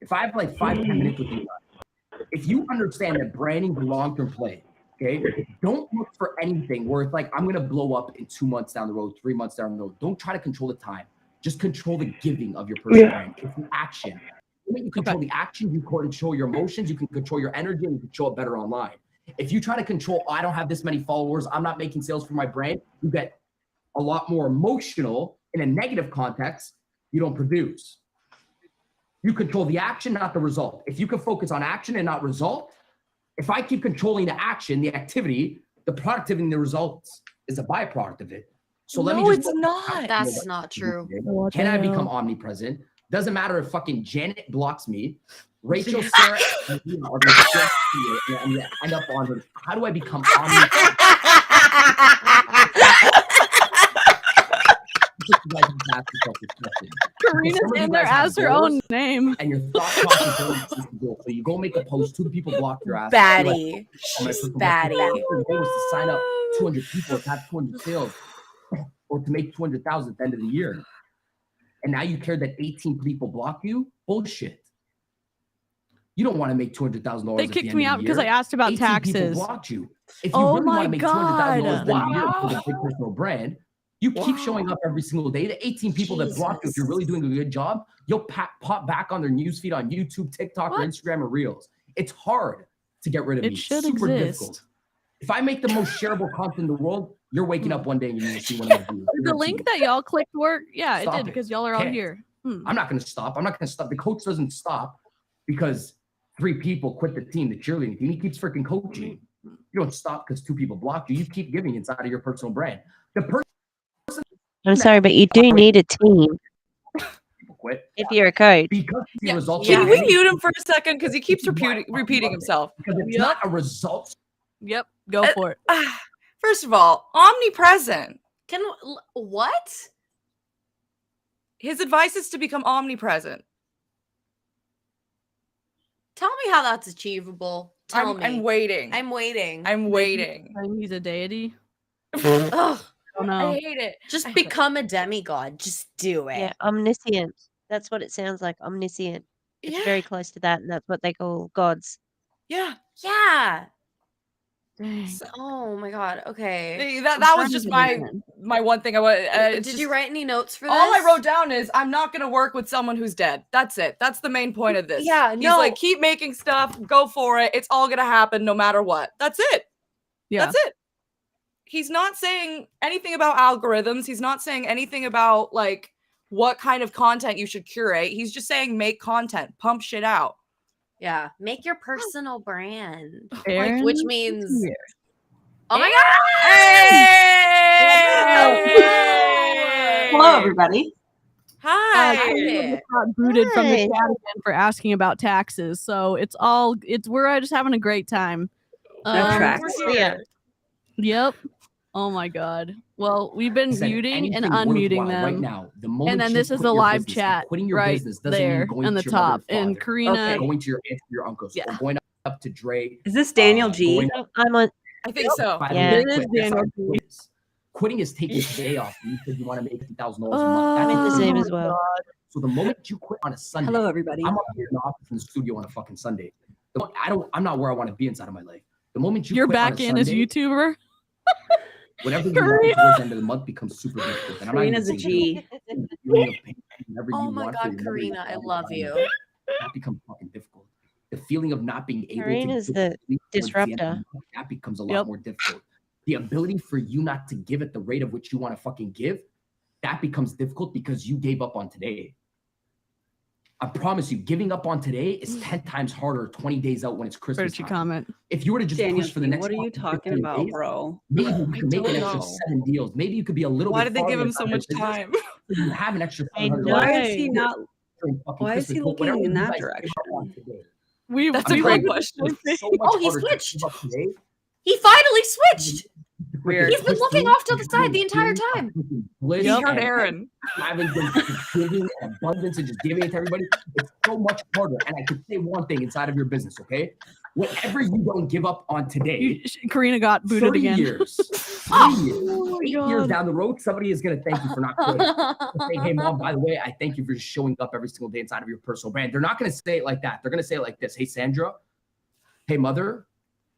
if I have like 5 to 10 minutes with you, if you understand that branding is a long-term play, okay, don't look for anything where it's like, I'm going to blow up in 2 months down the road, 3 months down the road. Don't try to control the time. Just control the giving of your personal brand. It's the action. When you control the action, you control your emotions, you can control your energy, and you can show it better online. If you try to control, I don't have this many followers, I'm not making sales for my brand, you get a lot more emotional in a negative context, you don't produce. You control the action, not the result. If you can focus on action and not result, if I keep controlling the action, the activity, the productivity and the results is a byproduct of it. So let me just— it's not. That's not true. Can I become omnipresent? Doesn't matter if fucking Janet blocks me, Rachel, Sarah, and you are going to end up on her. How do I become omnipresent? Karina's in there as her own name. And your thought process is so you go make a post, 2 people block your ass. Baddie. Like, She's baddie. The goal was to sign up 200 people to have 200 sales or to make 200,000 at the end of the year. And now you care that 18 people block you? Bullshit. You don't want to make $200,000. They kicked me out because I asked about 18 taxes. People blocked you. If you really want to make $200,000 a year for the big personal brand, you keep showing up every single day. The 18 people that block you, if you're really doing a good job, you'll pop back on their newsfeed on YouTube, TikTok, or Instagram or Reels. It's hard to get rid of me. It should Super exist. difficult. If I make the most shareable content in the world, you're waking up one day and you're going to see what I'm going to do. The link that y'all clicked worked. Yeah, Stop it did because y'all are on Can't. here. I'm not going to stop. I'm not going to stop. The coach doesn't stop because 3 people quit the team, the cheerleading team. He keeps freaking coaching. You don't stop because 2 people blocked you. You keep giving inside of your personal brand. The person— I'm sorry, but you do need a team quit if you're a coach. Because the results. Can we mute him for a second? Because he keeps repeating himself. Because it's not a result. Yep, go for it. First of all, omnipresent. What? His advice is to become omnipresent. Tell me how that's achievable. Tell me. I'm waiting. I'm waiting. I'm waiting. He's a deity. Ugh. Oh, no. I hate it. Just become a demigod. Just do it. Yeah, omniscient. That's what it sounds like. Omniscient. It's very close to that, and that's what they call gods. Yeah. Yeah. Oh my god. Okay. That was just my one thing. Did you write any notes for this? All I wrote down is I'm not going to work with someone who's dead. That's it. That's the main point of this. Yeah, He's no. like, keep making stuff, go for it. It's all going to happen no matter what. That's it. Yeah. That's it. He's not saying anything about algorithms. He's not saying anything about like what kind of content you should curate. He's just saying make content, pump shit out. Yeah, make your personal brand, Aaron? which means. Here. Oh my god! Hey! Hello, everybody. I got booted from the chat again for asking about taxes. So we're just having a great time. Yep. Oh my god. Well, we've been muting and unmuting them right now. The moment and then you this is quit the your live business, chat quitting your right business doesn't there mean going on the to your mother top. And father, Karina, going to your aunts or your uncles, or going up to Dre. Is this Daniel G? going up- I'm on. I think so. By the Yeah. way, It is quit. That's Daniel how G. quit is. Quitting is taking today off. You said you want to make $50,000 a month. I'm in the That's same it. as well. So the moment you quit on a Sunday, Hello, everybody. I'm up here in the office in the studio on a fucking Sunday. I'm not where I want to be inside of my life. The moment you're quit on back a in as Sunday, YouTuber. whatever you want towards the end of the month becomes super difficult. And I'm not even Karina's a saying G. the feeling of pain, whatever Oh you my want for God, your mother, your Karina, I father, love your you. family, that becomes fucking difficult. The feeling of not being able Karina's to the sleep towards the end of the disruptor. month, that becomes a lot more difficult. The ability for you not to give at the rate of which you want to fucking give, that becomes difficult because you gave up on today. I promise you, giving up on today is 10 times harder 20 days out when it's Christmas Where'd you time. comment? If you were to just Daniel push for the G, next what are you fucking talking 15 about, days, bro? maybe you could make an don't extra know. 7 deals. Maybe you could be a little Why bit did they give farther him inside so of your much business, time? so you have an extra I $700 know. Why is he not? during fucking Why is he Christmas. But whatever looking in you that guys give direction? up on today, That's I'm a telling great you, question. it's so much Oh, he harder to switched. give up today. He finally switched. Weird. He's been looking off to the side the entire time. He heard Aaron. Having been giving an abundance and just giving it to everybody, it's so much harder. And I could say one thing inside of your business, okay? Whatever you don't give up on today, Karina got booted 30 again. years, 3 years, Oh, 8 God. years down the road, somebody is going to thank you for not quitting. They'll say, hey, mom, by the way, I thank you for just showing up every single day inside of your personal brand. They're not going to say it like that. They're going to say it like this. Hey, Sandra. Hey, mother.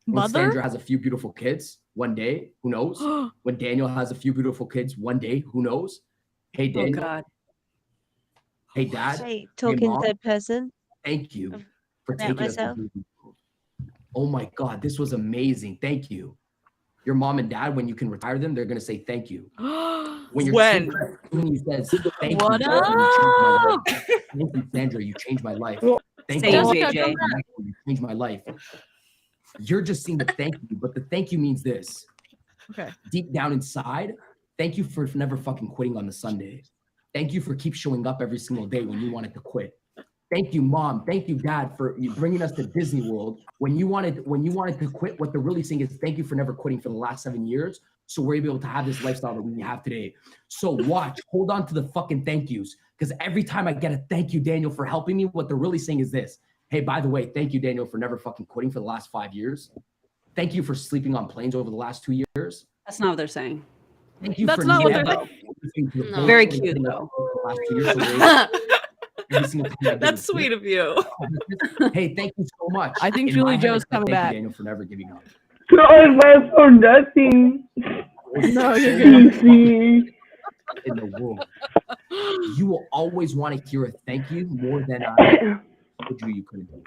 When Sandra has a few beautiful kids, one day, who knows? When Daniel has a few beautiful kids, one day, who knows? Hey, Oh Daniel. God. Hey, Dad. Hey, Hey, talking Mom. third person. Thank you for About taking us to myself. Disney World. Oh my God, this was amazing. Thank you. Your mom and dad, when you can retire them, they're going to say thank you. When your When? kid says, thank What you, Sandra, you changed my life. up? Thank you, Sandra, you changed my life. Thank Same, you, JJ. you changed my life. You're just seeing the thank you, but the thank you means this. Okay. Deep down inside, thank you for never fucking quitting on the Sunday. Thank you for keep showing up every single day when you wanted to quit. Thank you, Mom. Thank you, Dad, for you bringing us to Disney World when you wanted to quit. What they're really saying is thank you for never quitting for the last 7 years, so we're able to have this lifestyle that we have today. So watch, hold on to the fucking thank yous, because every time I get a thank you, Daniel, for helping me, what they're really saying is this. Hey, by the way, thank you, Daniel, for never fucking quitting for the last 5 years. Thank you for sleeping on planes over the last 2 years. That's not what they're saying. Thank you That's for not what never they're listening to the No. voice Very of cute, the though. last 2 years. So we're- every single time I get That's a sweet tip, of you. hey, thank you so much. I think In Julie my head, Joe's it's like, coming thank back. you, Daniel, for never giving up. So I went for nothing. No, you're DeeCee. In the world, you will always want to hear a thank you more than I told you couldn't do.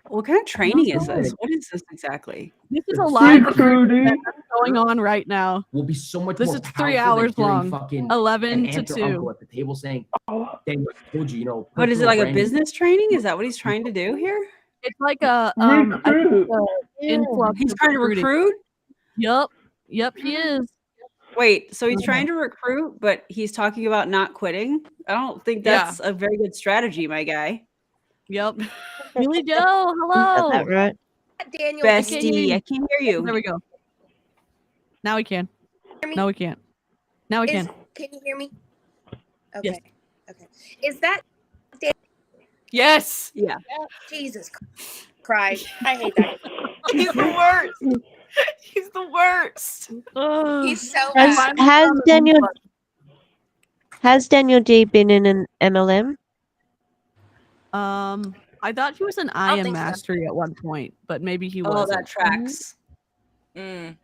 What kind of training is this? What is this exactly? This is a live Recruiting. recruiting that's going on right now. Will be so much This more is 3 powerful than hours hearing long. fucking 11 an to aunt or 2. uncle at the table saying, Daniel, I told you, you know. What is it, personal like a branding- business training? Is that what he's trying to do here? It's like a I think influx. He's of trying to recruiting. recruit? Yep, he is. Wait, so he's trying to recruit, but he's talking about not quitting? I don't think that's a very good strategy, my guy. Yep. Julie Joe, Got hello. that right. Daniel, Bestie, I can't hear you. There we go. Now we can. No, we can't. Now we can. Can you hear me? Okay. Yes. Okay. Is that Yes. Yeah. Jesus Christ? I hate that. He's the worst. He's the worst. He's so Has, bad. has Daniel G been in an MLM? I thought he was an I don't IM think so. mastery at one point, but maybe he Oh, was. that tracks. Mm.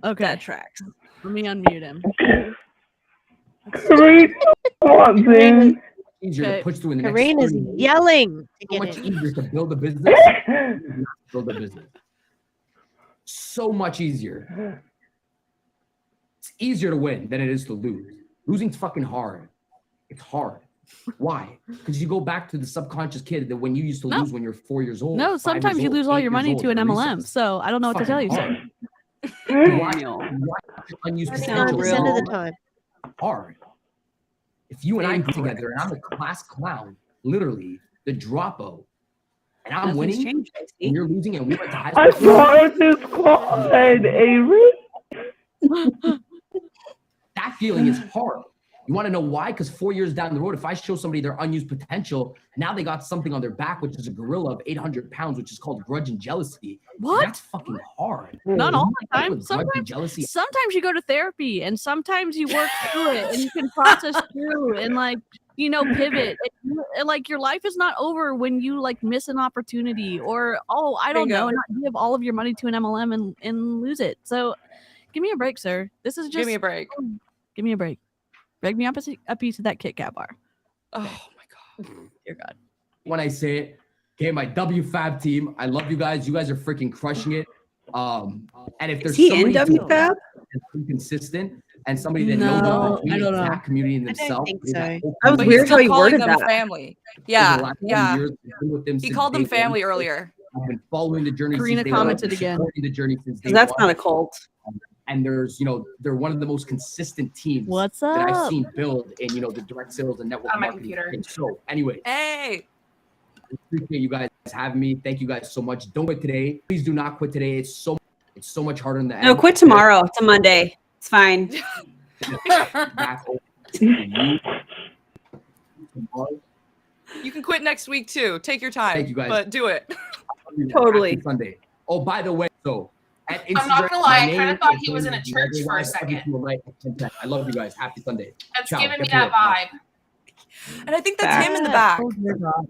Okay. That tracks. Let me unmute him. Something. Easier Okay. to push through in the next Karina's 30 years. yelling to So get much in. easier to build a business. than not to build a business. So much easier. It's easier to win than it is to lose. Losing's fucking hard. It's hard. Why? Because you go back to the subconscious kid that when you used to No. lose when you're 4 years old. No, 5 sometimes years you old, lose all 8 your years money old to an at MLM, recess. so I don't know what to tell you, sir. Why? Daniel. Unused Sounds potential. 100% of the real. time. Hard. If you and I grew together and I'm the class clown, literally the dropout, and I'm Nothing's winning, changed, and you're losing, and we went to high I school. started this call and Avery. That feeling is hard. You want to know why? Because 4 years down the road, if I show somebody their unused potential, now they got something on their back, which is a gorilla of 800 pounds, which is called grudge and jealousy. What? That's fucking hard. Not all the Grudge time. and Sometimes, jealousy. sometimes you go to therapy, and sometimes you work through it, and you can process through, and like pivot. And, like your life is not over when you like miss an opportunity, or I don't know, not give all of your money to an MLM and lose it. So, give me a break, sir. This is just Give me a break. Give me a break. Break me up a piece of that Kit Kat bar. Oh my God. Dear God. When I say it, okay, my WFAB team, I love you guys. You guys are freaking crushing it. And if there's he in somebody WFAB? that's consistent and somebody that knows the exact community in themselves, think so. That was weird how he worded that. Family. Yeah, yeah. With them He called them family earlier. I've been following the journey. Karina since day one. commented again. Supporting the journey since day That's one. not a cult. And there's, they're one of the most consistent teams What's that I've up? seen build in, the direct sales and network On my marketing. computer. And so, anyway, Hey. I appreciate you guys having me. Thank you guys so much. Don't quit today. Please do not quit today. It's so much harder than the No, quit tomorrow. It's a Monday. It's fine. Back over to you. You can quit next week too. Take your time. Thank you, guys. But do it. Totally. Happy Sunday. Oh, by the way, so at Instagram, I'm not gonna lie, my I kinda name thought is he was in a James church for a every second. single night at 10:10. I love you guys. Happy Sunday. That's Ciao. giving me Get that to work. vibe. And I think that's him in the back. Oh, dear God.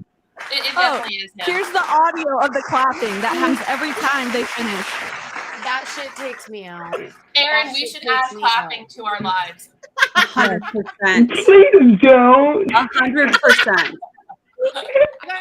It definitely is him. Here's the audio of the clapping that happens every time they finish. That shit takes me out. Aaron, That we shit should takes add me clapping to our lives. 100%. Please don't. 100%.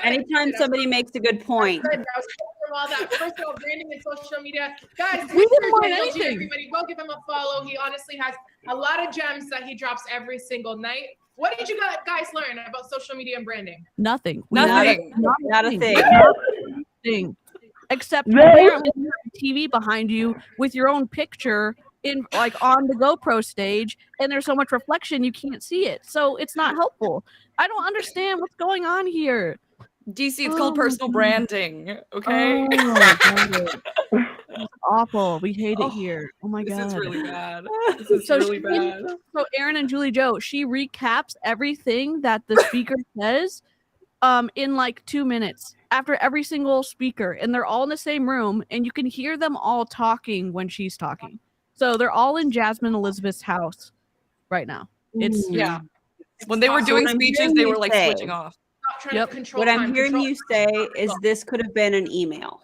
Anytime somebody makes a good point. I was from all that personal branding and social media. Guys, We didn't learn Daniel G, anything. everybody go give him a follow. He honestly has a lot of gems that he drops every single night. What did you guys learn about social media and branding? Nothing. Nothing. Not a thing. Nothing. Except No. apparently you have a TV behind you with your own picture in like on the GoPro stage, and there's so much reflection you can't see it. So it's not helpful. I don't understand what's going on here. DeeCee, it's called Oh, personal branding. Okay. Oh, God. It's awful. We hate it here. Oh my This God. is really bad. This is So really she- bad. So Aaron and Julie Joe, she recaps everything that the speaker says in like 2 minutes after every single speaker, and they're all in the same room, and you can hear them all talking when she's talking. So they're all in Jasmine Elizabeth's house right now. It's Yeah. When they were doing I'm speeches, hearing they you were like say- switching off. Stop trying Yep. to control What I'm time, hearing control- you say is this could have been an email.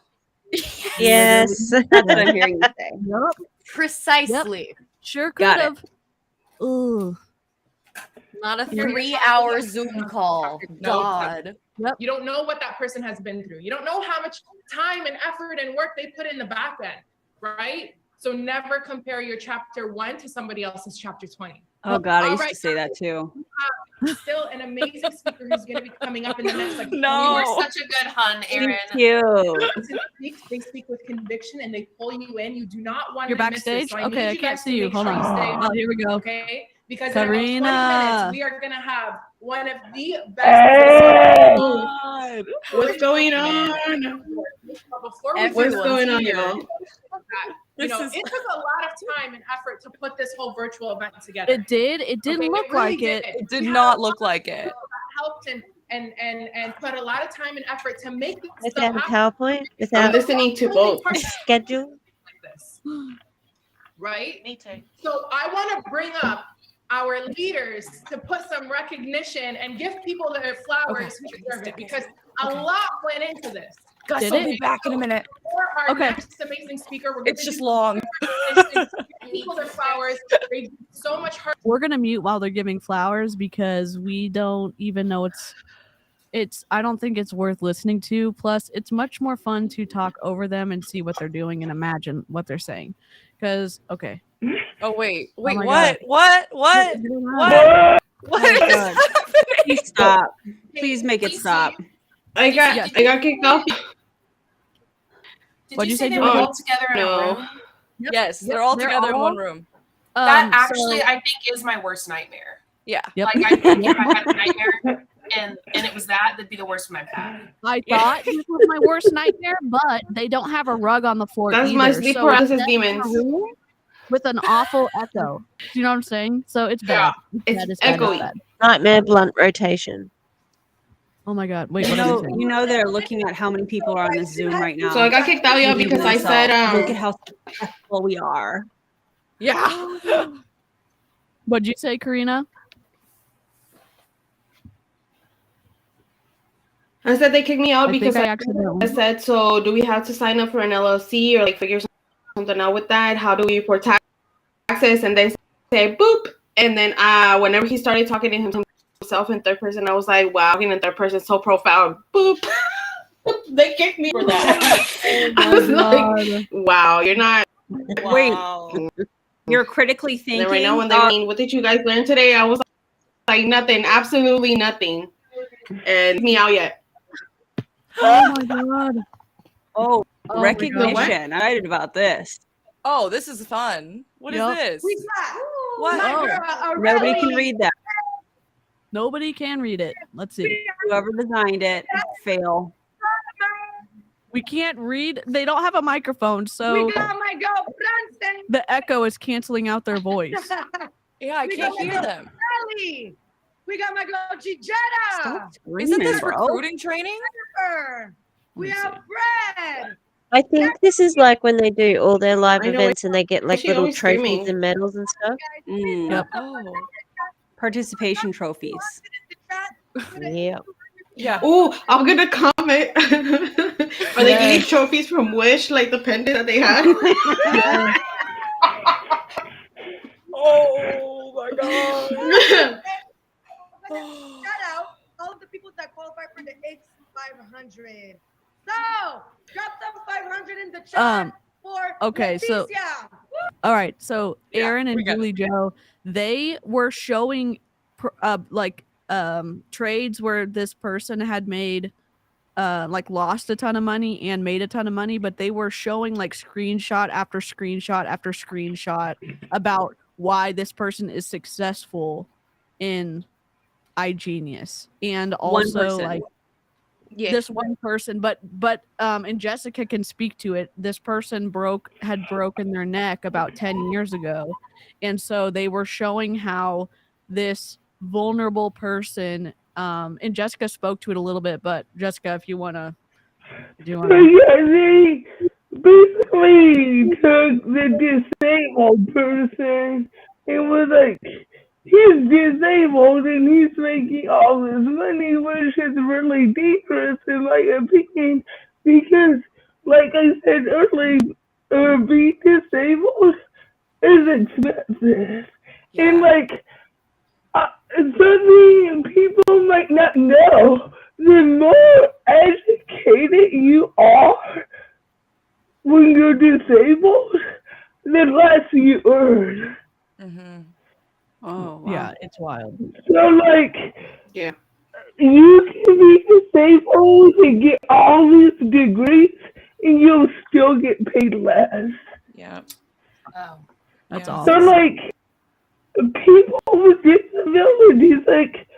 Yes. That's what I'm hearing you say. Yep, Precisely. sure could Got it. have. Ooh. Not a 3-hour Zoom call. God. You don't know what that person has been through. You don't know how much time and effort and work they put in the back end, right? So never compare your chapter 1 to somebody else's chapter 20. Oh God, I All used to right, say that too. Still an amazing speaker who's going to be coming up in the next like No. You were such a good hun, Aaron. Thank you. They speak with conviction and they pull you in. You do not want You're to miss backstage? this. So I Okay, need I you can't guys see to you. make Hold sure on. stay Oh, here we go. Okay, because in about 20 Karina. minutes we are going to have one of the Hey. best. What's going on? Before we What's do going on, here, y'all? it took a lot of time and effort to put this whole virtual event together. It did. It didn't Okay, look really like it. It did not look like it. Helped and put a lot of time and effort to make this Without a stuff happen. PowerPoint, without I'm listening to both. a schedule. Right? Me too. So I want to bring up our leaders to put some recognition and give people their flowers who deserve it, because a lot went into this. Gus, Did I'll it? be back in a minute. For our Okay. next amazing speaker, we're It's gonna just do long. recognition, give people their flowers. They do so much hard. We're gonna mute while they're giving flowers because we don't even know it's I don't think it's worth listening to. Plus, it's much more fun to talk over them and see what they're doing and imagine what they're saying. Because Oh wait, Oh wait, my what? God. What? What What? is going on? What? What Oh my is God. happening? Please stop. Please make it stop. I got kicked off. Did What'd you you say say, they were Julie? all together in a No. room? Yes, they're Yep, all they're together in all- one room. That so- actually, I think, is my worst nightmare. Yeah. Yep. Like I had a nightmare, and it was that'd be the worst for my back. I thought this was my worst nightmare, but they don't have a rug on the floor. That's either, my sleep so paralysis it's demons. in a room with an awful echo. Do you know what I'm saying? So it's bad. It's bad. Nightmare blunt rotation. Oh my god! Wait, You what are know, you saying? you know they're looking at how many people are on this Zoom right now. So I got kicked out, y'all, Thinking because to I said, themselves, look at how successful we are. Yeah. What'd you say, Karina? I said they kicked me out I because think I accidentally- I said, so do we have to sign up for an LLC or like figure something out with that? How do we report taxes? And they say boop. And then whenever he started talking to himself in third person, I was like, wow, in third person so profound. Boop. They kicked me for that. I was like, wow, you're not. Wait, you're critically And thinking. then right now when they're saying, what did you guys learn today? I was like, nothing, absolutely nothing. And me out yet. Oh my god. Oh, Oh my God. recognition. I'm excited about this. Oh, this is fun. What is Yup. this? We got What? my girl, Nobody can Aurelie. read that. Nobody can read it. Let's see. Whoever designed it, fail. We can't read. They don't have a microphone, so We got my girl, Branson. the echo is canceling out their voice. Yeah, I We can't got my hear girl, them. Aurelie. We got my girl, Gigetta. Isn't this bro. recruiting training? Jennifer. We have Fred. I think this is like when they do all their live I know, events and they get like she little always trophies screaming. and medals and stuff. Yep. Oh. Participation trophies. Yeah. Yeah. Oh, I'm gonna comment. Are they getting trophies from Wish, like the pendant that they had? Oh my god. Shout out all of the people that qualify for the X500. So drop some 500 in the chat for okay, so Leticia. all right, so Yeah, Aaron and we got Julie Joe, they were showing trades where this person had made like lost a ton of money and made a ton of money, but they were showing like screenshot after screenshot after screenshot about why this person is successful in iGenius, and also like this one person, but and Jessica can speak to it. This person had broken their neck about 10 years ago, and so they were showing how this vulnerable person, and Jessica spoke to it a little bit, but Jessica, if you want to, Yeah, they basically took the disabled person and was like, he's disabled and he's making all this money, which is really dangerous in my opinion, because, like I said earlier, being disabled is expensive. Yeah. And, like, something people might not know, the more educated you are when you're disabled, the less you earn. Mm-hmm. Oh, wow. yeah, it's wild. So, like, Yeah. you can be disabled and get all these degrees and you'll still get paid less. Yeah. Oh. That's Yeah. So, awesome. like, people with disabilities, like,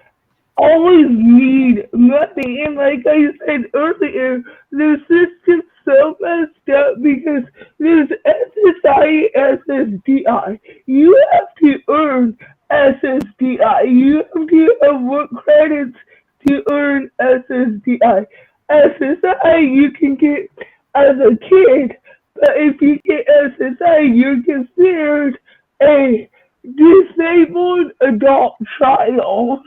always need money. And like I said earlier, the system's so messed up because there's SSI and SSDI. You have to earn SSDI. You have to have work credits to earn SSDI. SSI you can get as a kid, but if you get SSI, you're considered a disabled adult child.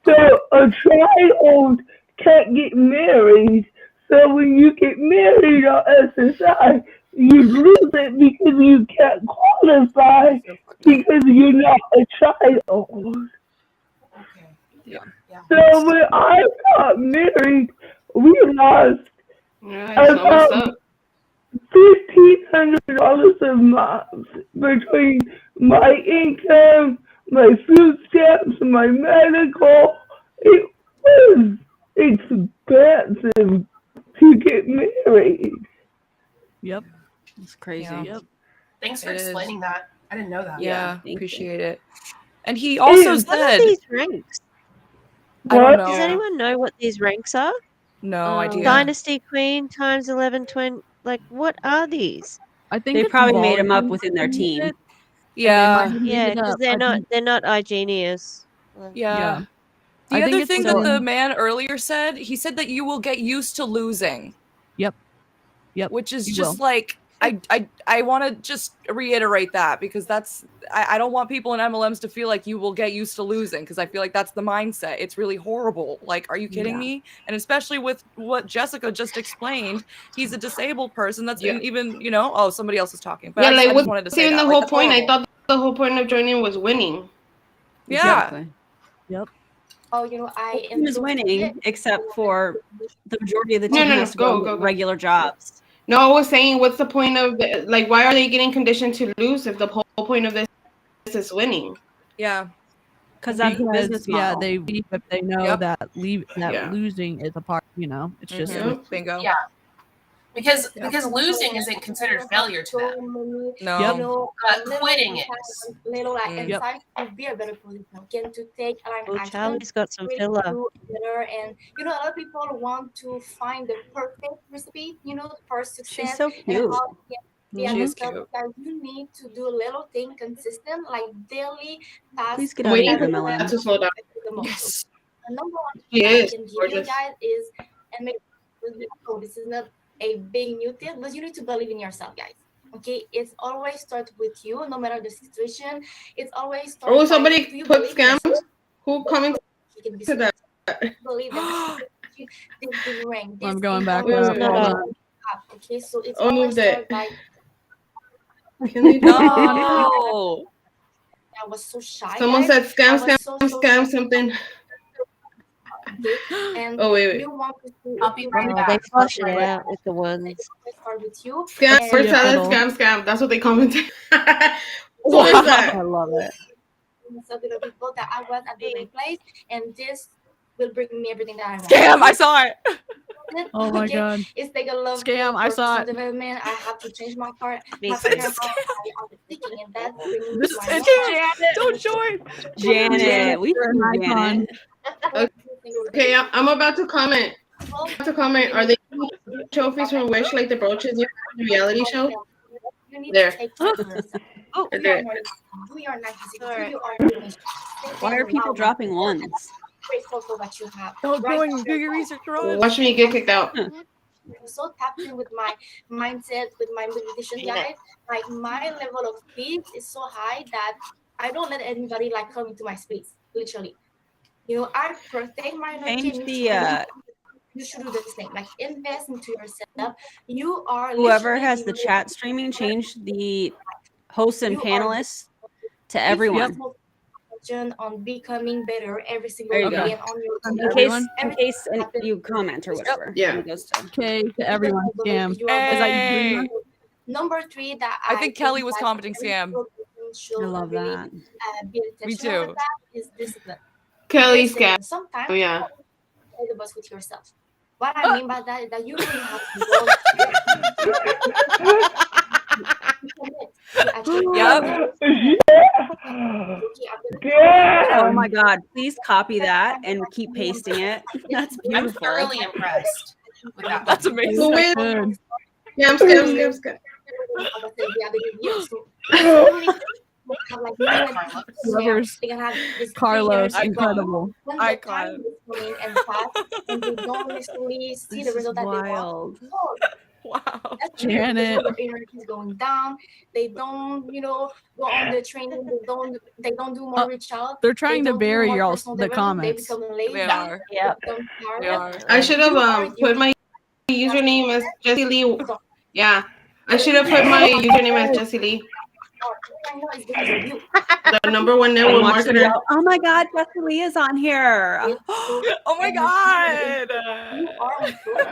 So a child can't get married. So when you get married on SSI, you lose it because you can't qualify because you're not a child. Yeah. So when I got married, we lost about $1,500 a month between my income, my food stamps, my medical. It was expensive to get married. Yep. It's crazy. Yeah. Yep. Thanks for It is. explaining that. I didn't know that. Yeah, thank appreciate it. And he also What are said, these ranks? I don't know. Does anyone know what these ranks are? No idea. Dynasty Queen times 11, 20. Like, what are these? I think They it's probably made them up volume within their of team. it. Yeah. Yeah, because they're not iGenius. Yeah. The I think other it's thing that the within- man earlier said, he said that you will get used to losing. Yep. Which is you just will. like I want to just reiterate that because that's I don't want people in MLMs to feel like you will get used to losing because I feel like that's the mindset. It's really horrible. Like, are you kidding me? And especially with what Jessica just explained, he's a disabled person. That's even oh, somebody else is talking. But Yeah, I like just wanted to what's say even that. the Like, whole that's point? I horrible. thought the whole point of joining was winning. Yeah. Yep. Oh, you know, I Team is winning, except for the majority of the No, team no, no, has to go, go. regular jobs. No, I was saying, what's the point of like? Why are they getting conditioned to lose if the whole point of this is winning? Yeah. Because that's the business model. they leave if they know that losing is a part. It's just bingo. Yeah. Because losing isn't considered failure to them. No. But quitting is. Little like Mm. insight to be a better position, can to take action. Charlie's got some really filler. do better. And a lot of people want to find the perfect recipe, for success. so And cute. how She is cute. that you need to do little thing consistent, like daily tasks. Please get out of here, MLM. To slow down. Yes. The number one She thing I is can give you gorgeous. guys is, and make this is not a big new tip, but you need to believe in yourself, guys. Okay, it's always start with you, no matter the situation. It's always start. Oh, by, somebody do you put believe in scams. yourself? Who commented You can be to that? believe that this big rank. I'm This going back income up. is Hold not on. up. Okay, so it's Oh, always moved start it. by. No. I was so shy. Someone guys. said scam, I was scam, so scam, something. Okay, and Oh, wait. you want to see I'll be right Oh, back. they flush it out with the ones. start with you. Scam, and- first salad, scam. That's what they commented. What is Wow. that? I love it. So the people that I was at the right place, and this will bring me everything that I want. Scam, I saw it. Oh my God. It's like a love Scam, I saw it. development. I have to change my part. Me My too. partner, how I was thinking, and that's bringing me This to is my Janet. Don't join. Janet, we You're an see icon. Janet. Okay, I'm about to comment. Are they trophies from Wish, like the brooches in the reality show? You need There. to take care of yourself. Oh, Do there. your morning, do your night visit, do your ordination. Why are people dropping ones? Grateful for what you have. Don't go and do your research, Ron. Watch me get kicked out. I'm so tapped in with my mindset, with my meditation guide. Like my level of peace is so high that I don't let anybody like come into my space. Literally, I protect my energy. Change the You should do the same. Like invest into yourself. You are whoever literally has the chat streaming, change the hosts and panelists to everyone. On becoming better every single There you day go. and on your In case you comment or whatever. Yeah. It goes to. Okay, to everyone. Scam. Is that you doing that? Number 3 that I think Kelly was commenting scam. I love that. Me too. Is discipline. Kelly's Discipline. scam. Sometimes Oh, yeah. play the bus with yourself. What I mean by that is that you really have to Oh my God! Please copy that and keep pasting it. That's I'm beautiful. thoroughly impressed with that. That's amazing. Who is? Good. Scam. Whoever's Carlos, incredible. Icon. And they don't necessarily see the result that they want. Wow. Their Janet. energy is going down. They don't, go on the training. They don't do more reach out. They're trying to don't do bury more your personal the development. They comments. become lazy. They are. Yep. They are. I should have put my username as Jessie Lee. Yeah. I should have put my username as Jessie Lee. The number one network marketer. Oh my God, Jessie Lee is on here. Oh my God.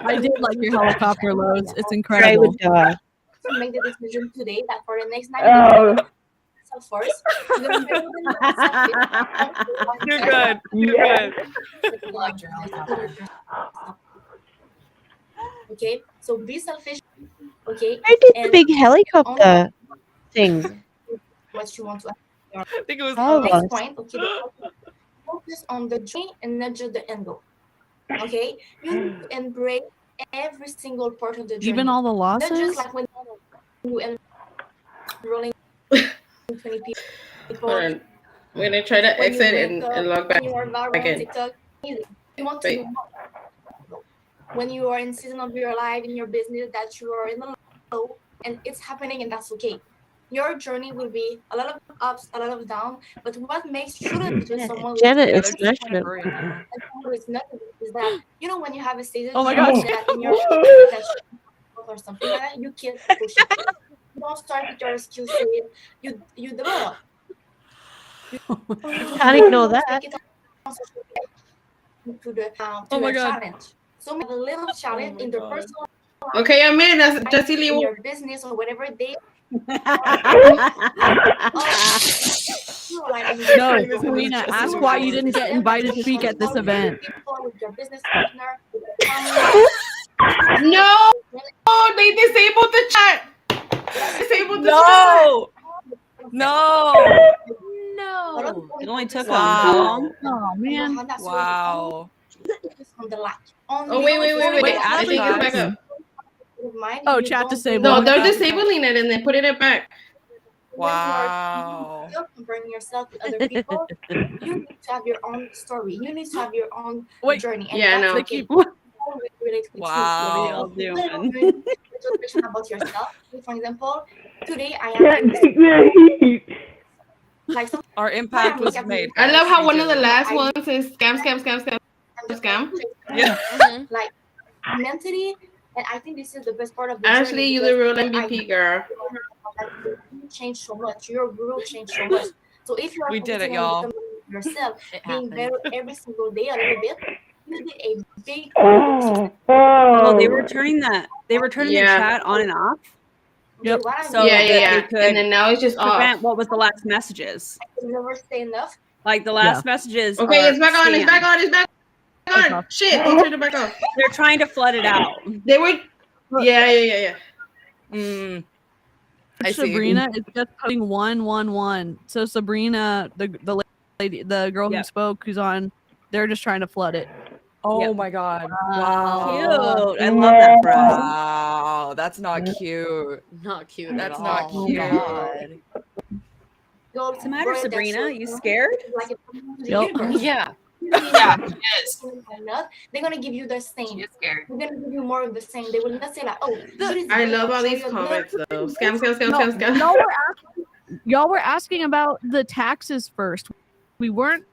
I did like your helicopter loads. It's Ray incredible. would die. To make the decision today that for the next 9 Oh. months, so first, You're good. You're good. Okay, so be selfish. Okay, Who did the and big helicopter thing? what you want to your I think it was next point. Okay, focus on the journey and not just the end goal. Okay, you need to embrace every single part of the journey. Even all the Not losses? just like when you enrolling 20 people. Hold on. We're gonna try to when you exit wake up, and log back when you are viral on again. TikTok, you want to Wait. do more. When you are in season of your life in your business that you are in the low and it's happening and that's okay. Your journey will be a lot of ups, a lot of downs, but what makes truly just someone Janet with is smashing it. and someone with nothing is that you know when you have a season Oh my gosh. that in your that or something like that, you keep pushing. You don't start with your skill set, you develop. Can't ignore that. To the Oh my God. challenge. So make a little challenge in the personal Okay, I'm in. That's Jesse in Lee. your business or whatever they No, Serena, ask why you didn't get invited to speak at this event. Your business partner, with your family. No! Oh, they disabled the chat. Disabled the No! No! No. It only took Wow. how long? Oh man. Wow. Oh, wait. Wait, I think it's back up. Oh, chat disabled. No, they're disabling it and then putting it back. Wow. You're comparing yourself to other people. You need to have your own story. You need to have your own journey. And Yeah, I that's know. okay. Relate with Wow. you. Information about yourself. For example, today I Can't am take the heat. like some Our impact was made. I love how one of the did. last ones is scam. Yeah. like mentally, and I think this is the best part of the Ashley, journey you're the real because MVP, girl. you changed so much. Your group changed so much. So if you are We did it, focusing on y'all. becoming yourself, It being happened. better every single day a little bit, you did a big Oh, they were turning that. They were turning the Yeah. chat on and off. Yep. So Yeah. that they could And then now it's just prevent off. what was the last messages. never say enough. Like the last messages. Okay, are it's back on. It's scam. back on. It's back on. Shit, they turned it back off. They're trying to flood it out. They were. Yeah. Mm. I see. Sabrina is just putting 111. So Sabrina, the lady, the girl who spoke, who's on, they're just trying to flood it. Oh my God. Wow. Cute. I love that for us. Wow. That's not cute. Not cute. That's at not all. cute. What's the matter, Sabrina? You scared? Yeah. Yes. They're gonna give you the same. They're gonna give you more of the same. They will not say like, oh, I love all these comments though. Scam. Y'all were asking about the taxes first. We weren't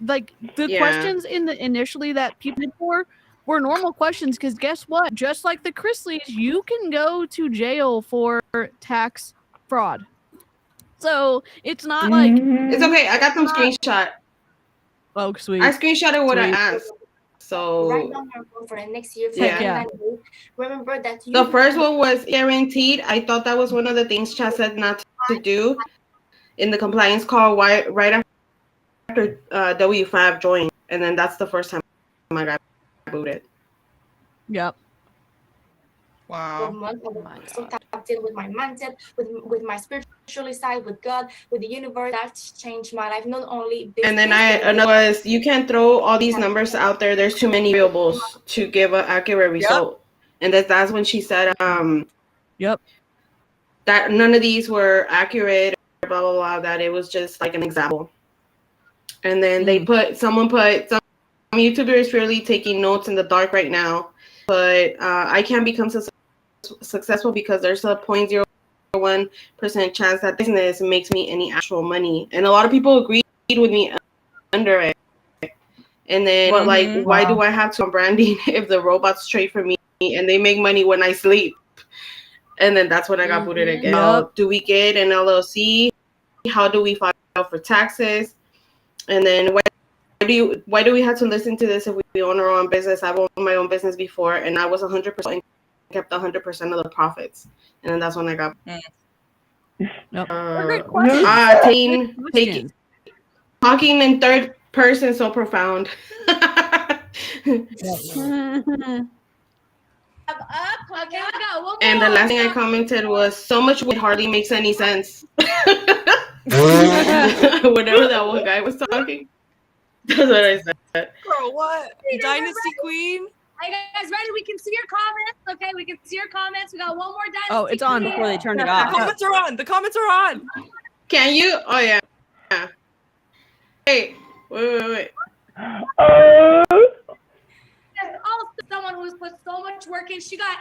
like the questions in the initially that people did for were normal questions because guess what? Just like the Chrisleys, you can go to jail for tax fraud. So it's not like It's okay. I got some screenshot. Oh, sweet. I screenshotted what I Sweet. asked. So Write down your goal for the next year. Yeah. Remember that you the first one was guaranteed. I thought that was one of the things Chad said not to do in the compliance call. Right after W5 joined, and then that's the first time I got booted. Yep. For months, so tapped in with my mindset, with my spiritual side, with God, with the universe. That's changed my life. Not only And then another was you can't throw all these numbers out there. There's too many variables to give an accurate result. And that's when she said, yep, that none of these were accurate, or blah blah blah. That it was just like an example. And then someone put some YouTuber is really taking notes in the dark right now, but I can't become successful because there's a 0.01% chance that business makes me any actual money. And a lot of people agreed with me under it. And then, but like, why do I have to branding if the robots trade for me and they make money when I sleep? And then that's when I got booted again. Do we get an LLC? How do we file for taxes? And then why do we have to listen to this if we own our own business? I've owned my own business before, and I was 100% kept 100% of the profits. And then that's when I got. Talking in third person, so profound. And the last thing I commented was, so much would hardly makes any sense. Whenever that one guy was talking, that's what I said. Girl, what? Dynasty Queen? Are you guys ready? We can see your comments. Okay, we can see your comments. We got one more Dynasty. Oh, it's on Queen. before they turned it The off. comments are on. The comments are on. Can you? Oh yeah. Hey, wait. There's also someone who's put so much work in. She got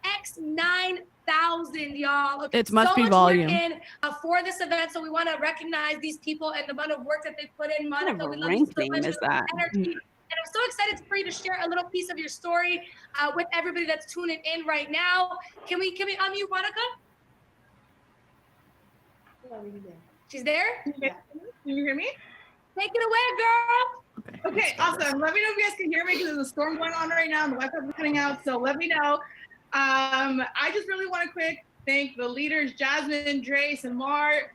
X9,000, y'all. It must so be much volume. work in for this event, so we want to recognize these people and the amount of work that they put in. What kind Monica, of we a love you rank so name much is for the that? energy. And I'm so excited for you to share a little piece of your story with everybody that's tuning in right now. Can we unmute Monica? She's there? Can you hear me? Take it away, girl. Okay, awesome. Let me know if you guys can hear me because there's a storm going on right now and the Wi-Fi is cutting out. So let me know. I just really want to thank the leaders, Jasmine, Drace, and Mart,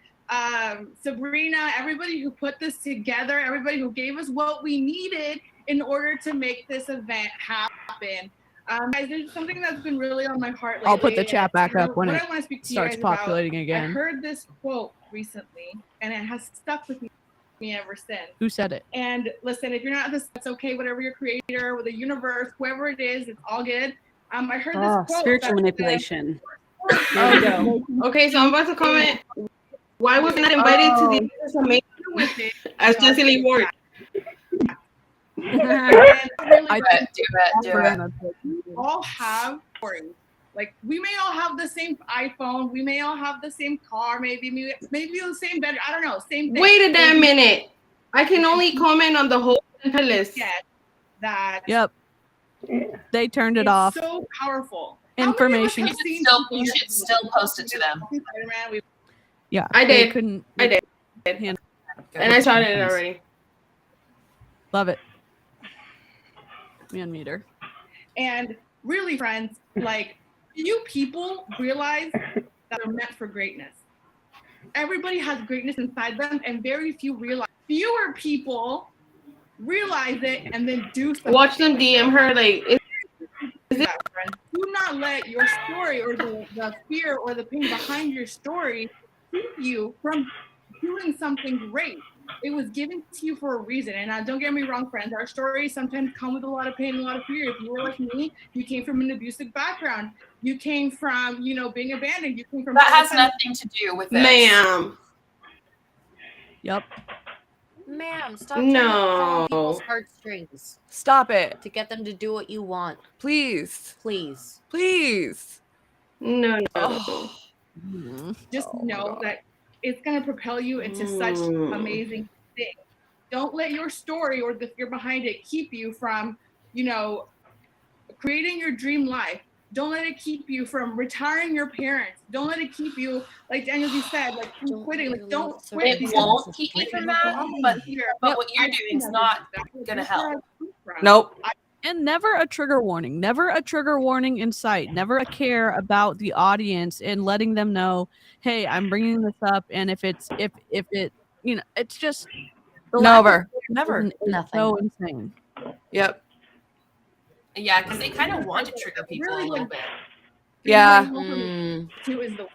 Sabrina, everybody who put this together, everybody who gave us what we needed in order to make this event happen. Guys, there's something that's been really on my heart lately. I'll put the chat back and, up when what it I want to speak to starts you guys populating about, again. I heard this quote recently, and it has stuck with me ever since. Who said it? And listen, if you're not this, it's okay. Whatever your creator, or the universe, whoever it is, it's all good. I heard this quote. Spiritual that manipulation. There we go. Okay, so I'm about to comment. Why was I not invited to the amazing as Jesse Lee Ward? I do it. We all have stories. Like we may all have the same iPhone, we may all have the same car, maybe the same bed. I don't know, same thing. Wait a damn minute. I can only comment on the whole list. Yeah, that. Yep. They turned it It's off. so powerful. Information. You should still post it to them. Yeah. I they did. Couldn't. I did. handle And I started it already. Love it. Me unmute her. And really, friends, like you people realize that are meant for greatness. Everybody has greatness inside them, and very few realize. Fewer people realize it and then do something. Watch them DM her like. Do not let your story or the fear or the pain behind your story keep you from doing something great. It was given to you for a reason. And don't get me wrong, friends, our stories sometimes come with a lot of pain and a lot of fear. If you were like me, you came from an abusive background. You came from, being abandoned. You came from that has nothing to do with this. Ma'am. Yep. Ma'am, stop No. trying to pull people's heartstrings. Stop it. To get them to do what you want. Please. Please. Please. No. Just know that it's going to propel you into such amazing things. Don't let your story or the fear behind it keep you from, creating your dream life. Don't let it keep you from retiring your parents. Don't let it keep you, like Daniel, you said, like from quitting. Like, don't quit. It won't keep you from that, but what you're doing is not going to help. Nope. And never a trigger warning. Never a trigger warning in sight. Never a care about the audience and letting them know, hey, I'm bringing this up. And if it, it's just Never. Nothing. So insane. Yep. Yeah, because they kind of want to trigger people a little bit. Yeah. Too is the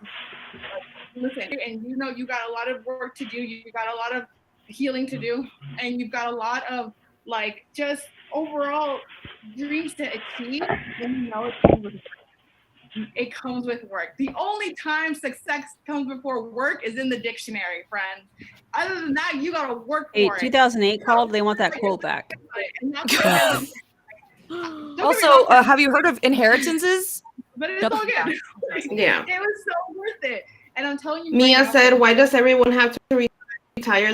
listen, and you got a lot of work to do. You got a lot of healing to do, and you've got a lot of just overall dreams to achieve. And it comes with work. The only time success comes before work is in the dictionary, friends. Other than that, you gotta work for it. 2008 called. They want that quote back. Also, have you heard of inheritances? But it's all good. Yeah. It was so worth it. And I'm telling you, Mia said, why does everyone have to retire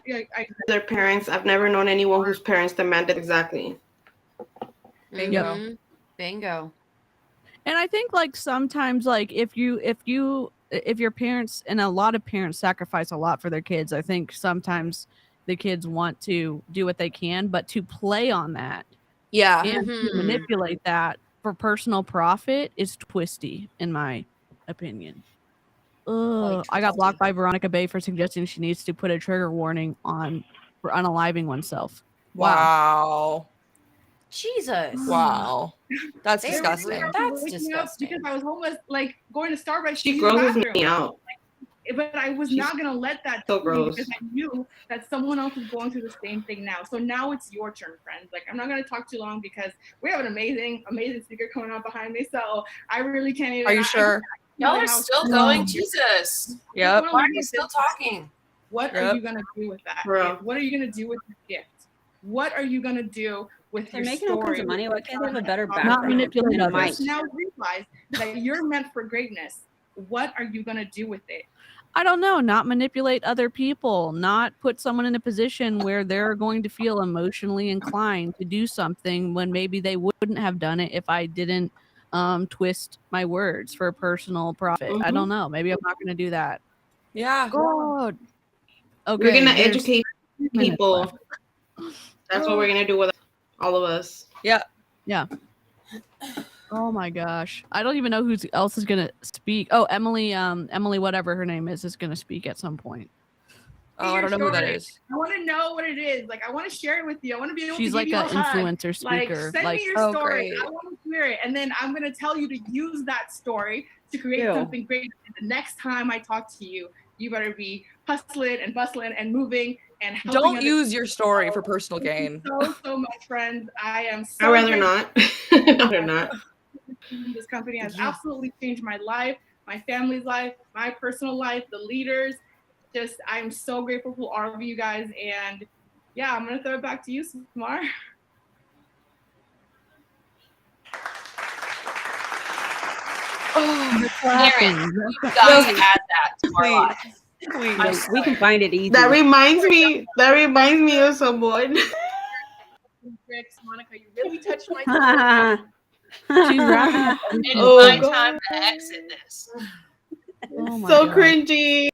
their parents? I've never known anyone whose parents demanded exactly. Bingo. Bingo. And I think sometimes if your parents, and a lot of parents sacrifice a lot for their kids, I think sometimes the kids want to do what they can, but to play on that. Yeah. And to manipulate that for personal profit is twisty, in my opinion. I got blocked by Veronica Bay for suggesting she needs to put a trigger warning on for unaliving oneself. Wow. Jesus. Wow. That's They disgusting. were That's waking up disgusting. Because I was homeless, going to Starbucks. She to use the grosses me bathroom. out. but I was not going to let that So do me gross. because I knew that someone else was going through the same thing now. So now it's your turn, friends. Like, I'm not going to talk too long because we have an amazing speaker coming up behind me. So I really can't even. Are you sure? Y'all are still going? Jesus. Yep. Why are you still talking? What are you going to do with that? Bro. What are you going to do with your gift? What are you going to do with They're your making all kinds story? of money. Why can't they have a better Not background? manipulate than others. Mike? Now realize that you're meant for greatness. What are you going to do with it? I don't know, not manipulate other people, not put someone in a position where they're going to feel emotionally inclined to do something when maybe they wouldn't have done it if I didn't twist my words for personal profit. I don't know. Maybe I'm not going to do that. Yeah. God. Okay. We're gonna there's educate 2 minutes people. left. That's what we're gonna do with all of us. Yeah. Yeah. Oh my gosh. I don't even know who else is gonna speak. Oh, Emily, whatever her name is gonna speak at some point. Oh, I don't know who that is. I want to know what it is. Like, I want to share it with you. I want to be able She's to like give you an a hug. influencer speaker. Like, send Like, me your oh, story. great. I want to hear it. And then I'm going to tell you to use that story to create Ew. something great. And the next time I talk to you, you better be hustling and bustling and moving and helping Don't other use your story for personal gain. so much, friends. I am so I'd rather grateful. not. I'd rather not. This company has absolutely changed my life, my family's life, my personal life, the leaders. Just, I'm so grateful for all of you guys. And yeah, I'm going to throw it back to you, Samar. Karen, you've got to add that to our lives. We can find it easy. That reminds me of someone. Tricks, Monica, you really touched my She's wrapping up. It's Oh, my God. time to exit this. Oh my So God. cringy.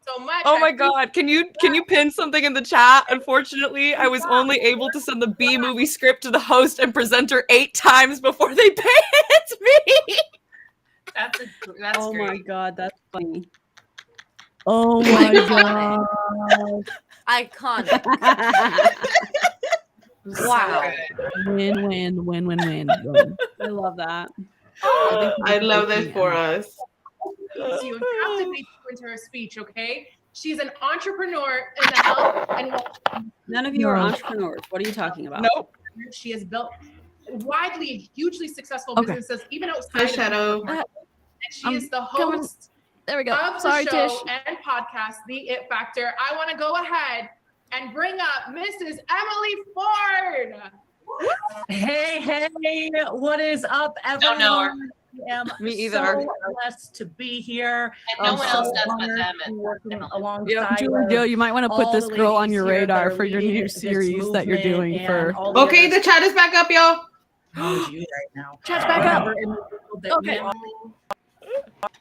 so much. Oh my god, can you pin something in the chat? Unfortunately, I was only able to send the B movie script to the host and presenter 8 times before they paid it to me. That's Oh great. my god, that's funny. Oh my God. Iconic. Wow. Win. I love that. I love that for us. You have to make her into her speech, okay? She's an entrepreneur in the health and wellness. None of you are entrepreneurs. What are you talking about? Nope. She has built widely, hugely successful Okay. businesses, even outside Hi, of Shadow. and she I'm is the coming. host There we go. of Sorry, the show Tish. and podcast, The It Factor. I want to go ahead and bring up Mrs. Emily Ford. Hey, what is up, everyone? Don't know her. I am Me either. so blessed to be here. And no I'm one so else does but honored them. to be working alongside Joe, you might want to put all this the girl on ladies your here that radar are for your leading new this series that you're movement doing and for. all the Okay, others the chat is back up, y'all. acknowledge you right now. Chat's back up. Whatever in the world that Okay. you are,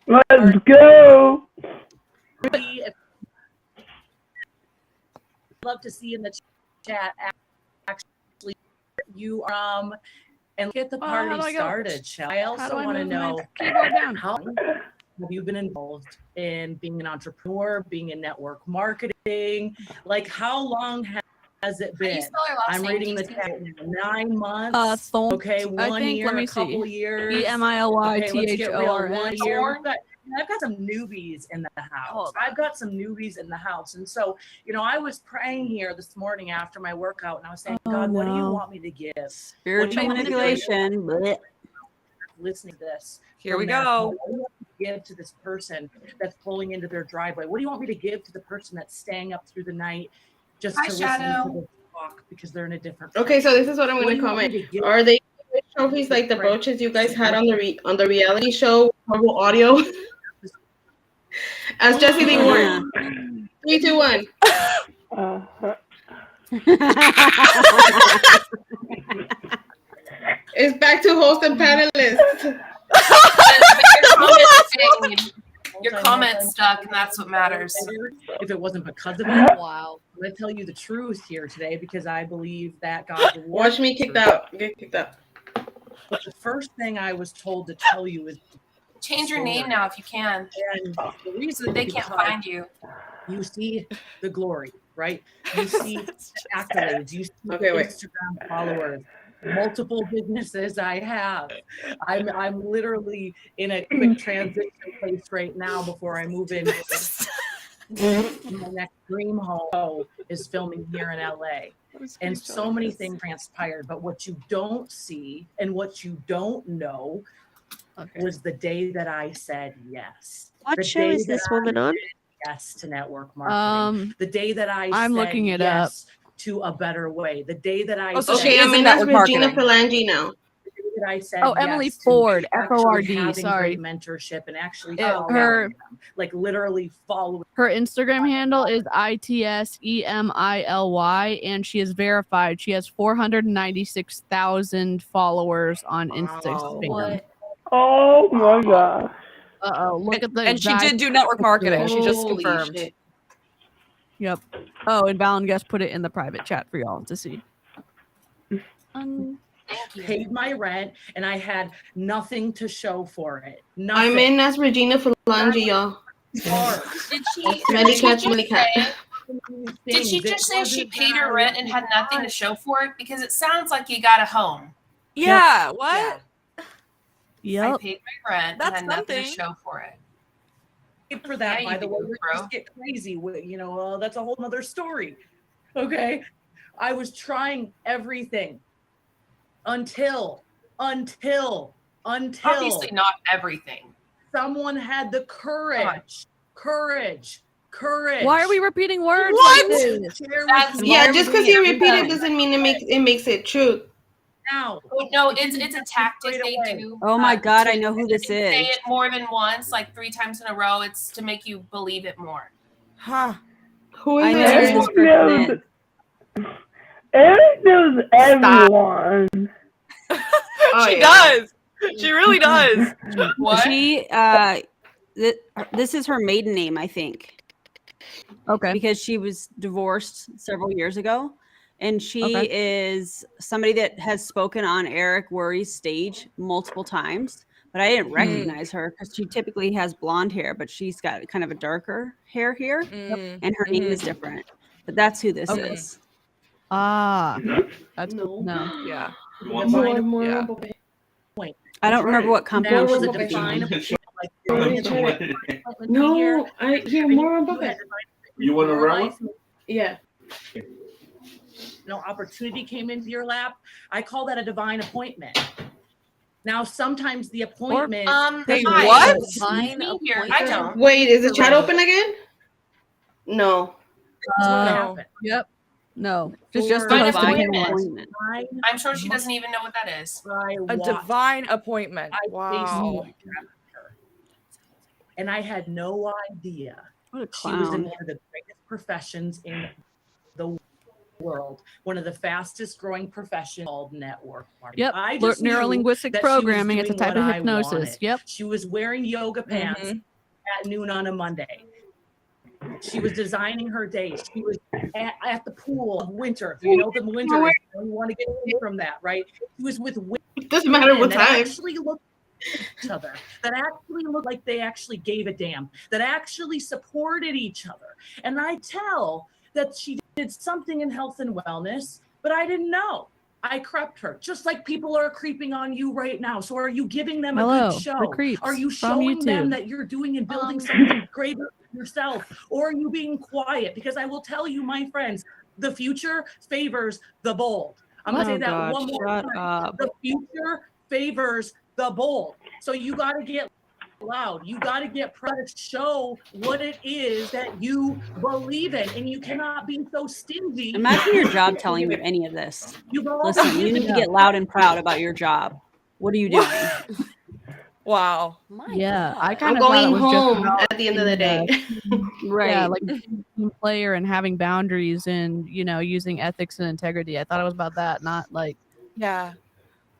Let's go. if love to see in the chat actually you and get the Well, how party do I go? started, shall I? How Also do I want to move my know keyboard down? how have you been involved in being an entrepreneur, being in network marketing? Like, how long has it How do you been? spell your last I'm name, reading the DeeCee? chat now. 9 months. Thorn. Okay, I 1 think. year, Let me a couple see. years. EMILYTHORN. Okay, let's get real. 1 year. I've got some newbies in the house. Hold I've got some newbies in the house. And so, I was praying here this morning after my workout and I was saying, God, what do you want me to give? Spiritual manipulation. Blech. Listening to this. Here we from their go. heart. What do you want me to give to this person that's pulling into their driveway? What do you want me to give to the person that's staying up through the night just Hi, to Shadow. listen to this talk because they're in a different Okay, so this is what I'm What gonna do you want me comment. to give? Are they trophies like the brooches you guys had on the reality show, horrible audio? As Jesse Lee Warren. 3, 2, 1. It's back to host and panelists. Your comments stuck, and that's what matters. If it wasn't because of it, Wow. I'm going to tell you the truth here today because I believe that God Watch me kicked out. Get kicked out. But the first thing I was told to tell you is Change your name now if you can. And the reason They can't because find you. You see the glory. right? You see accolades, you see Instagram followers, multiple businesses I have. I'm literally in a quick transition place right now before I move in. My next dream home is filming here in LA. And so many things transpired, but what you don't see and what you don't know was the day that I said yes. What The show day is that this I woman on? said yes to network marketing. The day that I I'm said looking it yes to a better way. The day that I So said she is in network Regina Falangi now. that I said Oh, Emily yes to Ford, actually Ford. having Sorry. great mentorship and actually Her following them, like literally following. her Instagram handle is 𝐓𝐇𝐎𝐔𝐄 and she is verified. She has 496,000 followers on Instagram. Oh my god. Uh-oh, look at the And she exact did do network marketing. She just Holy confirmed. shit. Yep. Oh, and Val and Guest put it in the private chat for y'all to see. Paid my rent and I had nothing to show for it. Nothing. I'm in as Regina Falangi, y'all. Did she just say she paid her rent and had nothing to show for it? Because it sounds like you got a home. Yeah, what? Yep. I paid my rent and had nothing to show for it. For that, Yeah, by you the way, do, we bro. just get crazy with, that's a whole nother story. Okay. I was trying everything until Obviously not everything. Someone had the courage. Why are we repeating words What? like this? Yeah, just because you repeat it doesn't mean it makes it true. Now, no, it's a tactic they do. Oh my God, I to know who this say is. it more than once, like 3 times in a row. It's to make you believe it more. Huh? Who I is know who it? this person is. Eric knows everyone. She does. She really does. What? She this is her maiden name, I think. Okay. Because she was divorced several years ago. And she is somebody that has spoken on Eric Worre's stage multiple times. But I didn't recognize her because she typically has blonde hair, but she's got kind of a darker hair here. And her name is different. But that's who this is. Ah, that's no. Yeah. Point. I don't remember what company Now she's the at the divine beginning. No, more about that. You want to run? Yeah. Opportunity came into your lap. I call that a divine appointment. Now, sometimes the appointment. What? I don't. Wait, is the chat open again? No. Yep. No. Just Just divine the husband. appointment. I'm sure she doesn't even know what that is. A divine appointment. Wow. And I had no idea What a she was in clown. one of the greatest professions in the world, one of the fastest growing professions called network marketing. Yep. I just knew Neurolinguistic that she was programming. It's a doing type what of I hypnosis. wanted. Yep. She was wearing yoga pants at noon on a Monday. She was designing her day. She was at the pool of winter. The winter, you want to get away from that, right? She was with women. It doesn't matter what that time. actually looked at each other, that actually looked like they actually gave a damn, that actually supported each other. And I tell that she did something in health and wellness, but I didn't know. I crept her, just like people are creeping on you right now. So are you giving them a Hello, good show? the creeps Are you from showing them YouTube. that you're doing and building something greater for yourself? Or are you being quiet? Because I will tell you, my friends, the future favors the bold. I'm going to say that one more time. The future favors the bold. So you got to get loud. You got to get proud to show what it is that you believe in, and you cannot be so stingy. Imagine your job telling you any of this. Listen, you need to get loud and proud about your job. What are you doing? Wow. Yeah, I I'm kind of going home at the end of the day. Right. Yeah, like being a team player and having boundaries and using ethics and integrity. I thought it was about that, not like. Yeah.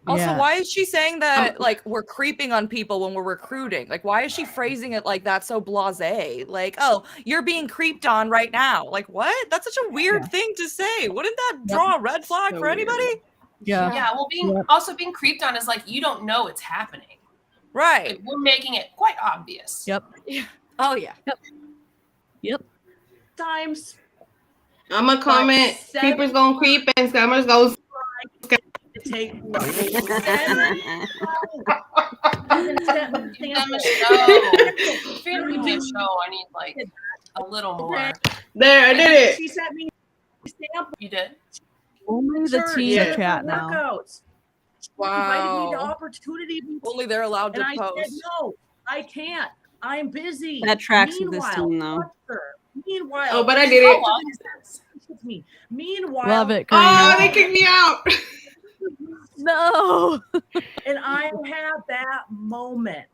Also, why is she saying that like we're creeping on people when we're recruiting? Like, why is she phrasing it like that so blasé? Like, oh, you're being creeped on right now. Like, what? That's such a weird thing to say. Wouldn't that draw a red flag for anybody? Yeah. Yeah. Well, being creeped on is like you don't know it's happening. Right. Like, we're making it quite obvious. Yep. Oh yeah. Yep. Times I'm gonna comment. Creepers gonna creep and scammers go. Take Give them a show. Very good show. I need like a little more. There, I did it. She sent me a sample. You did? Only the tea in chat now. Workouts. Wow. The opportunity. Only they're allowed to and post. I said, no, I can't. I'm busy. That tracks with this team, though. Meanwhile, oh, but I did it. Meanwhile, love it. Oh, they kicked me out. No. And I had that moment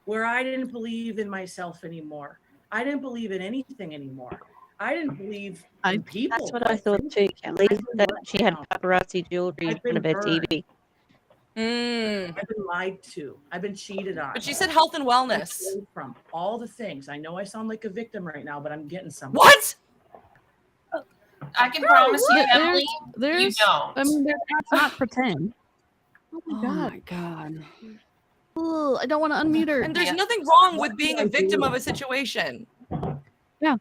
where I didn't believe in myself anymore. I didn't believe in anything anymore. I didn't believe in people. That's what I thought too, Kelly. That she had paparazzi jewelry in front of her TV. I've been lied to. I've been cheated on. But she said health and wellness. From all the things. I know I sound like a victim right now, but I'm getting somewhere. What? I can promise you, Emily, you don't. I mean, that's not pretend. Oh Oh my god. Ugh, I don't want to unmute her. And there's nothing wrong with being a victim of a situation. Yeah.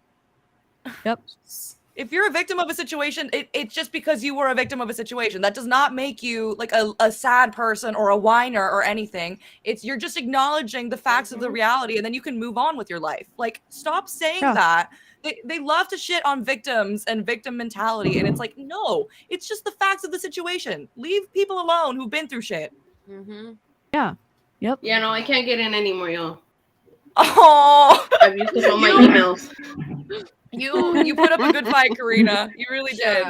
Yep. If you're a victim of a situation, it's just because you were a victim of a situation. That does not make you like a sad person or a whiner or anything. You're just acknowledging the facts of the reality, and then you can move on with your life. Like, stop saying that. They love to shit on victims and victim mentality, and it's like, no, it's just the facts of the situation. Leave people alone who've been through shit. Yeah. Yep. Yeah, no, I can't get in anymore, y'all. Oh, I've used up all my emails. You put up a good fight, Karina. You really did.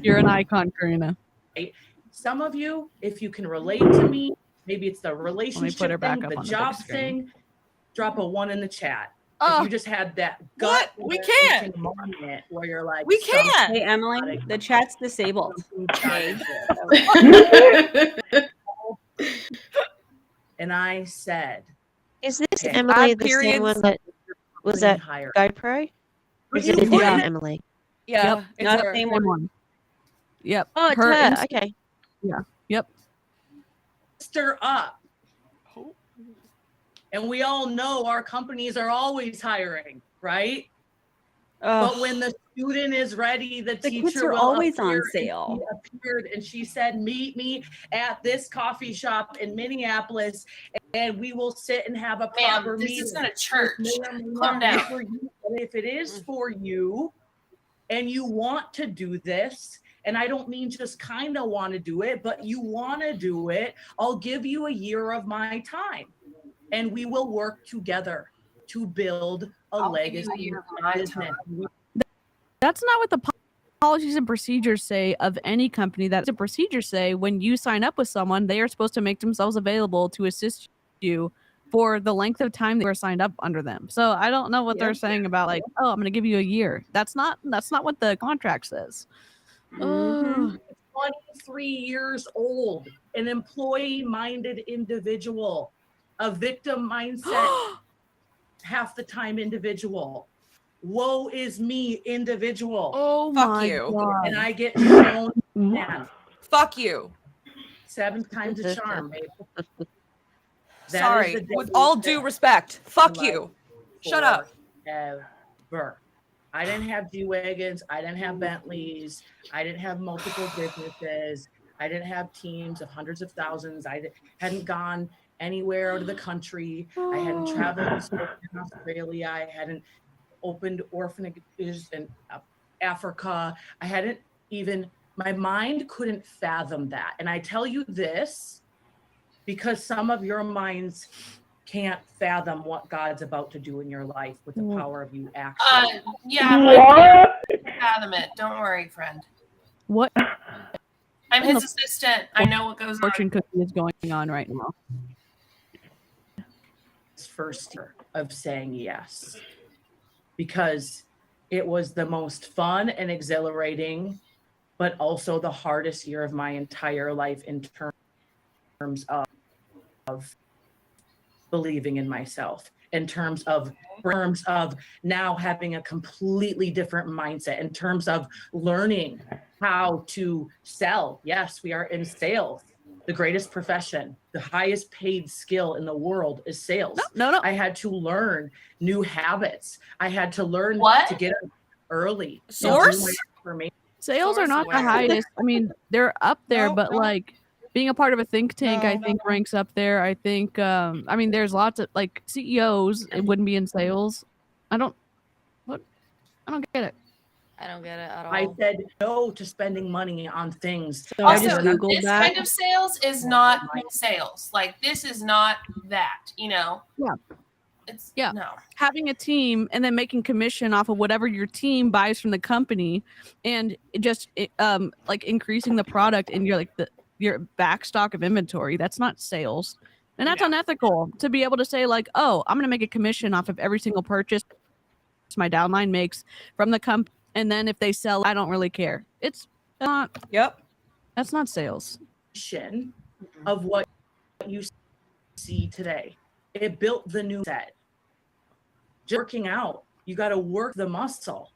You're an icon, Karina. Some of you, if you can relate to me, maybe it's the relationship put her back thing, up the on the job big screen. thing, drop a 1 in the chat. Oh. If you just had that gut. We can't. Moment where you're like, we can't. Hey, Emily, the chat's disabled. Okay. And I said, Is this okay, Emily the same one that was at GoPro? Or is it a different Emily? Yeah, Yep. it's Not her. the same one. Yep. Oh, it's her. Okay. Yeah. Yep. Stir up. And we all know our companies are always hiring, right? But when the student is ready, the teacher kits are will always appear, on and sale. she appeared and she said, meet me at this coffee shop in Minneapolis, and we will sit and have a proper this meeting. isn't a church. This may or may Calm not be down. for you, but if it is for you and you want to do this, and I don't mean just kind of want to do it, but you want to do it, I'll give you a year of my time. And we will work together to build a legacy business. That's not what the policies and procedures say of any company. That's the procedures say when you sign up with someone, they are supposed to make themselves available to assist you for the length of time they were signed up under them. So I don't know what they're saying about like, oh, I'm going to give you a year. That's not what the contract says. 23 years old, an employee-minded individual, a victim mindset, half the time individual. Woe is me individual. Oh Fuck my you. God. And I get shown that. Fuck you. 7 times a charm, baby. That Sorry, is the with all due respect, fuck you. Shut up. Forever. I didn't have G-Wagons. I didn't have Bentleys. I didn't have multiple businesses. I didn't have teams of hundreds of thousands. Hadn't gone anywhere out of the country. I hadn't traveled and spoken in Australia. I hadn't opened orphanages in Africa. I hadn't even, my mind couldn't fathom that. And I tell you this because some of your minds can't fathom what God's about to do in your life with the power of you actually. Yeah, fathom it. Don't worry, friend. What? I'm his assistant. I know what goes on. Fortune cookie is going on right now. First year of saying yes, because it was the most fun and exhilarating, but also the hardest year of my entire life in terms of believing in myself, in terms of now having a completely different mindset, in terms of learning how to sell. Yes, we are in sales. the greatest profession, the highest paid skill in the world is sales. No. I had to learn new habits. I had to learn to get up early. Source? Sales are not the highest. I mean, they're up there, but like being a part of a think tank, I think ranks up there. I think, I mean, there's lots of like CEOs. It wouldn't be in sales. I don't get it. I don't get it at all. I said no to spending money on things. So I Also, just Googled this that. kind of sales is not sales. Like this is not that, you know. Yeah. It's no. Having a team and then making commission off of whatever your team buys from the company, and just like increasing the product in your back stock of inventory. That's not sales, and that's unethical to be able to say like, oh, I'm going to make a commission off of every single purchase my downline makes from the company, and then if they sell, I don't really care. It's not. Yep. That's not sales. Of what you see today. It built the new set. Just working out, you got to work the muscle.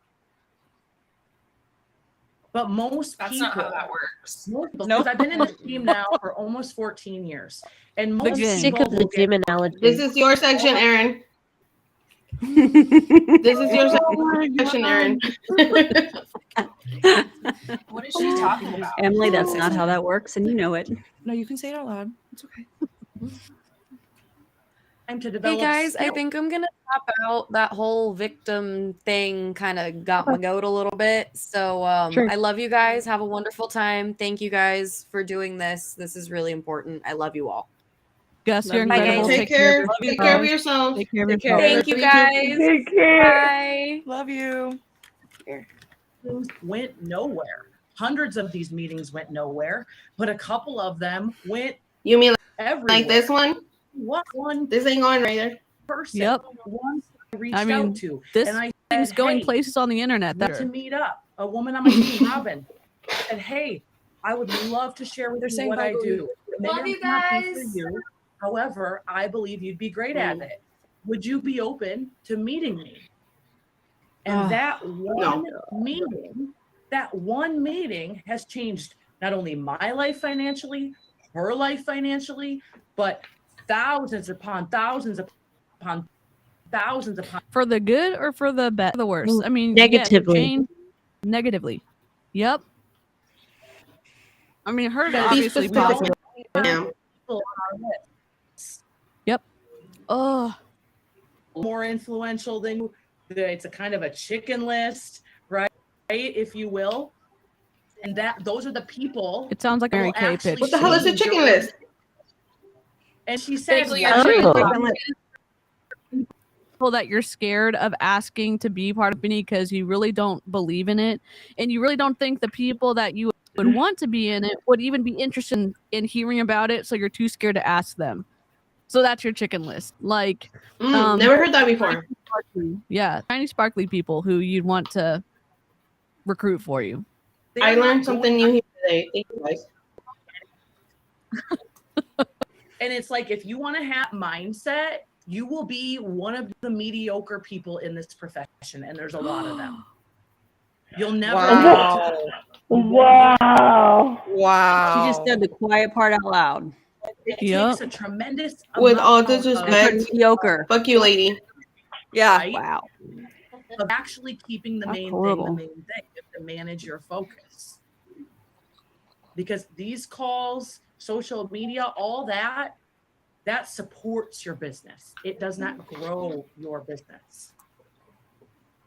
But most That's people, not how that works. Because I've been in this team now for almost 14 years, and most Sick people of the will gym get analogy. This is your section, Aaron. This is your section, Aaron. What is she talking about? Emily, that's not how that works, and you know it. No, you can say it out loud. It's okay. time to Hey develop. guys, I skills. think I'm gonna top out. That whole victim thing kind of got my goat a little bit. So Sure. I love you guys. Have a wonderful time. Thank you guys for doing this. This is really important. I love you all. Gus, you're Bye, incredible. guys. Take care. Love you, Take care of guys. yourself. Take care of Take yourself. care. Thank you Take guys. Take care. Bye. Love you. Went nowhere. Hundreds of these meetings went nowhere, but a couple of them went You mean everywhere. like this one? What one This ain't going right there. person? Yep. One I reached I mean, out to, this and I thing's said, going hey, places on the internet. want to meet up. A woman on my team, Robin, said, "Hey, I would love to share with They're you saying what bye, I do. It may Love or you may not be guys. for you. However, I believe you'd be great at it. Would you be open to meeting me?" And that one meeting has changed not only my life financially, her life financially, but thousands upon thousands upon thousands upon. For the good or for the the worst? I mean, Negatively. Yeah, Jane, negatively. Yep. I mean, her Be obviously specific. positive. Yeah. People on our list. Yep. Oh, More influential than you. It's a kind of a chicken list, right? If you will. And those are the people. it sounds like a that Mary will Kay actually pitch. What the hell is a change chicken your- list? And she said, Basically, "Yeah, you're Oh. People that you're scared of asking to be part of Benny because you really don't believe in it, and you really don't think the people that you would want to be in it would even be interested in hearing about it, so you're too scared to ask them. So that's your chicken list. Like, Never heard that before. yeah, tiny sparkly people who you'd want to recruit for you. I learned something new here today. Thank you guys. And it's like, if you want to have mindset, you will be one of the mediocre people in this profession, and there's a lot of them. You'll never. Wow. She just said the quiet part out loud. It Yep. takes a tremendous With all amount disrespect, Mediocre. fuck you, lady. Yeah. Right? Wow. of actually keeping the That's main horrible. thing. You have to manage your focus, because these calls, social media, all that supports your business. It does not grow your business.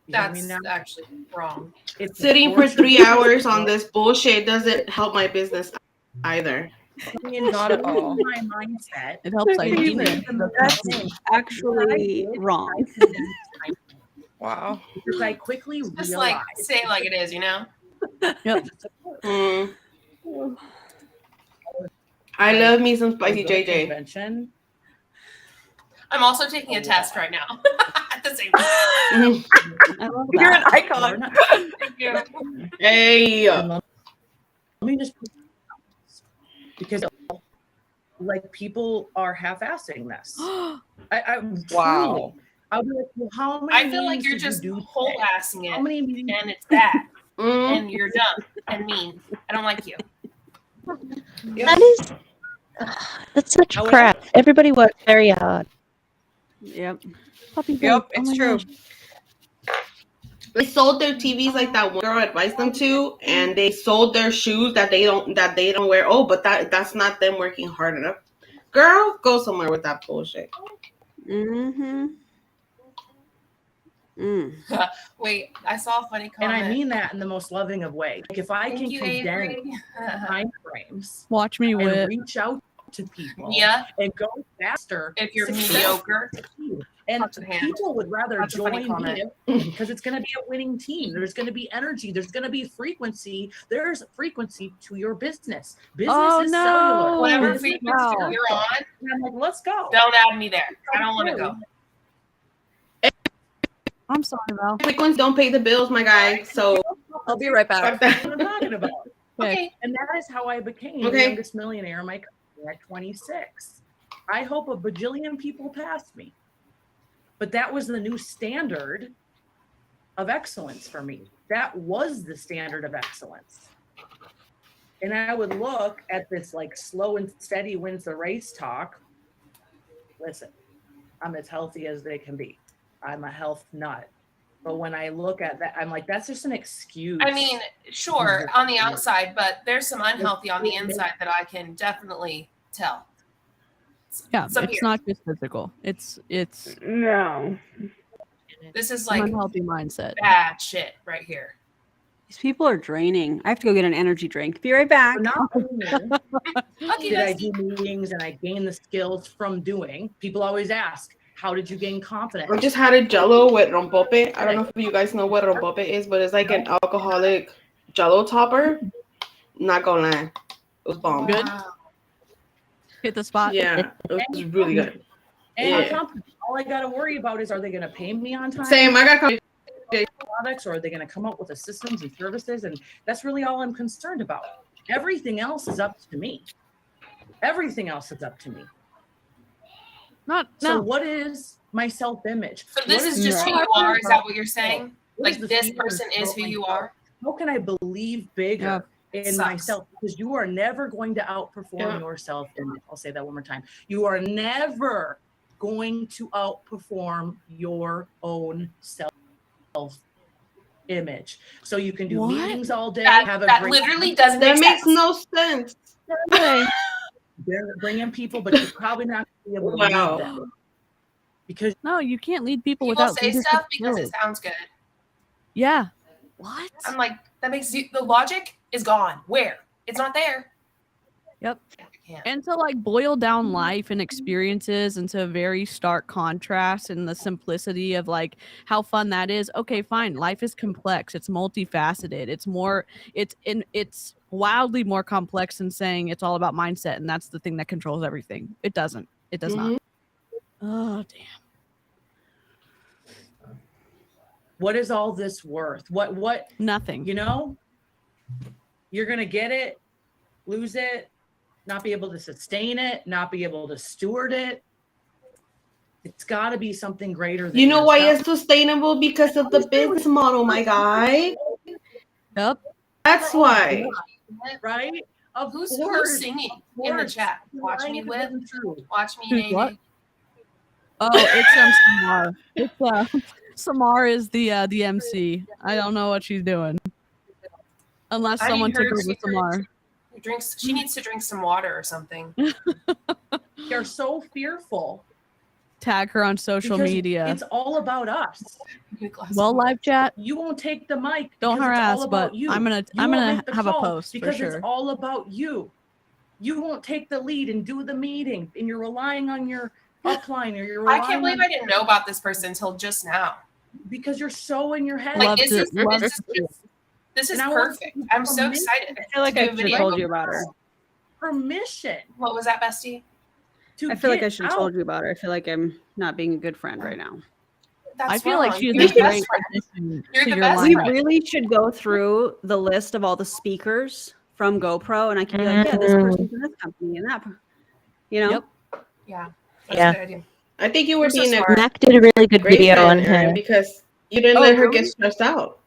You know what I That's mean now? actually wrong. It's Sitting for 3 hours on this bullshit doesn't help my business either. Not at all. My mindset. It helps like That's actually wrong. Wow. Because I quickly Just realized. like say it like it is, you know? Yep. I love me some spicy Go to JJ. convention. I'm also taking a test right now at the same time. I love You're an that. icon. Thank you. Hey. Let me just, because like people are half-assing this. I Wow. truly, I'll be like, well, how many? I feel like meetings you're did you just do whole today? assing it, How many meetings? and it's bad, Mm. and you're dumb and mean. I don't like you. That is That's such crap. Everybody works very hard. Yep. Yep, Oh it's my true. gosh. They sold their TVs like that one girl advised them to, and they sold their shoes that they don't wear. Oh, but that's not them working hard enough. Girl, go somewhere with that bullshit. Mm-hmm. Wait, I saw a funny And comment. I mean that in the most loving of ways. Like if I Thank can you, condense Avery. time frames Watch me and whip. reach out to people Yeah. and go faster. If you're success mediocre. is key. And Touch of hand. people would rather That's a funny join me comment. because it's going to be a winning team. There's going to be energy. There's going to be frequency. There's frequency to your business. Business Oh, is no. cellular. Whatever Business is frequency cellular. you're on, And I'm like, let's go. don't add me there. I don't want to go. I'm sorry, Val. Quick ones don't pay the bills, my guy. So I'll be right back. That's what I'm talking about. Okay. And that is how I became the Okay. youngest millionaire in my company at 26. I hope a bajillion people passed me. But that was the new standard of excellence for me. That was the standard of excellence. And I would look at this like slow and steady wins the race talk. Listen, I'm as healthy as they can be. I'm a health nut. But when I look at that, I'm like, that's just an excuse. I mean, sure, on the outside, but there's some unhealthy on the inside that I can definitely tell. Yeah, Some it's here. not just physical. It's No. This is an like unhealthy mindset. bad shit right here. These people are draining. I have to go get an energy drink. Be right back. So not only Okay, did I guys. do meetings and I gained the skills from doing, people always ask, how did you gain confidence? I just had a Jello with rompope. I don't know if you guys know what rompope is, but it's like an alcoholic Jello topper. Not gonna lie, it was bomb. Good. Wow. Hit the spot. Yeah, it was really good. And Yeah. the company, all I got to worry about is, are they going to pay me on time? Same. I got products, or are they going to come up with the systems and services? And that's really all I'm concerned about. Everything else is up to me. Everything else is up to me. So what is my self-image? So this is just who you are? Is that what you're saying? Like this person is who you are? How can I believe bigger in Sucks. myself? Because you are never going to outperform yourself. And I'll say that one more time. You are never going to outperform your own self-image. So you can do meetings all day. Have a That great literally doesn't make makes sense. no sense. bring in people, but you're probably not going to be able to lead them. Because no, you can't lead people People without say leadership stuff because it skills. sounds good. Yeah. What? I'm like, that makes you, the logic is gone. Where? It's not there. Yep. And to like boil down life and experiences into a very stark contrast and the simplicity of like how fun that is. Okay, fine. Life is complex. It's multifaceted. It's wildly more complex than saying it's all about mindset and that's the thing that controls everything. It doesn't. It does not. Oh, damn. what is all this worth? What? Nothing. You know, you're going to get it, lose it, not be able to sustain it, not be able to steward it. It's got to be something greater than You know why it's yourself. sustainable? Because of the business model, my guy. Yep. That's why. Right? Of Who's course. singing Of in the course. chat? Watch me Right? whip. True. Watch me, Who's Nene. what? Oh, it's Samar. It's Samar is the MC. I don't know what she's doing. Unless I someone need her took over to Samar. She needs to drink some water or something. You're so fearful. Tag her on social because media. It's all about us. Well, live chat. You won't take the mic. Don't because it's harass, all but about you. I'm gonna You I'm won't gonna make the have a call post for because sure. it's all about you. You won't take the lead and do the meeting, and you're relying on your upline or you're. I can't believe I didn't know about this person until just now. Because you're so in your head. Like, this is And I want perfect. I'm so permission. excited. I feel like to I do a should have video. told you about her. Permission. What was that, bestie? I feel like I should have told you about her. I feel like I'm not being a good friend right now. That's I feel like wrong. she's You're a the great best friend. addition You're to the your best We lineup. really should go through the list of all the speakers from GoPro, and I can be like, yeah, this person's in this company and that. You know? Yep. Yeah. That's Yeah. a good idea. I think you were You're so being a smart. Mac did a really good great video friend, on Erin, her. because you didn't Oh, let her really? get stressed out.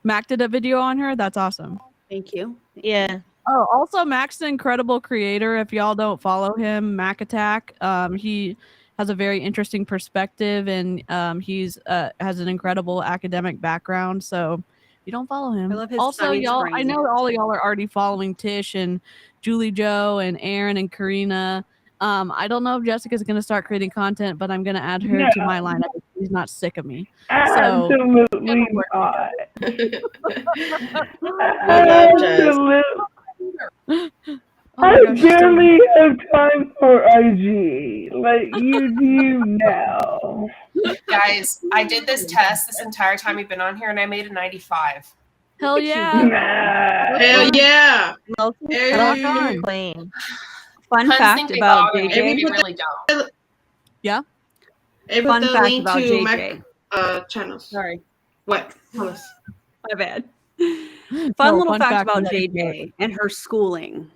Mac did a video on her. That's awesome. Thank you. Yeah. Oh, also Mac's an incredible creator. If y'all don't follow him, Mac Attack, he has a very interesting perspective, and he's has an incredible academic background. So if you don't follow him, I love his also science y'all, I brain. know all of y'all are already following Tish and Julie Joe and Aaron and Karina. I don't know if Jessica's gonna start creating content, but I'm gonna add her to my lineup if she's not sick of me. So Absolutely not. Absolutely. I barely have time for IG. Like you do now. Guys, I did this test this entire time we've been on here, and I made a 95. Hell yeah! Hell yeah! Rock on. Queen. Fun Puns fact think they about bother me, JJ. they really don't. Yeah. Fun the fact link about to JJ. Channels. Sorry. What? Tell us. My bad. No, Fun little fun fact fact about about JJ and her schooling.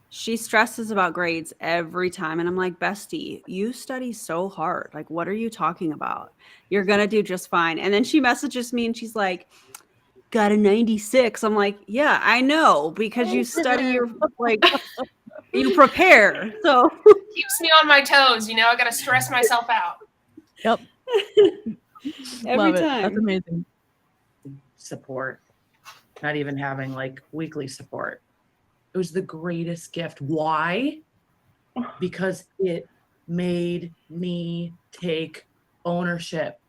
She stresses about grades every time. And I'm like, bestie, you study so hard. Like, what are you talking about? You're going to do just fine. And then she messages me and she's like, got a 96. I'm like, yeah, I know, because you study your, like, you prepare. So Keeps me on my toes, you know, I gotta stress myself out. Yep. every Love it. time. That's amazing. Support. Not even having like weekly support. It was the greatest gift. Why? Because it made me take ownership.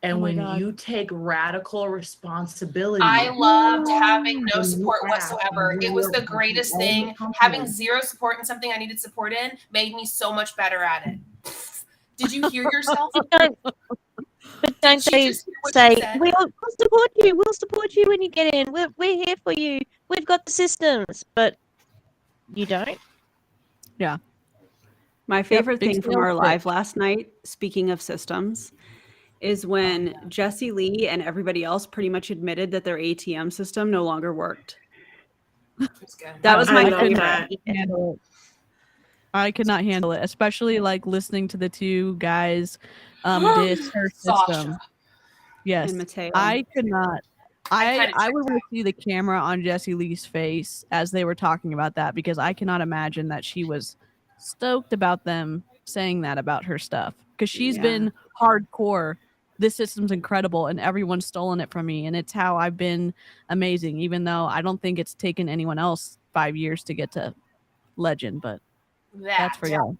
And Oh my when God. you take radical responsibility, I loved having no support whatsoever. It was the greatest thing. Having zero support in something I needed support in made me so much better at it. Did you hear yourself? But don't they say, we'll support you, we'll support you when you get in, we're here for you, we've got the systems, but you don't? Yeah. My favorite big thing from sales our pitch. live last night, speaking of systems, is when Jessie Lee and everybody else pretty much admitted that their ATM system no longer worked. That was my I could favorite. not handle it. I could not handle it, especially like listening to the two guys diss her Sasha. system. Yes, And Mateo. I could not. I kinda would want to see the camera on Jessie Lee's face as they were talking about that, because I cannot imagine that she was stoked about them saying that about her stuff, because she's Yeah. been hardcore. This system's incredible and everyone's stolen it from me, and it's how I've been amazing, even though I don't think it's taken anyone else 5 years to get to legend, but that's for y'all.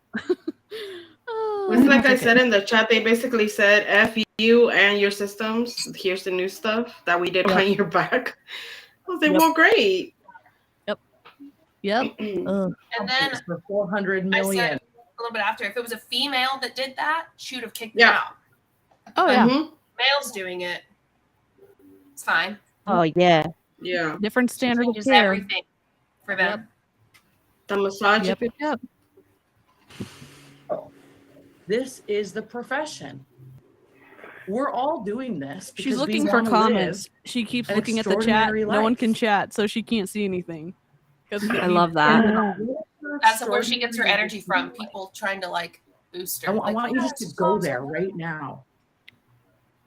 It's like I said in the chat, they basically said, F you and your systems. Here's the new stuff that we did behind your back. I was like, well, great. Yep. And then for 400 I million. said a little bit after, if it was a female that did that, she would have kicked me out. Oh yeah. Males doing it, it's fine. Oh yeah. Yeah. Different standard of Changes care. everything for them. The massage. Yep. This is the profession. We're all doing this. She's because we looking for wanna comments. live She keeps an looking at the chat. extraordinary No one life. can chat, so she can't see anything. I love that. That's where she gets her energy from. People trying to like boost her. I want you just to go there right now.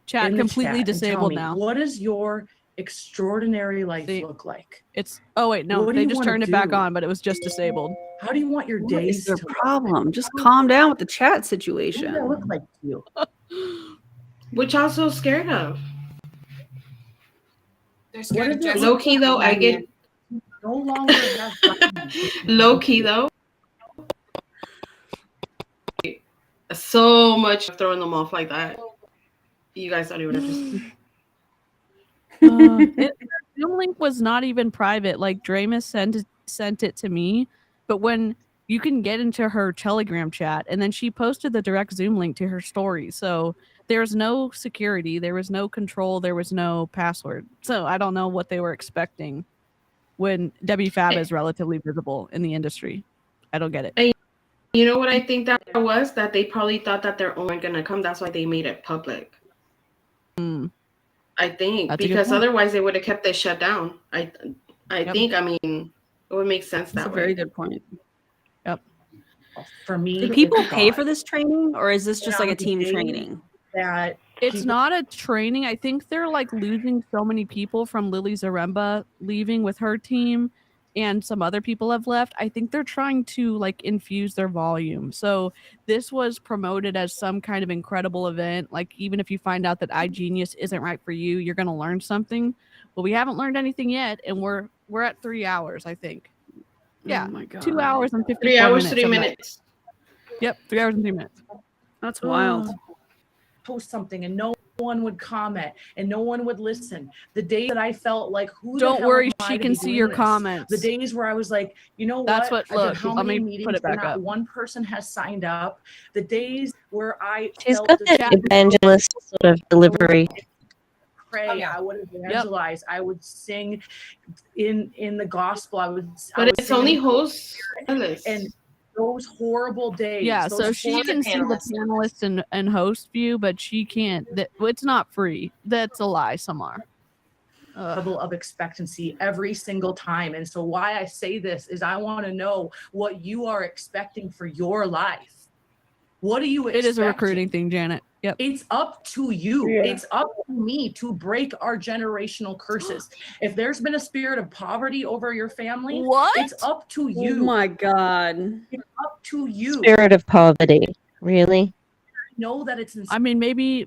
Chat in the completely chat and tell disabled me, now. What does your extraordinary life look like? It's wait, no, What do they you just wanna turned it back do? on, but it was just disabled. How do you want your What is days their to problem? Just calm down with the chat What does situation. that look like to you? Which I'm so scared of. They're scared of Jessica. Low key though, I get no longer have low key though. So much throwing them off like that. You guys don't even understand. Their Zoom link was not even private. Like Draymus sent it to me, but when you can get into her Telegram chat, and then she posted the direct Zoom link to her story. So there's no security, there was no control, there was no password. So I don't know what they were expecting when WFABBY is relatively visible in the industry. I don't get it. And you know what I think that was? That they probably thought that their own weren't gonna come. That's why they made it public. I think That's a good because point. otherwise they would have kept it shut down. I Yep. think. I mean, it would make sense That's that a way. very good point. Yep. For me, Do people it's pay not. for this training, or is this just like a team Nowadays, training? That It's not a training. I think they're like losing so many people from Lily Zaremba leaving with her team and some other people have left, I think they're trying to like infuse their volume. So this was promoted as some kind of incredible event. Like even if you find out that iGenius isn't right for you, you're going to learn something. But we haven't learned anything yet, and we're at 3 hours, I think. Yeah, Oh my God. 2 hours and 54 3 hours, minutes. 3 of that. minutes. Yep, 3 hours and 3 minutes. That's wild. Post something and no one would comment and no one would listen. The day that I felt like, who Don't the hell worry, am I she to can be see doing your this? comments. The days where I was like, you know That's what? what- I've done look, how let many me meetings put it and back not up. one person has signed up. The days where I She's felt got the that chat evangelist sort of delivery. pray. I would evangelize. I would sing in the gospel. I would It's only sing hosts. and those horrible days. Yeah, those so she can see the panelist and host view, but she can't. It's not free. That's a lie, Samar. level of expectancy every single time. And so why I say this is I want to know what you are expecting for your life. What do you expect? It is a recruiting thing, Janet. Yep. It's up to you. Yeah. It's up to me to break our generational curses. If there's been a spirit of poverty over your family, it's up to you. Oh my God. It's up to you. Spirit of poverty. Really? Know that it's I mean, maybe,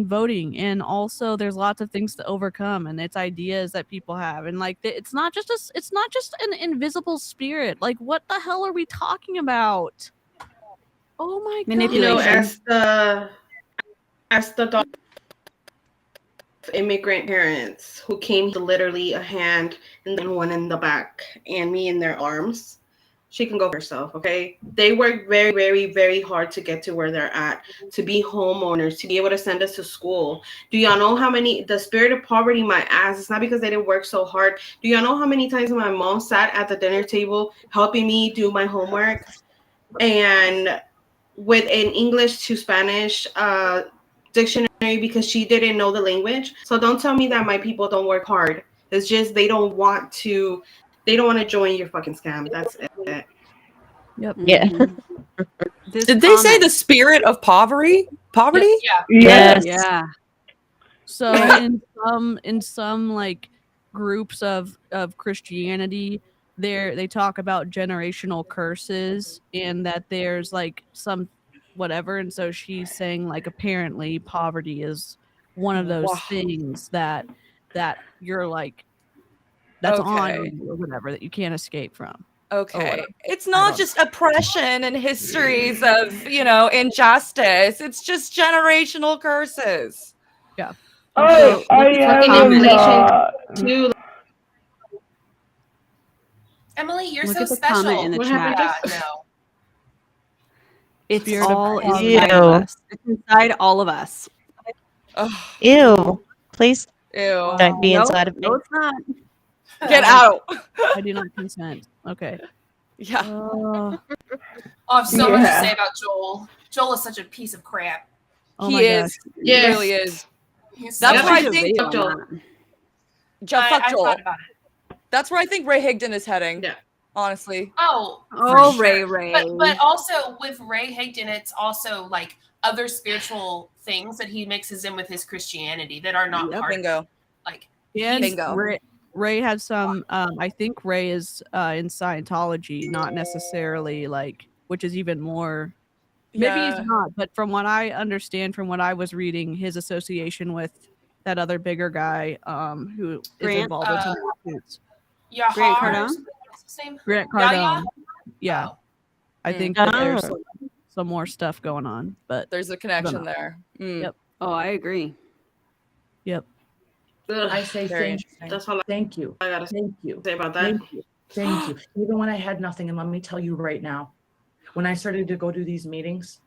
voting, and also there's lots of things to overcome, and it's ideas that people have, and like it's not just an invisible spirit. Like, what the hell are we talking about? Oh my god! You know, as the daughter of immigrant parents who came to literally a hand and then one in the back and me in their arms, she can go for herself, okay? They work very, very, very hard to get to where they're at, to be homeowners, to be able to send us to school. Do y'all know how many, the spirit of poverty, my ass, it's not because they didn't work so hard. Do y'all know how many times my mom sat at the dinner table helping me do my homework and with an English to Spanish dictionary because she didn't know the language? So don't tell me that my people don't work hard. It's just they don't want to join your fucking scam. That's it. Yep. Yeah. Did they say the spirit of poverty? Poverty? Yeah. Yes. Yeah. So in some like groups of Christianity, they talk about generational curses and that there's like some whatever, and so she's saying like apparently poverty is one of those things that you're like that's on you or whatever that you can't escape from. Okay. It's not just oppression and histories of, injustice. It's just generational curses. Yeah. Oh, I have a lot. To Emily, you're Look so at the special. comment in the chat. No. It's Spirit of all poverty. inside Ew. of us. It's inside all of us. Ew. Please Ew. don't be Nope. inside of me. No, it's not. Get out. I do not consent. Okay. Yeah. Oh, I have so much to say about Joel. Joel is such a piece of crap. Oh He my is. gosh. He really is. He's That's so why I much- think Fuck Joel. fuck I Joel. thought about it. That's where I think Ray Higdon is heading. Yeah. Honestly. Oh, Oh, for Ray, sure. Ray. But also with Ray Higdon, it's also like other spiritual things that he mixes in with his Christianity that are not part Bingo. of it. Like And Bingo. Ray has some I think Ray is in Scientology, not necessarily like, which is even more, maybe Yeah. he's not, but from what I understand from what I was reading, his association with that other bigger guy who is Grant? involved in some lawsuits. Yahar, Grant or Cardone? something, what's his name? Grant Yahya? Cardone. Yeah. I think that there's some more stuff going on, but There's a connection there. Mm. Yep. Oh, I agree. Yep. I say Very thank interesting. That's all Thank you. I gotta Thank you. say about that. Thank you. Thank you. Even when I had nothing, and let me tell you right now, when I started to go do these meetings,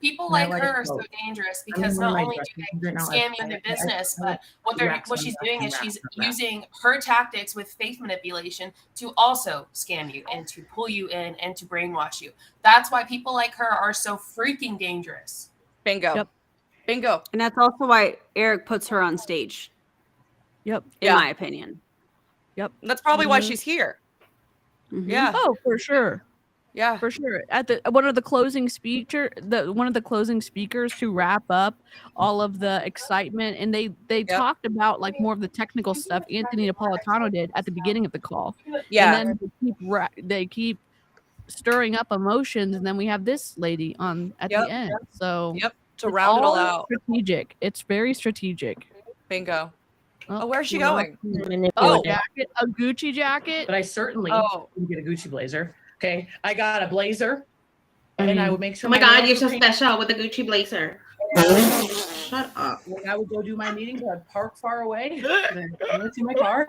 People And I like let her it are so go. dangerous I mean, because one of not my only do directors they right now, scam you in their business, but what she's doing is she's using her tactics with faith manipulation to also scam you and to pull you in and to brainwash you. That's why people like her are so freaking dangerous. Bingo. Yep. Bingo. And that's also why Eric puts her on stage, Yep. in my opinion. Yep. That's probably why Mhm. she's here. Mhm. Yeah. Oh, for sure. Yeah, for sure. At the one of the closing speakers to wrap up all of the excitement, and they talked about like more of the technical stuff Anthony Napolitano did at the beginning of the call. Yeah. And then they keep stirring up emotions, and then we have this lady on at the end. So to round it all all out. strategic. It's very strategic. Bingo. Oh, where's she well, going? Oh, jacket, a Gucci jacket. But I certainly Oh. didn't get a Gucci blazer. Okay, I got a blazer, and I would make sure. Oh my God, nails you're so were painted. special with the Gucci blazer. Shut up. When I would go do my meetings, I'd park far away, and then go into my car,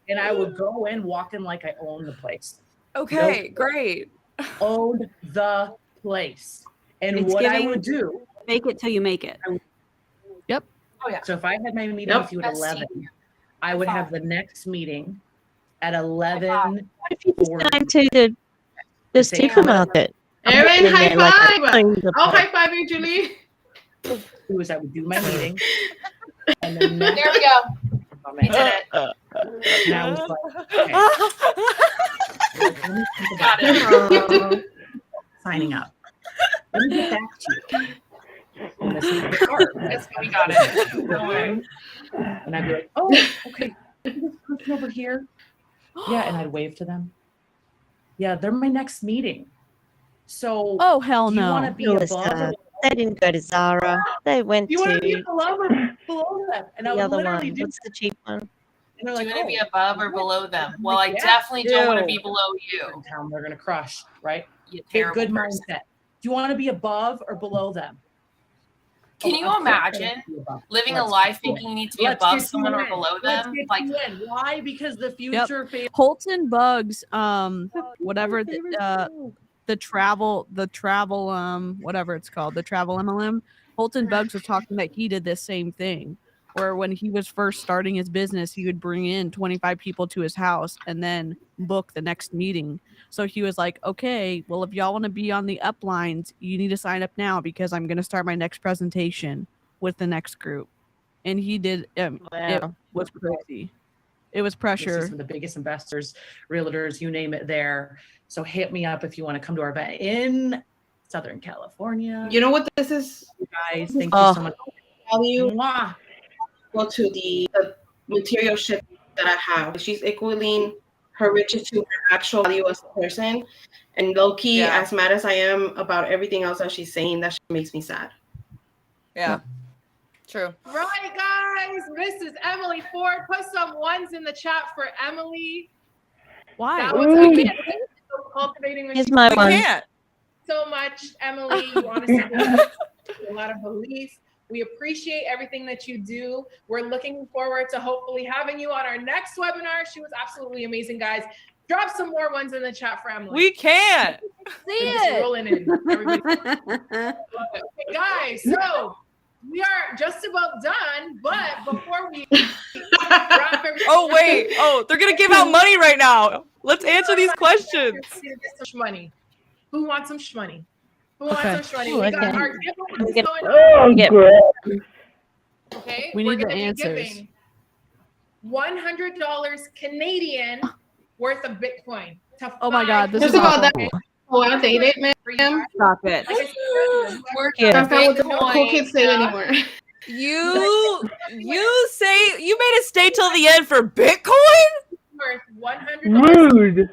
and I would go in walking like I owned the place. Okay, great. Owned the place. And It's what I giving would do. Fake it till you make it. Yep. Oh, yeah. So if I had my meeting with you at 11, I would have the next meeting at 11. Time to the supermarket. Erin, In high there like a five. kind of- Oh, high five you, Julie. Do is I would do my meeting. And then there we go. We did it. And I was like, okay. Let me think about Got signing up. Let me get back to you. And this is the part. Yes, we got it. Don't worry. And I'd be like, oh, okay. This person over here. Yeah, and I'd wave to them. Yeah, they're my next meeting. So oh hell do you no. want to be It above was, or they didn't go to Zara. They went you want to be to below or below them? And I the would other literally one. do What's the cheap one? and they're Do like, you want to be oh, above or below them? Well, I yeah. definitely don't want to Ew. be below you. They're gonna crush, right? You Get terrible good person. mindset. Do you want to be above or below them? Can Oh, you of course I want imagine to be above. living a Let's life get you thinking in. you need to be Let's above get you someone or in. below Let's them? get Like, you in. Why? Because the Yep. future Holton Bugs, whatever the travel, whatever it's called, the travel MLM. Holton Bugs was talking that he did this same thing, where when he was first starting his business, he would bring in 25 people to his house and then book the next meeting. So he was like, okay, well, if y'all want to be on the uplines, you need to sign up now because I'm going to start my next presentation with the next group. And he did. It was crazy. It was This is pressure. some of the biggest investors, realtors, you name it there. So hit me up if you want to come to our event in Southern California. You know what this is? You guys, thank you so much. Value. Mwah. Go to the material shit that I have. She's equaling her riches to her actual value as a person. And low key, as mad as I am about everything else that she's saying, that shit makes me sad. Yeah. True. Right, guys. This is Emily Ford. Put some ones in the chat for Emily. Why? That was amazing. So cultivating when Here's she my said one. so much, Emily. You honestly have a lot of belief. We appreciate everything that you do. We're looking forward to hopefully having you on our next webinar. She was absolutely amazing, guys. Drop some more ones in the chat for Emily. We can't. See it. Rolling in. Everybody. Okay, guys, so we are just about done, but before we wrap everything Oh wait. Oh, they're gonna give out money right now. Let's answer these questions. Get some shmoney. Who wants some shmoney? Who wants Okay. some shmoney? Oh, We got okay. our giveaways Get- going Oh, on. great. Okay, We we're need the gonna be answers. giving $100 Canadian worth of Bitcoin. To Oh my God, this First is of all, awful. that's so outdated, man. Stop it. Yeah. That's not what the cool kids say anymore. You say you made us stay till the end for Bitcoin? Worth $100. Rude.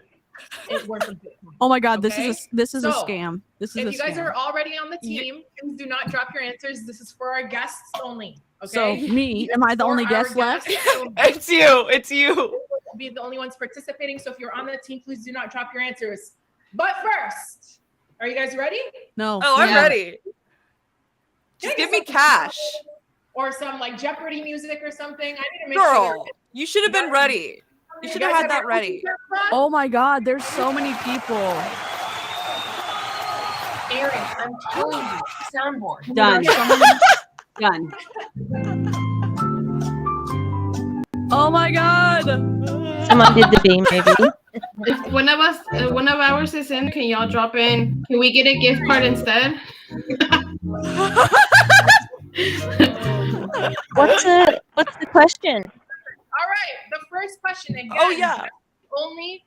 It's worth of Bitcoin. Oh my God, Okay? this is a So, scam. This is If a you guys scam. are already on the team, please do not drop your answers. This is for our guests only. So Okay. me, am I the For only our guest left? guests only. It's you. It's you. We'll be the only ones participating. So if you're on the team, please do not drop your answers. But first, are you guys ready? No. Oh, I'm Yeah. ready. Just give me cash. Or some like Jeopardy music or something. I need to make Girl, sure. you should have been ready. You should have had that ready. Oh my God, there's so many people. Aaron, I'm telling you, soundboard. Done. Done. Oh my God. Someone did the beam, maybe. If one of ours is in, can y'all drop in? Can we get a gift card instead? What's the question? All right. The first question again. Oh, yeah. Only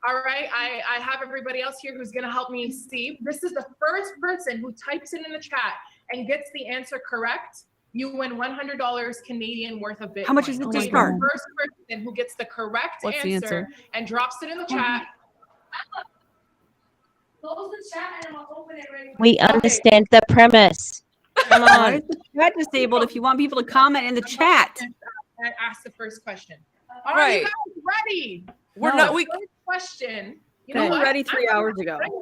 All right, I have everybody else here who's gonna help me see. This is the first person who types it in the chat and gets the answer correct. You win $100 Canadian worth of Bitcoin. How much is it to start? The first person who gets the correct What's the answer? and drops it in the chat. Close the chat and I'm gonna open it right now. We understand the premise. Come Why on. is the chat disabled if you want people to comment in the chat? I asked the first question. Are Right. you guys ready? We're not. We First question. You Okay. know what? Ready 3 hours ago. I'm gonna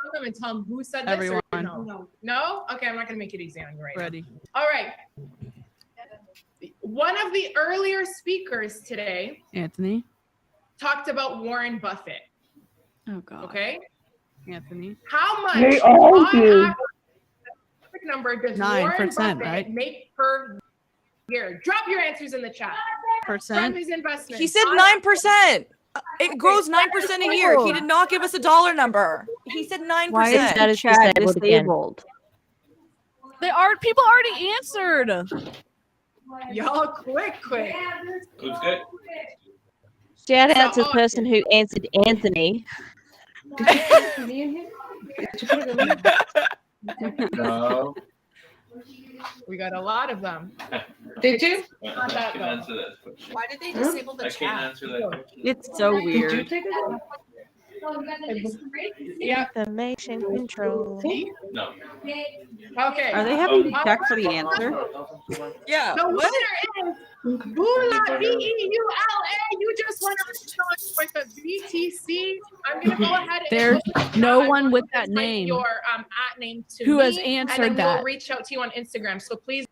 tell them and tell them who said this Everyone. or no. No? Okay, I'm not gonna make it easy on you right Ready. now. All right. One of the earlier speakers today Anthony. talked about Warren Buffett. Oh God. Okay. Anthony. How much They all on do. average, number does 9%, Warren Buffett right? make per year? Drop your answers in the chat. From Percent. his investments. He said 9%. It grows 9% a year. He did not give us a dollar number. He said 9%. Why is That the is chat disabled again. disabled? People already answered. Y'all quick. Looks good. Shout out to So- the person who answered Anthony. No. We got a lot of them. Did you? Not that I can though. answer that question. Why did they disable the I chat? can't answer that question. It's so Did you weird. take it? Yeah. Information control. No. Okay. Are they having to check for the answer? Yeah. The What? winner is Bula, B-E-U-L-A. You just won $100 worth of BTC. I'm gonna go ahead and There's open no I one want with you to that type name your at name to who me, has and answered then that. we'll reach out to you on Instagram. So please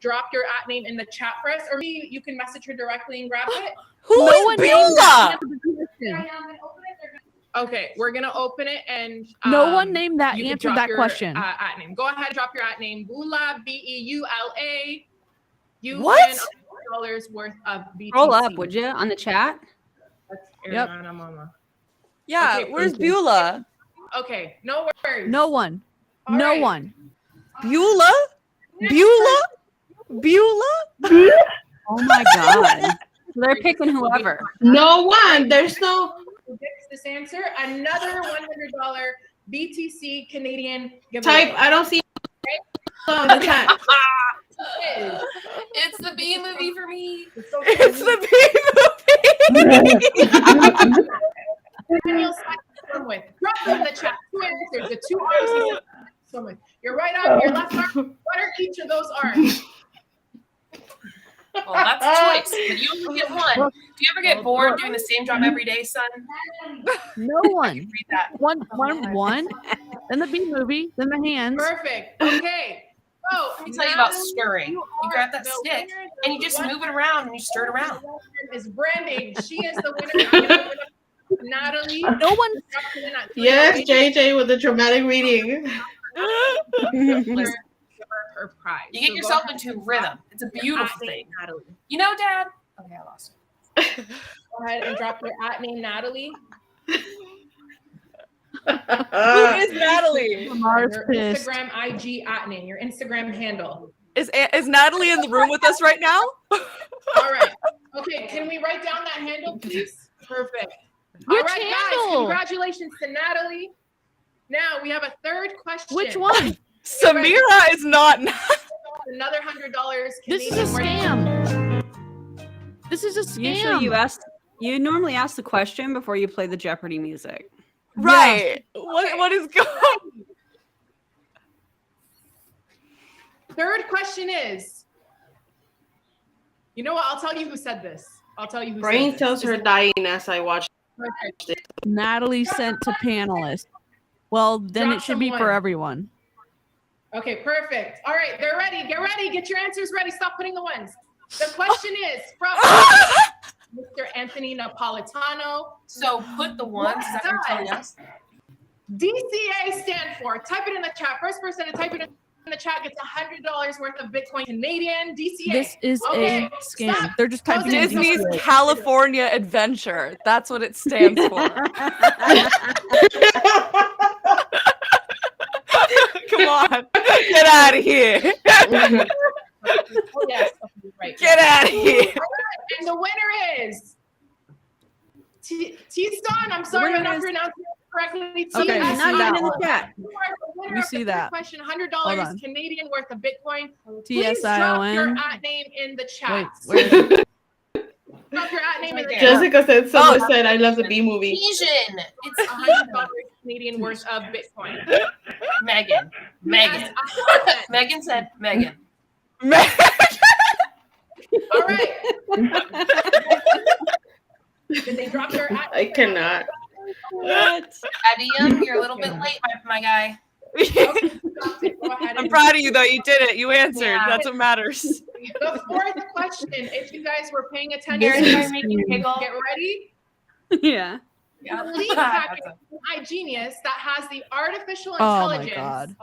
drop your at name in the chat for us, or maybe you can message her directly and grab it. Who No is one named that Beulah? Okay, we're gonna open it and No one named that you can answered drop that your, question. at name. Go ahead, drop your at name. Bula, B-E-U-L-A. You What? win $100 worth of BTC. Scroll up, would you, on the chat? That's Yep. Ariana Mama. Yeah, Okay, where's thank you. Beulah? Okay, no worries. No one. All No right. one. Beulah? Beulah? Beulah? Oh my god. They're picking whoever. No one. There's no. Who gets this answer? Another $100 BTC Canadian giveaway. Type. I don't see. On the chat. It's the B movie for me. It's the Daniel swim with. Drop them in the chat. 2 answers. The 2 arms he said swim with. Your right arm, your left arm. What are each of those arms? Well, that's a choice, but you only get one. Do you ever get bored doing the same job every day, son? No one. Read that. One. Then the B movie. Then the hands. Perfect. Okay. So Let me tell you about stirring. You grab that stick and you just move it around and you stir it around. Is branding. She is the winner. Natalie. No one. Yes, JJ with the dramatic reading. Listen, her prize. You get yourself into rhythm. It's a beautiful thing. Natalie. You know, Dad? Okay, I lost it. Go ahead and drop your at name, Natalie. Who is Natalie? Your Instagram IG at name, your Instagram handle. Is Natalie in the room with us right now? All right. Okay, can we write down that handle, please? Perfect. All Which right, handle? guys, congratulations to Natalie. Now we have a third question. Which one? Samira is not. Another $100. This is a scam. This is a scam. Usually you normally ask the question before you play the Jeopardy music. Right. Yeah. What is going on? Third question is, you know what? I'll tell you who said this. I'll tell you who Brain said cells this. are dying as I watch. Natalie sent to panelists. Well, then Drop it should be someone. for everyone. Okay, perfect. All right, they're ready. Get ready. Get your answers ready. Stop putting the ones. The question is from Mr. Anthony Napolitano. So put the ones. Is that what you're telling us? DCA stand for. Type it in the chat. First person to type it in the chat gets $100 worth of Bitcoin Canadian. DCA. This is Okay, a scam. stop. They're just typing in Disney's DCA. California Adventure. That's what it stands for. Come on. Get out of here. Oh, yes. Okay, right. Get out of here. And the winner is T-Ston, I'm sorry I'm not pronouncing it correctly. Okay, T-S-I-O-N. not even in the chat. You are the winner We of see the that. question, Hold $100 on. Canadian worth of Bitcoin. Please drop T-S-I-O-N. your @name in the chat. Wait, where is it? Drop your @name in the chat. Jessica said, someone said, I love the B movie. Asian. It's $100 Canadian worth of Bitcoin. Megan. Megan. Megan said Megan. All right. Did they drop their @name? I cannot. What? Adium, you're a little bit late, my guy. I'm proud of you though. You did it. You answered. Yeah. That's what matters. The fourth question, if you guys were paying attention, Aaron, make you giggle. get ready. Yeah. A lead package from iGenius that has the artificial Oh my intelligence. God.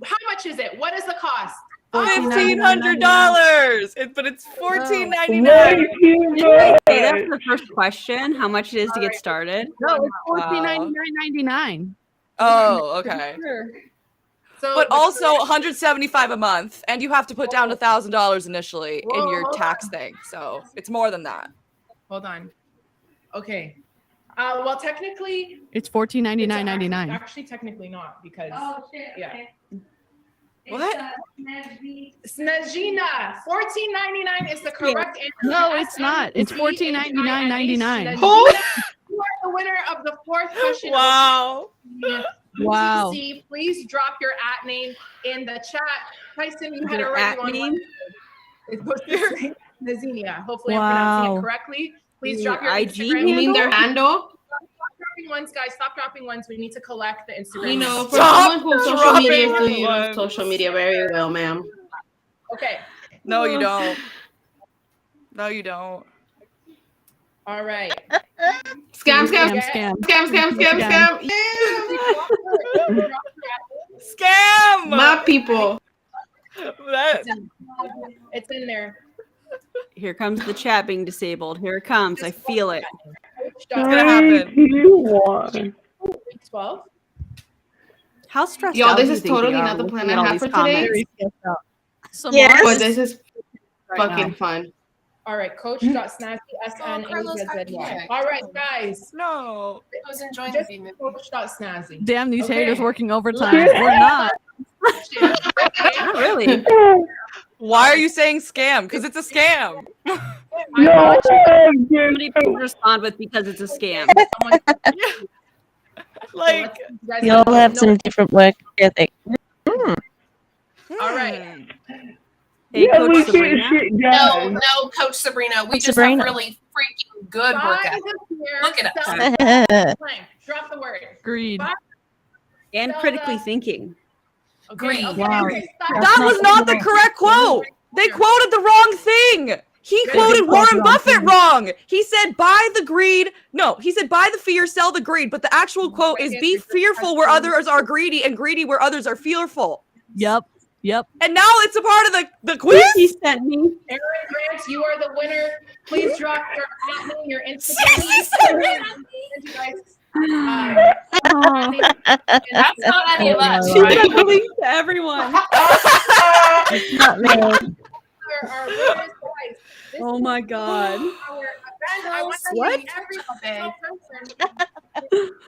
How much is it? What is the cost? $1,500. But it's $14.99. Hey, that's the first question. How much it is to get started? No, it's $14.99.99. Oh, okay. So But also $175 a month, and you have to put down $1,000 initially in your Whoa. tax thing. So it's more than that. Hold on. Okay. Well, technically, It's $14.99.99. actually, technically not because. Oh shit. Yeah. Okay. What? Snezhina, $14.99 is the correct answer. No, it's not. It's $14.99.99. Snezhina, you are the winner of the fourth question. Wow. Wow. DeeCee, please drop your @name in the chat. Tyson, you had Your already won. @name? It's supposed to say Snezhina. Hopefully, I'm Wow. pronouncing it correctly. Please drop your IG Instagram. You mean their handle? Stop dropping ones, guys. Stop dropping ones. We need to collect the Instagram. You know, for Stop someone who's social media, dropping you use ones. social media very well, ma'am. Okay. No, you don't. No, you don't. All right. Scam, Scam, scam, scam. scam, scam, scam, scam. Scam! My people. That- It's in there. Here comes the chat being disabled. Here it comes. I feel it. It's gonna happen. 12. How stressed Y'all, out this do you is think they totally are not the looking plan at I all have these for today. comments? Some Yes. But this is right fucking now. fun. All right, Coach.Snazzy, SNAZZY. All right, guys. No. I was enjoying Just the movie. Coach.Snazzy. Damn, these Okay. haters working overtime. We're not. Not really. Why are you saying scam? Because it's a scam. No, Somebody please respond with because it's a scam. Like, We all have some different work ethic. All right. Hey, yeah, Coach we Sabrina. get shit No, done. no, Coach Sabrina. We Coach just Sabrina. have really freaking good work Five ethic. is here. Look at us. Blank. Drop the word. Greed. And critically thinking. Greed. Okay, Wow. okay, stop. that was not the correct quote. They quoted the wrong thing. He quoted Warren Buffett wrong. He said, buy the greed. No, he said, buy the fear, sell the greed. But the actual quote is, be fearful where others are greedy and greedy where others are fearful. Yep. Yep. And now it's a part of the quiz? He sent me. Aaron Grant, you are the winner. Please drop your @name, your Instagram. You guys. That's not any of us, She right? sent the link to everyone. It's not me. Our winners, guys. This Oh my God. is our event. I want to What? thank every single person.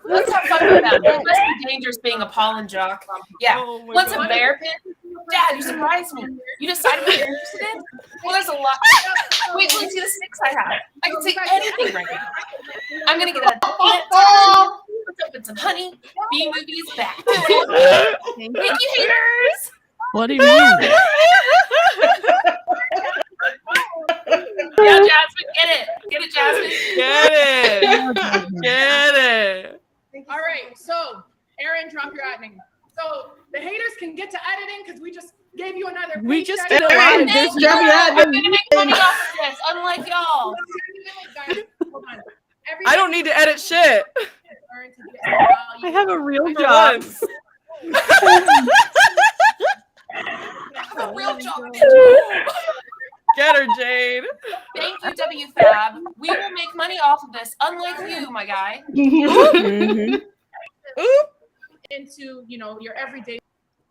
Let's have fun with that. It must be dangerous being a pollen jock. Yeah. Oh my What's God. a bear pin? Dad, you surprised me. You decided what you're interested in? Well, there's a lot. Wait till you see the sticks I have. I can say anything right now. I'm going to get a what's up with some honey. B-movie is back. Thank you, haters. What do you mean? Yeah, Jasmine, get it. Get it, Jasmine. Get it. Get it. All right, so Aaron, drop your @name. So the haters can get to editing because we just gave you another. We just paycheck. did it live. Thank There's you. no I'm going to make money off of this, unlike y'all. Guys, hold on. I don't need to edit shit. I have a real For job. once. I have a real job. Get her, Jade. Thank you, WFAB. We will make money off of this, unlike you, my guy. Mhm. Into your everyday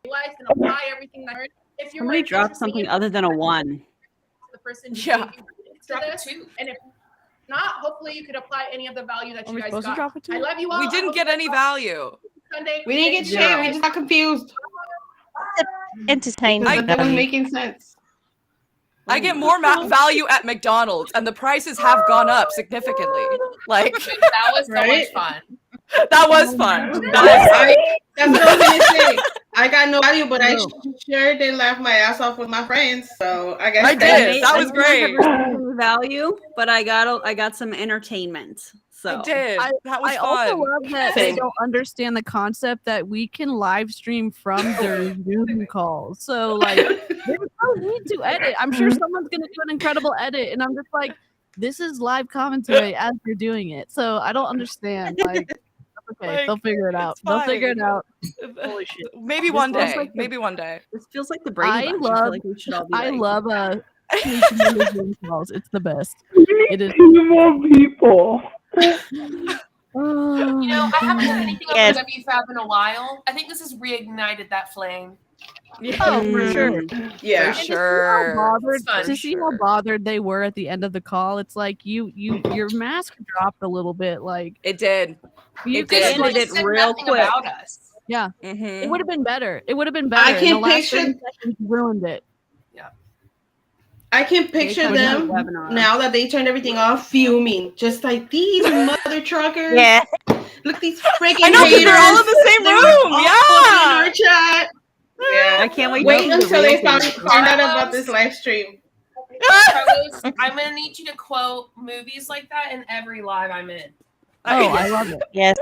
life and apply everything that I heard. If you're Somebody dropped something other than a 1. the person who Yeah. gave you drop it too. And if not, hopefully you could apply any of the value that Are you we guys supposed to got. drop it too? I love you all. We didn't get any value. Sunday. We didn't get shit. We just got confused. Entertainment. That was value. making sense. I get more value at McDonald's, and the prices have gone up significantly. Like That was so Right? much fun. that was fun. That's That what I was gonna say. I got no value, but I sure did laugh my ass off with my friends. So I guess I did. That was I great. never received value, but I got some entertainment. So I did. That was I fun. also love that they don't understand the concept that we can live stream from their Zoom calls. So like, there's no need to edit. I'm sure someone's gonna do an incredible edit, and I'm just like, this is live commentary as you're doing it. So I don't understand. Like, okay, Like, they'll figure it out. it's They'll figure it fine. out. Holy shit! Maybe This one feels day. like the- Maybe one day. this feels like the Brady I Bunch. love. I feel like we should all be I like, love sneaking into Zoom calls. It's the best. It is. 2 more people. Oh, You know, I haven't done anything Yes. on WFAB in a while. I think this has reignited that flame. Oh, for sure. Yeah. For And sure. It's fun. To see how bothered they were at the end of the call, it's like your mask dropped a little bit. Like It did. you It could did. have, ended like, it Said real nothing quick. about us. yeah. Mm-hmm. It would have been better. It would have been better. I and the can last picture- 30 seconds ruined it. I can picture They them put it on a webinar. now that they turned everything off, fuming, just like these mother truckers. Yeah. Look at these freaking I know, 'cause haters. they're all in the same They're room. all Yeah. in our chat. Yeah. I can't wait. Wait to see the until real they found thing. out about this live stream. Carlos, I'm gonna need you to quote movies like that in every live I'm in. Oh, I love it. Yes.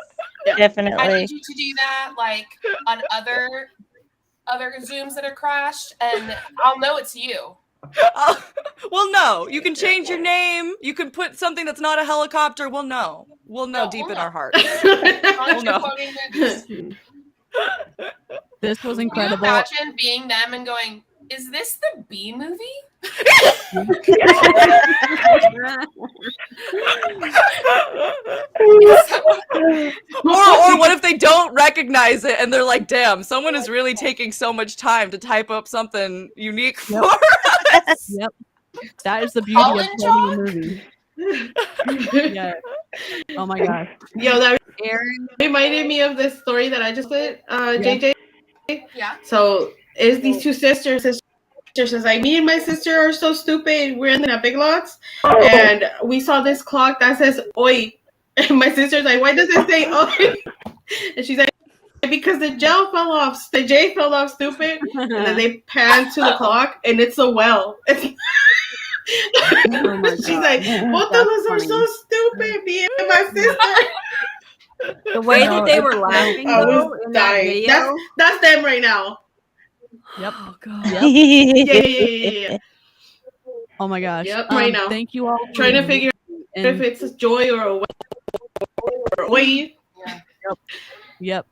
I Definitely. need you to do that like on other Zooms that are crashed, and I'll know it's you. Well, no. You can change your name. You can put something that's not a helicopter. We'll know. We'll know No, deep we'll in know. our hearts. As long as Oh, you're no. quoting movies. This was Can you incredible. imagine being them and going, "Is this the B movie?" or what if they don't recognize it and they're like, damn, someone is really taking so much time to type up something unique for us. Yep. That is the beauty of playing a movie. Yeah. Oh my gosh. Yo, that Aaron reminded me of this story that I just put, JJ. Yeah. So it's these two sisters. Sister says, like, me and my sister are so stupid. We're in the Big Lots, and we saw this clock that says "Oi." And my sister's like, "Why does it say oi?" And she's like, "Because the gel fell off. The J fell off, stupid." And then they pan to the clock, and it's a well. She's like, "Both of us are so stupid, me and my sister." The way that they were laughing I though, was in that dying. video. That's them right now. Yep. Oh god. Yeah. Oh my gosh. Yep, right now. Thank you all. Trying to figure and, if it's a joy or a way. Yep.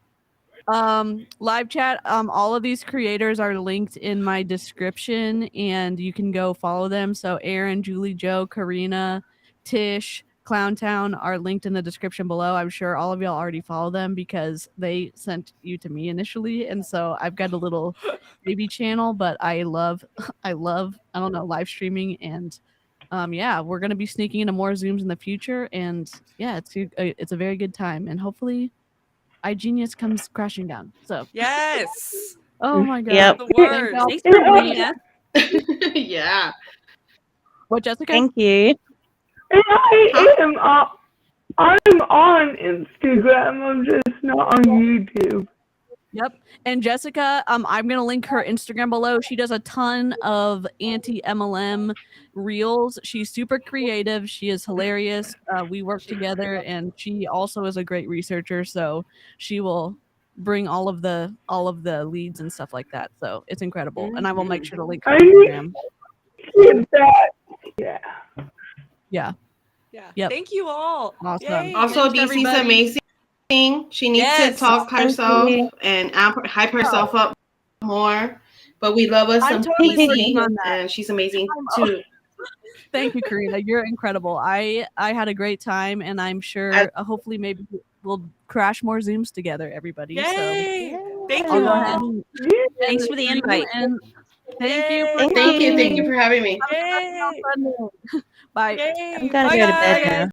Live chat. All of these creators are linked in my description, and you can go follow them. So Aaron, Julie, Joe, Karina, Tish, Clowntown are linked in the description below. I'm sure all of y'all already follow them because they sent you to me initially, and so I've got a little baby channel. But I love, I don't know, live streaming, and yeah, we're gonna be sneaking into more Zooms in the future, and yeah, it's a very good time, and hopefully, iGenius comes crashing down. So yes. Oh my god. Yep. The word. Thanks for joining us. Yeah. What, Jessica? Thank you. And I'm on Instagram. I'm just not on YouTube. Yep. And Jessica, I'm gonna link her Instagram below. She does a ton of anti-MLM reels. She's super creative. She is hilarious. We work together, and she also is a great researcher. So she will bring all of the leads and stuff like that. So it's incredible. And I will make sure to link her Instagram. That. Yeah. Yeah. Yeah. Yep. Thank you all. Awesome. Yay. Also, Thanks, DeeCee's everybody. amazing. She needs Yes. to talk Thank herself you. and hype herself up more. But we love us I'm some totally DeeCee, working on that. and she's amazing too. Thank you, Karina. You're incredible. I had a great time, and I'm sure hopefully maybe we'll crash more Zooms together, everybody. Yay. So Thank I'll you go all. ahead and Thanks for the invite. And thank you. Thank Thank you for having me. Yay. Bye. Yay. I'm gonna Bye, go to bed guys. now.